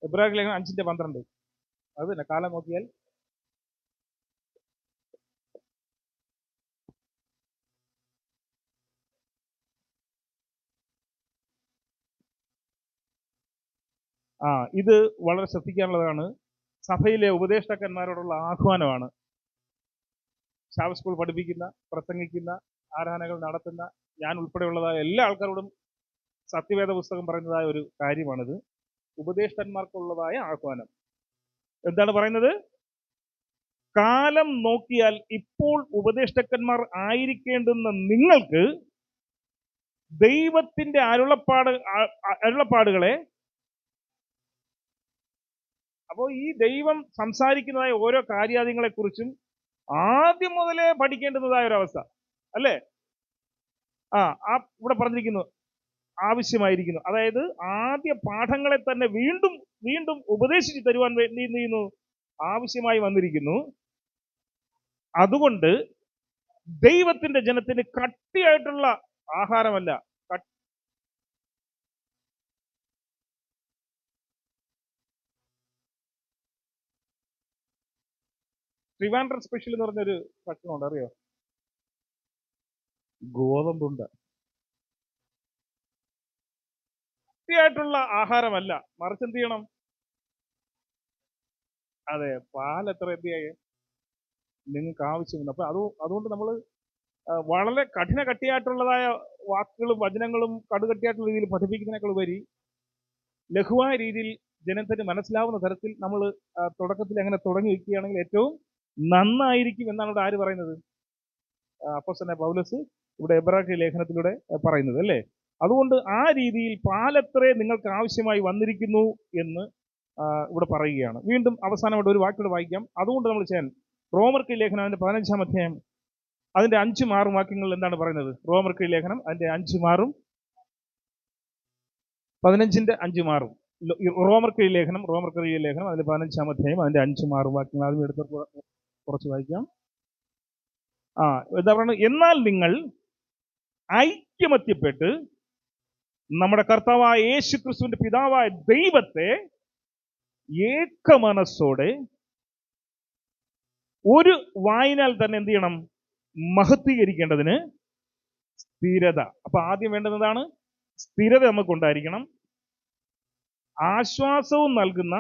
എബ്രായർക്ക് ലേഖനം 5:12. അത് തന്നെ കാലം നോക്കിയാൽ ഇത് വളരെ ശ്രദ്ധിക്കാനുള്ളതാണ്. സഭയിലെ ഉപദേഷ്ടാക്കന്മാരോടുള്ള ആഹ്വാനമാണ്. ശാബത്ത് സ്കൂൾ പഠിപ്പിക്കുന്ന, പ്രസംഗിക്കുന്ന, ആരാധനകൾ നടത്തുന്ന ഞാൻ ഉൾപ്പെടെയുള്ളതായ എല്ലാ ആൾക്കാരോടും സത്യവേദ പുസ്തകം പറയുന്നതായ ഒരു കാര്യമാണിത്. ഉപദേഷ്ടാന്മാർക്കുള്ളതായ ആഹ്വാനം എന്താണ് പറയുന്നത്? കാലം നോക്കിയാൽ ഇപ്പോൾ ഉപദേഷ്ടാക്കന്മാർ ആയിരിക്കേണ്ടുന്ന നിങ്ങൾക്ക് ദൈവത്തിന്റെ അരുളപ്പാടുകളെ, അപ്പോൾ ഈ ദൈവം സംസാരിക്കുന്നതായ ഓരോ കാര്യാദികളെക്കുറിച്ചും ആദ്യം മുതലേ പഠിക്കേണ്ടുന്നതായ ഒരവസ്ഥ അല്ലേ? ഇവിടെ പറഞ്ഞിരിക്കുന്നു ആവശ്യമായിരിക്കുന്നു. അതായത് ആദ്യ പാഠങ്ങളെ തന്നെ വീണ്ടും വീണ്ടും ഉപദേശിച്ച് തരുവാൻ വേണ്ടി എന്ത് ചെയ്യുന്നു? ആവശ്യമായി വന്നിരിക്കുന്നു. അതുകൊണ്ട് ദൈവത്തിന്റെ ജനത്തിന് കട്ടിയായിട്ടുള്ള ആഹാരമല്ല, ട്രിവാൻഡ്രം സ്പെഷ്യൽ എന്ന് പറഞ്ഞൊരു ഭക്ഷണമുണ്ട്, അറിയോ? ഗോതമ്പുണ്ട്. കട്ടിയായിട്ടുള്ള ആഹാരമല്ല, മറിച്ച് എന്ത് ചെയ്യണം? അതെ, പാൽ എത്ര എന്തിയായി നിങ്ങൾക്ക് ആവശ്യമുണ്ട്. അപ്പൊ അതുകൊണ്ട് നമ്മൾ വളരെ കട്ടിയായിട്ടുള്ളതായ വാക്കുകളും വചനങ്ങളും കടുകട്ടിയായിട്ടുള്ള രീതിയിൽ പഠിപ്പിക്കുന്നതിനേക്കാൾ ഉപരി ലഘുവായ രീതിയിൽ ജനത്തിന് മനസ്സിലാവുന്ന തരത്തിൽ നമ്മൾ തുടക്കത്തിൽ അങ്ങനെ തുടങ്ങി വയ്ക്കുകയാണെങ്കിൽ ഏറ്റവും നന്നായിരിക്കും എന്നാണ് ഇവിടെ ആര് പറയുന്നത്? അപ്പോസ്തലനായ പൗലോസ് ഇവിടെ എബ്രായർക്ക് ലേഖനത്തിലൂടെ പറയുന്നത് അല്ലേ? അതുകൊണ്ട് ആ രീതിയിൽ പാലത്രേ നിങ്ങൾക്ക് ആവശ്യമായി വന്നിരിക്കുന്നു എന്ന് ഇവിടെ പറയുകയാണ്. വീണ്ടും അവസാനമായിട്ട് ഒരു വാക്യോട് വായിക്കാം. അതുകൊണ്ട് നമ്മൾ ചെയ്യാൻ റോമർക്ക് ലേഖനം അതിന്റെ 15-ാം അധ്യായം അതിന്റെ 5-6 വാക്യങ്ങളിൽ എന്താണ് പറയുന്നത്? റോമർക്ക് ലേഖനം അതിന്റെ 5-6 15-ന്റെ 5-6 റോമർക്ക് ലേഖനം അതിന്റെ 15-ാം അധ്യായം അതിന്റെ 5-6 വാക്യങ്ങൾ ആദ്യം എടുത്ത് കുറച്ച് വായിക്കാം. എന്താ പറയുന്നത്? എന്നാൽ നിങ്ങൾ ഐക്യമത്യപ്പെട്ട് നമ്മുടെ കർത്താവായ യേശു ക്രിസ്തുവിന്റെ പിതാവായ ദൈവത്തെ ഏകമനസ്സോടെ ഒരു വായിനാൽ തന്നെ എന്ത് ചെയ്യണം? മഹത്വീകരിക്കേണ്ടതിന് സ്ഥിരത. അപ്പൊ ആദ്യം വേണ്ടുന്നതാണ് സ്ഥിരത നമുക്കുണ്ടായിരിക്കണം. ആശ്വാസവും നൽകുന്ന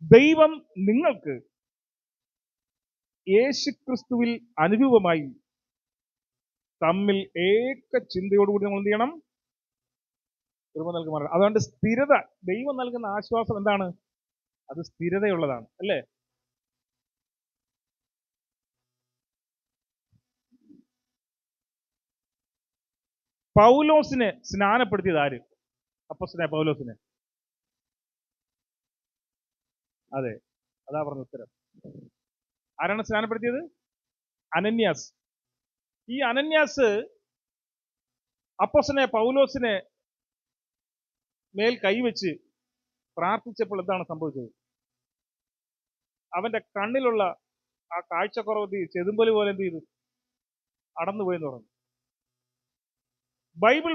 ദൈവം നിങ്ങൾക്ക് യേശുക്രിസ്തുവിൽ അനുരൂപമായി തമ്മിൽ ഏക ചിന്തയോടുകൂടി നമ്മൾ എന്ത് ചെയ്യണം? കൃപ നൽകുമാറാകട്ടെ. അതുകൊണ്ട് സ്ഥിരത, ദൈവം നൽകുന്ന ആശ്വാസം എന്താണ്? അത് സ്ഥിരതയുള്ളതാണ്, അല്ലേ? പൗലോസിനെ സ്നാനപ്പെടുത്തിയത് ആര്? അപ്പോസ്തലനായ പൗലോസിനെ. അതെ, അതാ പറഞ്ഞ ഉത്തരം. ആരാണ് സ്നാനപ്പെടുത്തിയത്? അനന്യാസ്. ഈ അനന്യാസ് അപ്പോസ്തലനായ പൗലോസിനെ മേൽ കൈവച്ച് പ്രാർത്ഥിച്ചപ്പോൾ എന്താണ് സംഭവിച്ചത്? അവന്റെ കണ്ണിലുള്ള ആ കാഴ്ചക്കുറവ് ചെതുമ്പല് പോലെ എന്ത് ചെയ്തു? അടന്നുപോയെന്ന് പറഞ്ഞു. ബൈബിൾ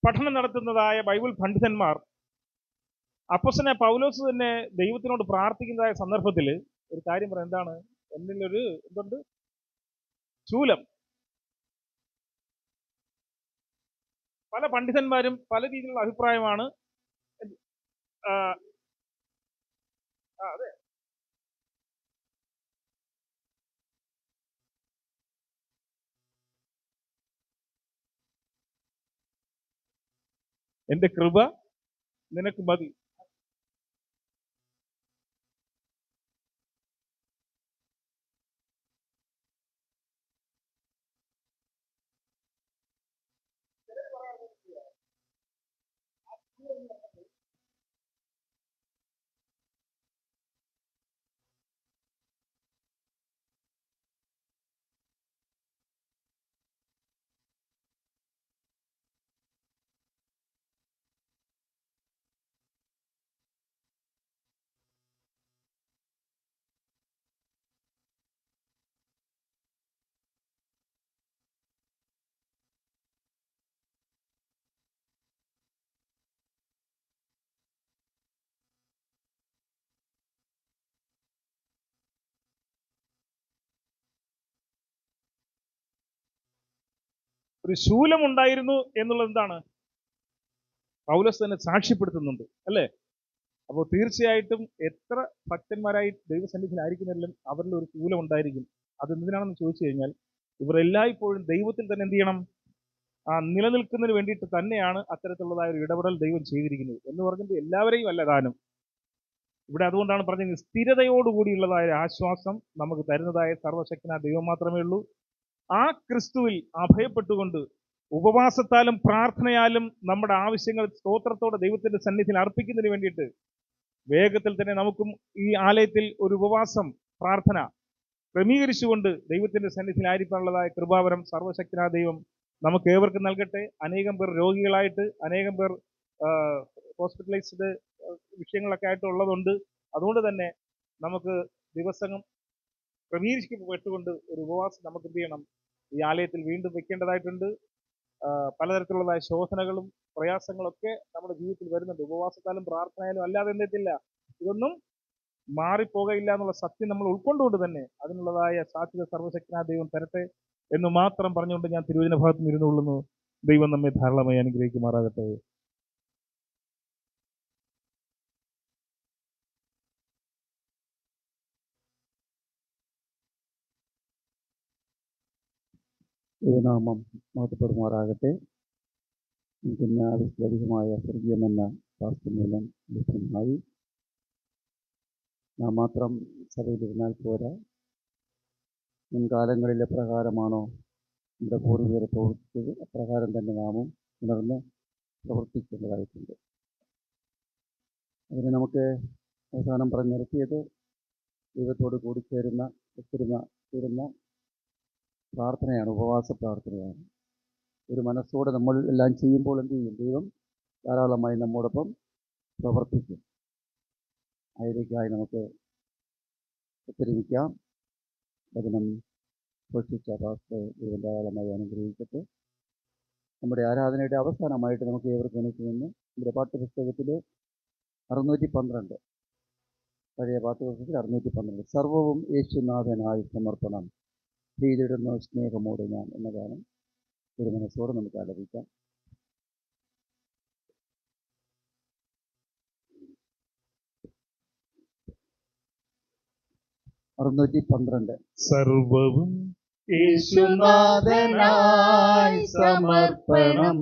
പഠനം നടത്തുന്നതായ ബൈബിൾ പണ്ഡിതന്മാർ അപ്പോസ്തലനായ പൗലോസ് തന്നെ ദൈവത്തിനോട് പ്രാർത്ഥിക്കുന്നതായ സന്ദർഭത്തിൽ ഒരു കാര്യം പറയാം. എന്താണ്? എന്നിലൊരു എന്തുണ്ട്? ശൂലം. പല പണ്ഡിതന്മാരും പല രീതിയിലുള്ള അഭിപ്രായമാണ്. അതെ, എന്റെ കൃപ നിനക്ക് മതി. ഒരു ശൂലം ഉണ്ടായിരുന്നു എന്നുള്ളത് എന്താണ്? പൗലോസ് തന്നെ സാക്ഷ്യപ്പെടുത്തുന്നുണ്ട്, അല്ലേ? അപ്പോൾ തീർച്ചയായിട്ടും എത്ര ഭക്തന്മാരായി ദൈവസന്നിധിയിലായിരിക്കുന്നവരിലും അവരിൽ ഒരു ശൂലം ഉണ്ടായിരിക്കും. അത് എന്തിനാണെന്ന് ചോദിച്ചു കഴിഞ്ഞാൽ, ഇവർ എല്ലായ്പ്പോഴും ദൈവത്തിൽ തന്നെ എന്ത് ചെയ്യണം? ആ നിലനിൽക്കുന്നതിന് വേണ്ടിയിട്ട് തന്നെയാണ് അത്തരത്തിലുള്ളതായ ഒരു ഇടപെടൽ ദൈവം ചെയ്തിരിക്കുന്നത്. എന്ന് പറഞ്ഞിട്ട് എല്ലാവരെയും അല്ല താനും. ഇവിടെ അതുകൊണ്ടാണ് പറഞ്ഞത്, സ്ഥിരതയോടുകൂടിയുള്ളതായ ആശ്വാസം നമുക്ക് തരുന്നതായ സർവശക്തനായ ദൈവം മാത്രമേ ഉള്ളൂ. ആ ക്രിസ്തുവിൽ അഭയപ്പെട്ടുകൊണ്ട് ഉപവാസത്താലും പ്രാർത്ഥനയാലും നമ്മുടെ ആവശ്യങ്ങൾ സ്തോത്രത്തോടെ ദൈവത്തിന്റെ സന്നിധിയിൽ അർപ്പിക്കുന്നതിന് വേണ്ടിയിട്ട് വേഗത്തിൽ തന്നെ നമുക്കും ഈ ആലയത്തിൽ ഒരു ഉപവാസം പ്രാർത്ഥന ക്രമീകരിച്ചുകൊണ്ട് ദൈവത്തിന്റെ സന്നിധിയിൽ ആയിരിക്കാനുള്ളതായ കൃപാവരം സർവശക്തനായ ദൈവം നമുക്ക് ഏവർക്കും നൽകട്ടെ. അനേകം പേർ രോഗികളായിട്ട്, അനേകം പേർ ഹോസ്പിറ്റലൈസ്ഡ് വിഷയങ്ങളൊക്കെ ആയിട്ട് ഉള്ളതുണ്ട്. അതുകൊണ്ട് തന്നെ നമുക്ക് ദിവസം ക്രമീകരിക്കപ്പെട്ടുകൊണ്ട് ഒരു ഉപവാസം നമുക്ക് എന്ത് ചെയ്യണം? ഈ ആലയത്തിൽ വീണ്ടും വെക്കേണ്ടതായിട്ടുണ്ട്. പലതരത്തിലുള്ളതായ ശോധനകളും പ്രയാസങ്ങളൊക്കെ നമ്മുടെ ജീവിതത്തിൽ വരുന്നുണ്ട്. ഉപവാസത്താലും പ്രാർത്ഥനയാലും അല്ലാതെ എന്തെത്തില്ല, ഇതൊന്നും മാറിപ്പോകയില്ല എന്നുള്ള സത്യം നമ്മൾ ഉൾക്കൊണ്ടുകൊണ്ട് തന്നെ അതിനുള്ളതായ സാധ്യത സർവശക്തനായ ദൈവം തരട്ടെ എന്ന് മാത്രം പറഞ്ഞുകൊണ്ട് ഞാൻ തിരുവചന ഭാഗത്ത് നിന്ന് ഇരുന്നുകൊള്ളുന്നു. ദൈവം നമ്മെ ധാരാളമായി അനുഗ്രഹിക്കുമാറാകട്ടെ. ദൈവനാമം മഹത്വപ്പെടുമാറാകട്ടെ. ഇന്ന് ആവശ്യലധികമായ സ്വർഗീയമെന്ന വാസ്തുമൂലം ലഭ്യമായി. നാം മാത്രം സഭയിലിരുന്നാൽ പോരാ. മുൻകാലങ്ങളിലെ പ്രകാരമാണോ നമ്മുടെ പൂർവികർ പ്രവർത്തിച്ചത്, അപ്രകാരം തന്നെ നാമും ഉണർന്ന് പ്രവർത്തിക്കേണ്ടതായിട്ടുണ്ട്. അതിന് നമുക്ക് അവസാനം പറഞ്ഞു നിർത്തിയത് ദൈവത്തോട് കൂടിച്ചേരുന്ന ചേരുന്ന പ്രാർത്ഥനയാണ്, ഉപവാസ പ്രാർത്ഥനയാണ്. ഒരു മനസ്സോടെ നമ്മൾ എല്ലാം ചെയ്യുമ്പോൾ എന്ത് ചെയ്യും? ദൈവം ധാരാളമായി നമ്മോടൊപ്പം പ്രവർത്തിക്കും. അതിലേക്കായി നമുക്ക് ഒത്തൊരുമിക്കാം. വചനം സൂക്ഷിച്ച പാസ്റ്ററെ ദൈവം ധാരാളമായി അനുഗ്രഹിക്കട്ടെ. നമ്മുടെ ആരാധനയുടെ അവസാനമായിട്ട് നമുക്ക് ഏവർക്കും നിന്ന് നമ്മുടെ പാഠ്യപുസ്തകത്തിൽ 612, പഴയ പാഠ്യപുസ്തകത്തിൽ 612, സർവവും യേശുനാഥനായി സമർപ്പണം ചെയ്തിടുന്ന സ്നേഹമോടെ ഞാൻ എന്നതാണ്. ഒരു മനസ്സോടെ നമുക്ക് ആലപിക്കാം. സർവവും യേശുനാഥനായി സമർപ്പണം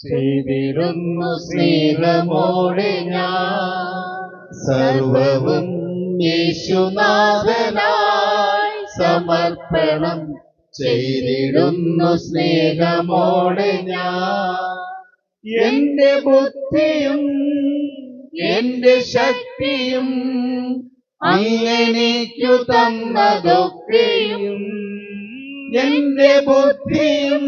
ചെയ്തിടുന്നു സ്നേഹമോടെ ഞാൻ. സർവവും യേശുനാഥനായി സമർപ്പണം ചെയ്തിടുന്നു സ്നേഹമോടെ ഞാൻ. എന്റെ ബുദ്ധിയും എന്റെ ശക്തിയും അങ്ങനെക്കു തന്നതൊക്കെയും. എന്റെ ബുദ്ധിയും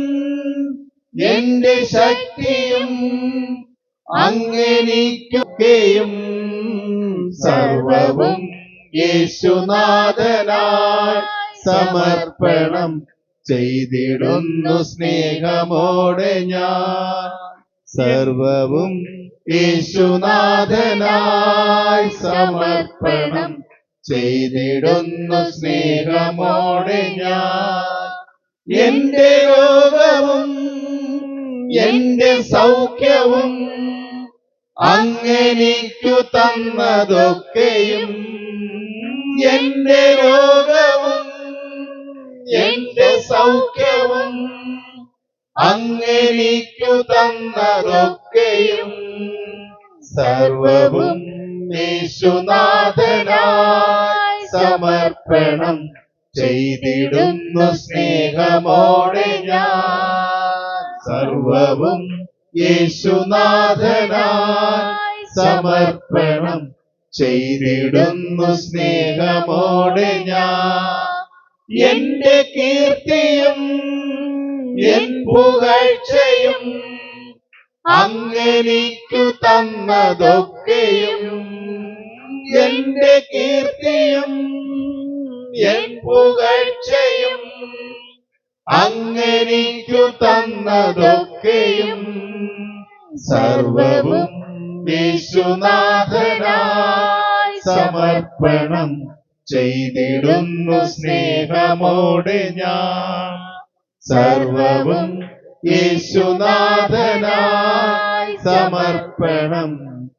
എന്റെ ശക്തിയും അങ്ങനെക്കൊക്കെയും സർവവും യേശുനാഥനായി സമർപ്പണം ചെയ്തിടുന്നു സ്നേഹമോടെ ഞാൻ. സർവവും യേശുനാഥനായി സമർപ്പണം ചെയ്തിടുന്നു സ്നേഹമോടെ ഞാൻ. എന്റെ രോഗവും എന്റെ സൗഖ്യവും അങ്ങനെക്കു തന്നതൊക്കെയും. എന്റെ രോഗവും എന്റെ സൗഖ്യവും അങ്ങനെക്കു തന്നതൊക്കെയും സർവവും യേശുനാഥനായി സമർപ്പണം ചെയ്തിടുന്നു സ്നേഹമോടെ ഞാൻ. സർവവും യേശുനാഥനായി സമർപ്പണം ചെയ്തിടുന്നു സ്നേഹമോടെ ഞാൻ. എന്റെ കീർത്തിയും എൻ പുകഴ്ചയും അങ്ങനെക്കു തന്നതൊക്കെയും. എന്റെ കീർത്തിയും എൻ പുകഴ്ചയും അങ്ങനെക്കു തന്നതൊക്കെയും സർവവും യേശുനാഥനായി സമർപ്പണം ചെയ്തിടുന്നു സ്നേഹമോടെ ഞാൻ. സർവവും യേശുനാഥനായി സമർപ്പണം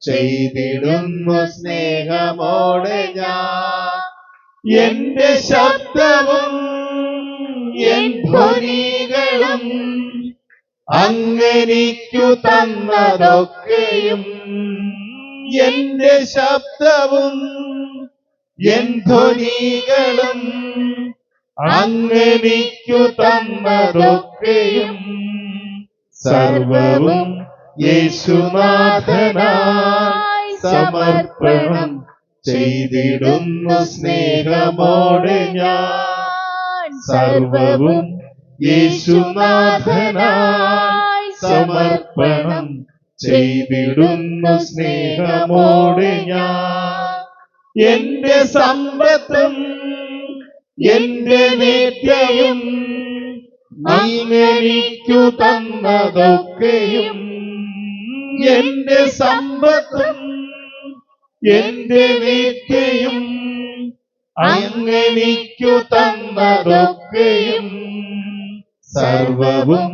ചെയ്തിടുന്നു സ്നേഹമോടെ ഞാൻ. എന്റെ ശബ്ദവും എൻ ധ്വനികളും അങ്ങനെക്കു തന്നതൊക്കെയും. എന്റെ ശബ്ദവും എൻ ധ്വനികളും അങ്ങനെക്കു തന്നതൊക്കെയും സർവവും യേശുനാഥനായി സമർപ്പണം ചെയ്തിടുന്നു സ്നേഹമോടെ ഞാൻ. സർവവും യേശുനാഥനായി സമർപ്പണം ചെയ്തിടുന്നു സ്നേഹമോടെ ഞാൻ. എന്റെ സമ്പത്തും എന്റെ നിത്യയും അങ്ങനെക്കു തന്നതൊക്കെയും. എന്റെ സമ്പത്തും എന്റെ നിത്യയും അങ്ങനെക്കു തന്നതൊക്കെയും സർവവും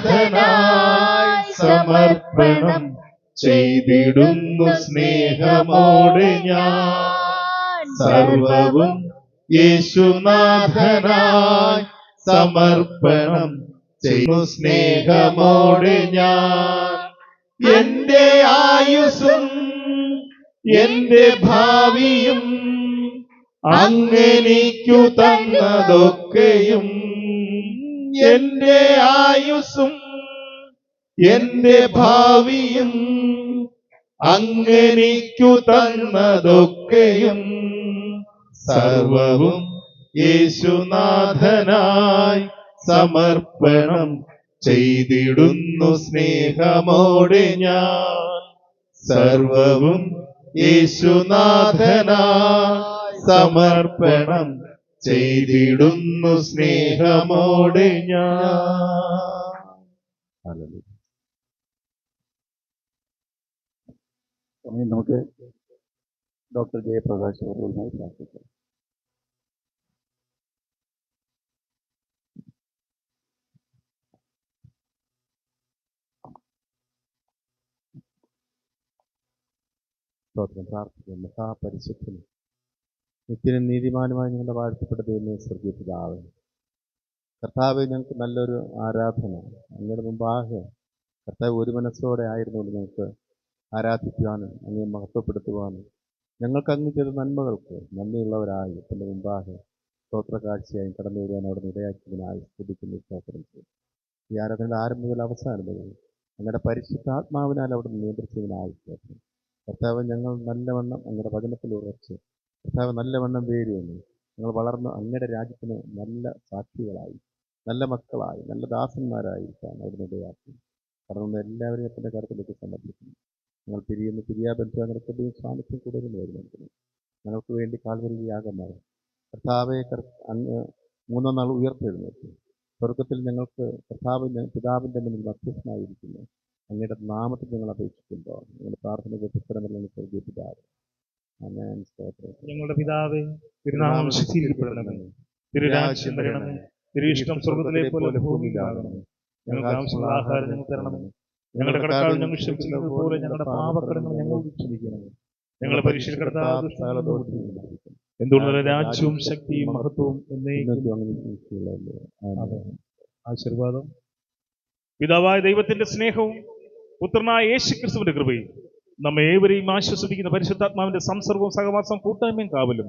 യേശുനാഥനായി സമർപ്പണം ചെയ്തിടുന്നു സ്നേഹമോടെ ഞാൻ. സർവവും യേശുനാഥനായി സമർപ്പണം ചെയ്യുന്നു സ്നേഹമോടെ ഞാൻ. എന്റെ ആയുസ്സും എന്റെ ഭാവിയും അങ്ങനെക്കു തന്നതൊക്കെയും. എന്റെ ആയുസ്സും എന്റെ ഭാവിയും അങ്ങനെക്കു തന്നതൊക്കെയും സർവവും യേശുനാഥനായി സമർപ്പണം ചെയ്തിടുന്നു സ്നേഹമോടെ ഞാൻ. സർവവും യേശുനാഥനായി സമർപ്പണം ചെയ്തിടുന്നു സ്നേഹമോടെ ഞാൻ. നമുക്ക് ഡോക്ടർ ജയപ്രകാശ് അവരുമായി പ്രാർത്ഥിക്കാം. സ്തോത്രം പ്രാർത്ഥിക്കുന്നു. മഹാപരിശുദ്ധനും നിത്യനും നീതിമാനുമായി ഞങ്ങളുടെ വാഴ്ത്തപ്പെട്ട ദൈവമേ, സ്വർഗീയ പിതാവേ, കർത്താവ് ഞങ്ങൾക്ക് നല്ലൊരു ആരാധന അങ്ങയുടെ മുമ്പാകെ കർത്താവ് ഒരു മനസ്സോടെ ആയിരുന്നുകൊണ്ട് ഞങ്ങൾക്ക് ആരാധിക്കുവാനും അങ്ങയെ മഹത്വപ്പെടുത്തുവാനും ഞങ്ങൾക്ക് അങ്ങ് ചെയ്ത നന്മകൾക്ക് നന്ദിയുള്ളവരായി എൻ്റെ മുമ്പാകെ സ്തോത്ര കാഴ്ചയായി കടന്നു വരുവാൻ അവിടെ ഇടയാക്കിയതിനായി സ്തുതിക്കുന്നു, സ്തോത്രം ചെയ്യും. ഈ ആരാധനയുടെ ആരംഭം മുതൽ അവസാനം വരെ അങ്ങയുടെ പരിശുദ്ധാത്മാവിനാൽ അവിടെ നിയന്ത്രിച്ചതിനായി സ്തോത്രം. കർത്താവ് ഞങ്ങൾ നല്ലവണ്ണം അങ്ങയുടെ വചനത്തിൽ ഉറച്ച് കർത്താവ് നല്ലവണ്ണം വേരുവെന്ന് ഞങ്ങൾ വളർന്ന് അങ്ങയുടെ രാജ്യത്തിന് നല്ല സാക്ഷികളായി, നല്ല മക്കളായി, നല്ല ദാസന്മാരായിരിക്കാൻ അവിടുന്ന് ഇടയാക്കി. കാരണം എല്ലാവരെയും എത്തിൻ്റെ കരുത്തിലേക്ക് സമർപ്പിക്കുന്നു. ഞങ്ങൾ പിരിയാബന്ധം അങ്ങനെ സാന്നിധ്യം കൂടുതൽ വരുന്നുണ്ട്. ഞങ്ങൾക്ക് വേണ്ടി കാൽവരി യാഗമായി കർത്താവെ അങ്ങ് 3-ാം നാൾ ഉയർത്തെഴുന്നേറ്റ് സ്വർഗത്തിൽ ഞങ്ങൾക്ക് പിതാവിൻ്റെ മുന്നിൽ മധ്യസ്ഥനായിരിക്കുന്നു. അങ്ങയുടെ നാമത്തിൽ ഞങ്ങൾ അപേക്ഷിക്കുമ്പോൾ ഞങ്ങളുടെ പ്രാർത്ഥനയ്ക്ക് ഉത്തരമെല്ലാം സ്വർഗീയ പിതാവ്. ഞങ്ങളുടെ പിതാവേ, തിരുനാമം ശുദ്ധീകരിക്കപ്പെടണമേ, തിരുരാജ്യം വരണമേ, തിരുവിഷ്ടം സ്വർഗ്ഗത്തിലെ പോലെ ഭൂമിയിലാകണമേ. ഞങ്ങൾക്ക് ആവശ്യമുള്ള ആഹാരം ഞങ്ങൾക്ക് തരണമേ. ഞങ്ങളുടെ കടക്കാർ ഞങ്ങൾ ക്ഷമിക്കുന്നത് പോലെ ഞങ്ങളുടെ പാപക്കടങ്ങൾ ഞങ്ങളോട് ക്ഷമിക്കണമേ. ഞങ്ങളെ പരീക്ഷയിൽ കടത്താതെ എന്തുകൊണ്ടുള്ള രാജ്യവും ശക്തിയും മഹത്വവും ആശീർവാദം. പിതാവായ ദൈവത്തിന്റെ സ്നേഹവും പുത്രനായ യേശുക്രിസ്തുവിന്റെ കൃപയും നമ്മെ ഏവരെയും ആശ്വസിപ്പിക്കുന്ന പരിശുദ്ധാത്മാവിന്റെ സംസർഗവും സഹവാസവും കൂട്ടായ്മയും കാവലും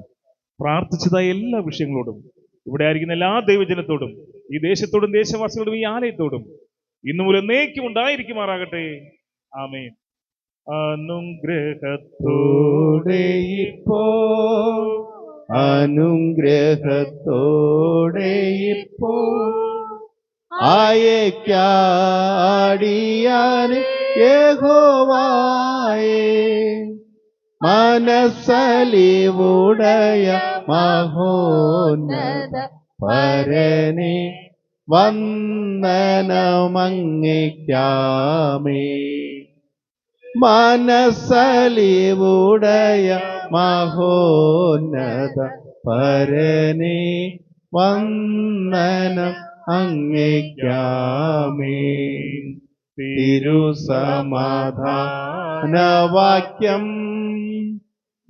പ്രാർത്ഥിച്ചതായ എല്ലാ വിഷയങ്ങളോടും ഇവിടെ ആയിരിക്കുന്ന എല്ലാ ദൈവജനത്തോടും ഈ ദേശത്തോടും ദേശവാസികളോടും ഈ ആലയത്തോടും ഇന്നു മുതൽ എന്നേക്കും ഉണ്ടായിരിക്കുമാറാകട്ടെ. ആമേൻ. അനുഗ്രഹത്തോടെ ഇപ്പോൾ അയക്കാടിയാന് യഹോവായേ മനസ്സലിവുടയ മഹോന്നത പരനെ വന്ദനമങ്ങയ്ക്കാമേ. മനസ്സലിവുടയ മഹോന്നത പരനെ വന്ദനം അങ്ങയ്ക്കാമേ. തിരുസമാധാനവാക്യം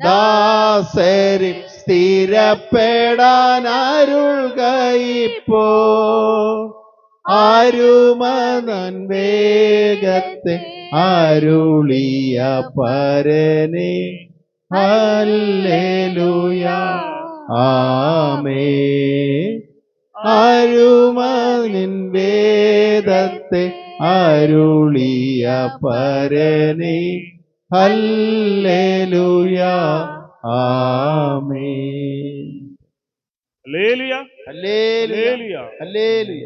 ദാസരി സ്ഥിരപ്പെടാനരുൾകയിപ്പോ ആരുമനൻ വേഗത്തെ അരുളിയ പരനെ ഹല്ലേലൂയ ആമേൻ. അരുമനിൻ വേദത്തെ അരുളിയ പരനെ ഹല്ലേലൂയ ആമേൻ. ഹല്ലേലൂയ, ഹല്ലേലൂയ, ഹല്ലേലൂയ. ഹല്ലേലൂയ.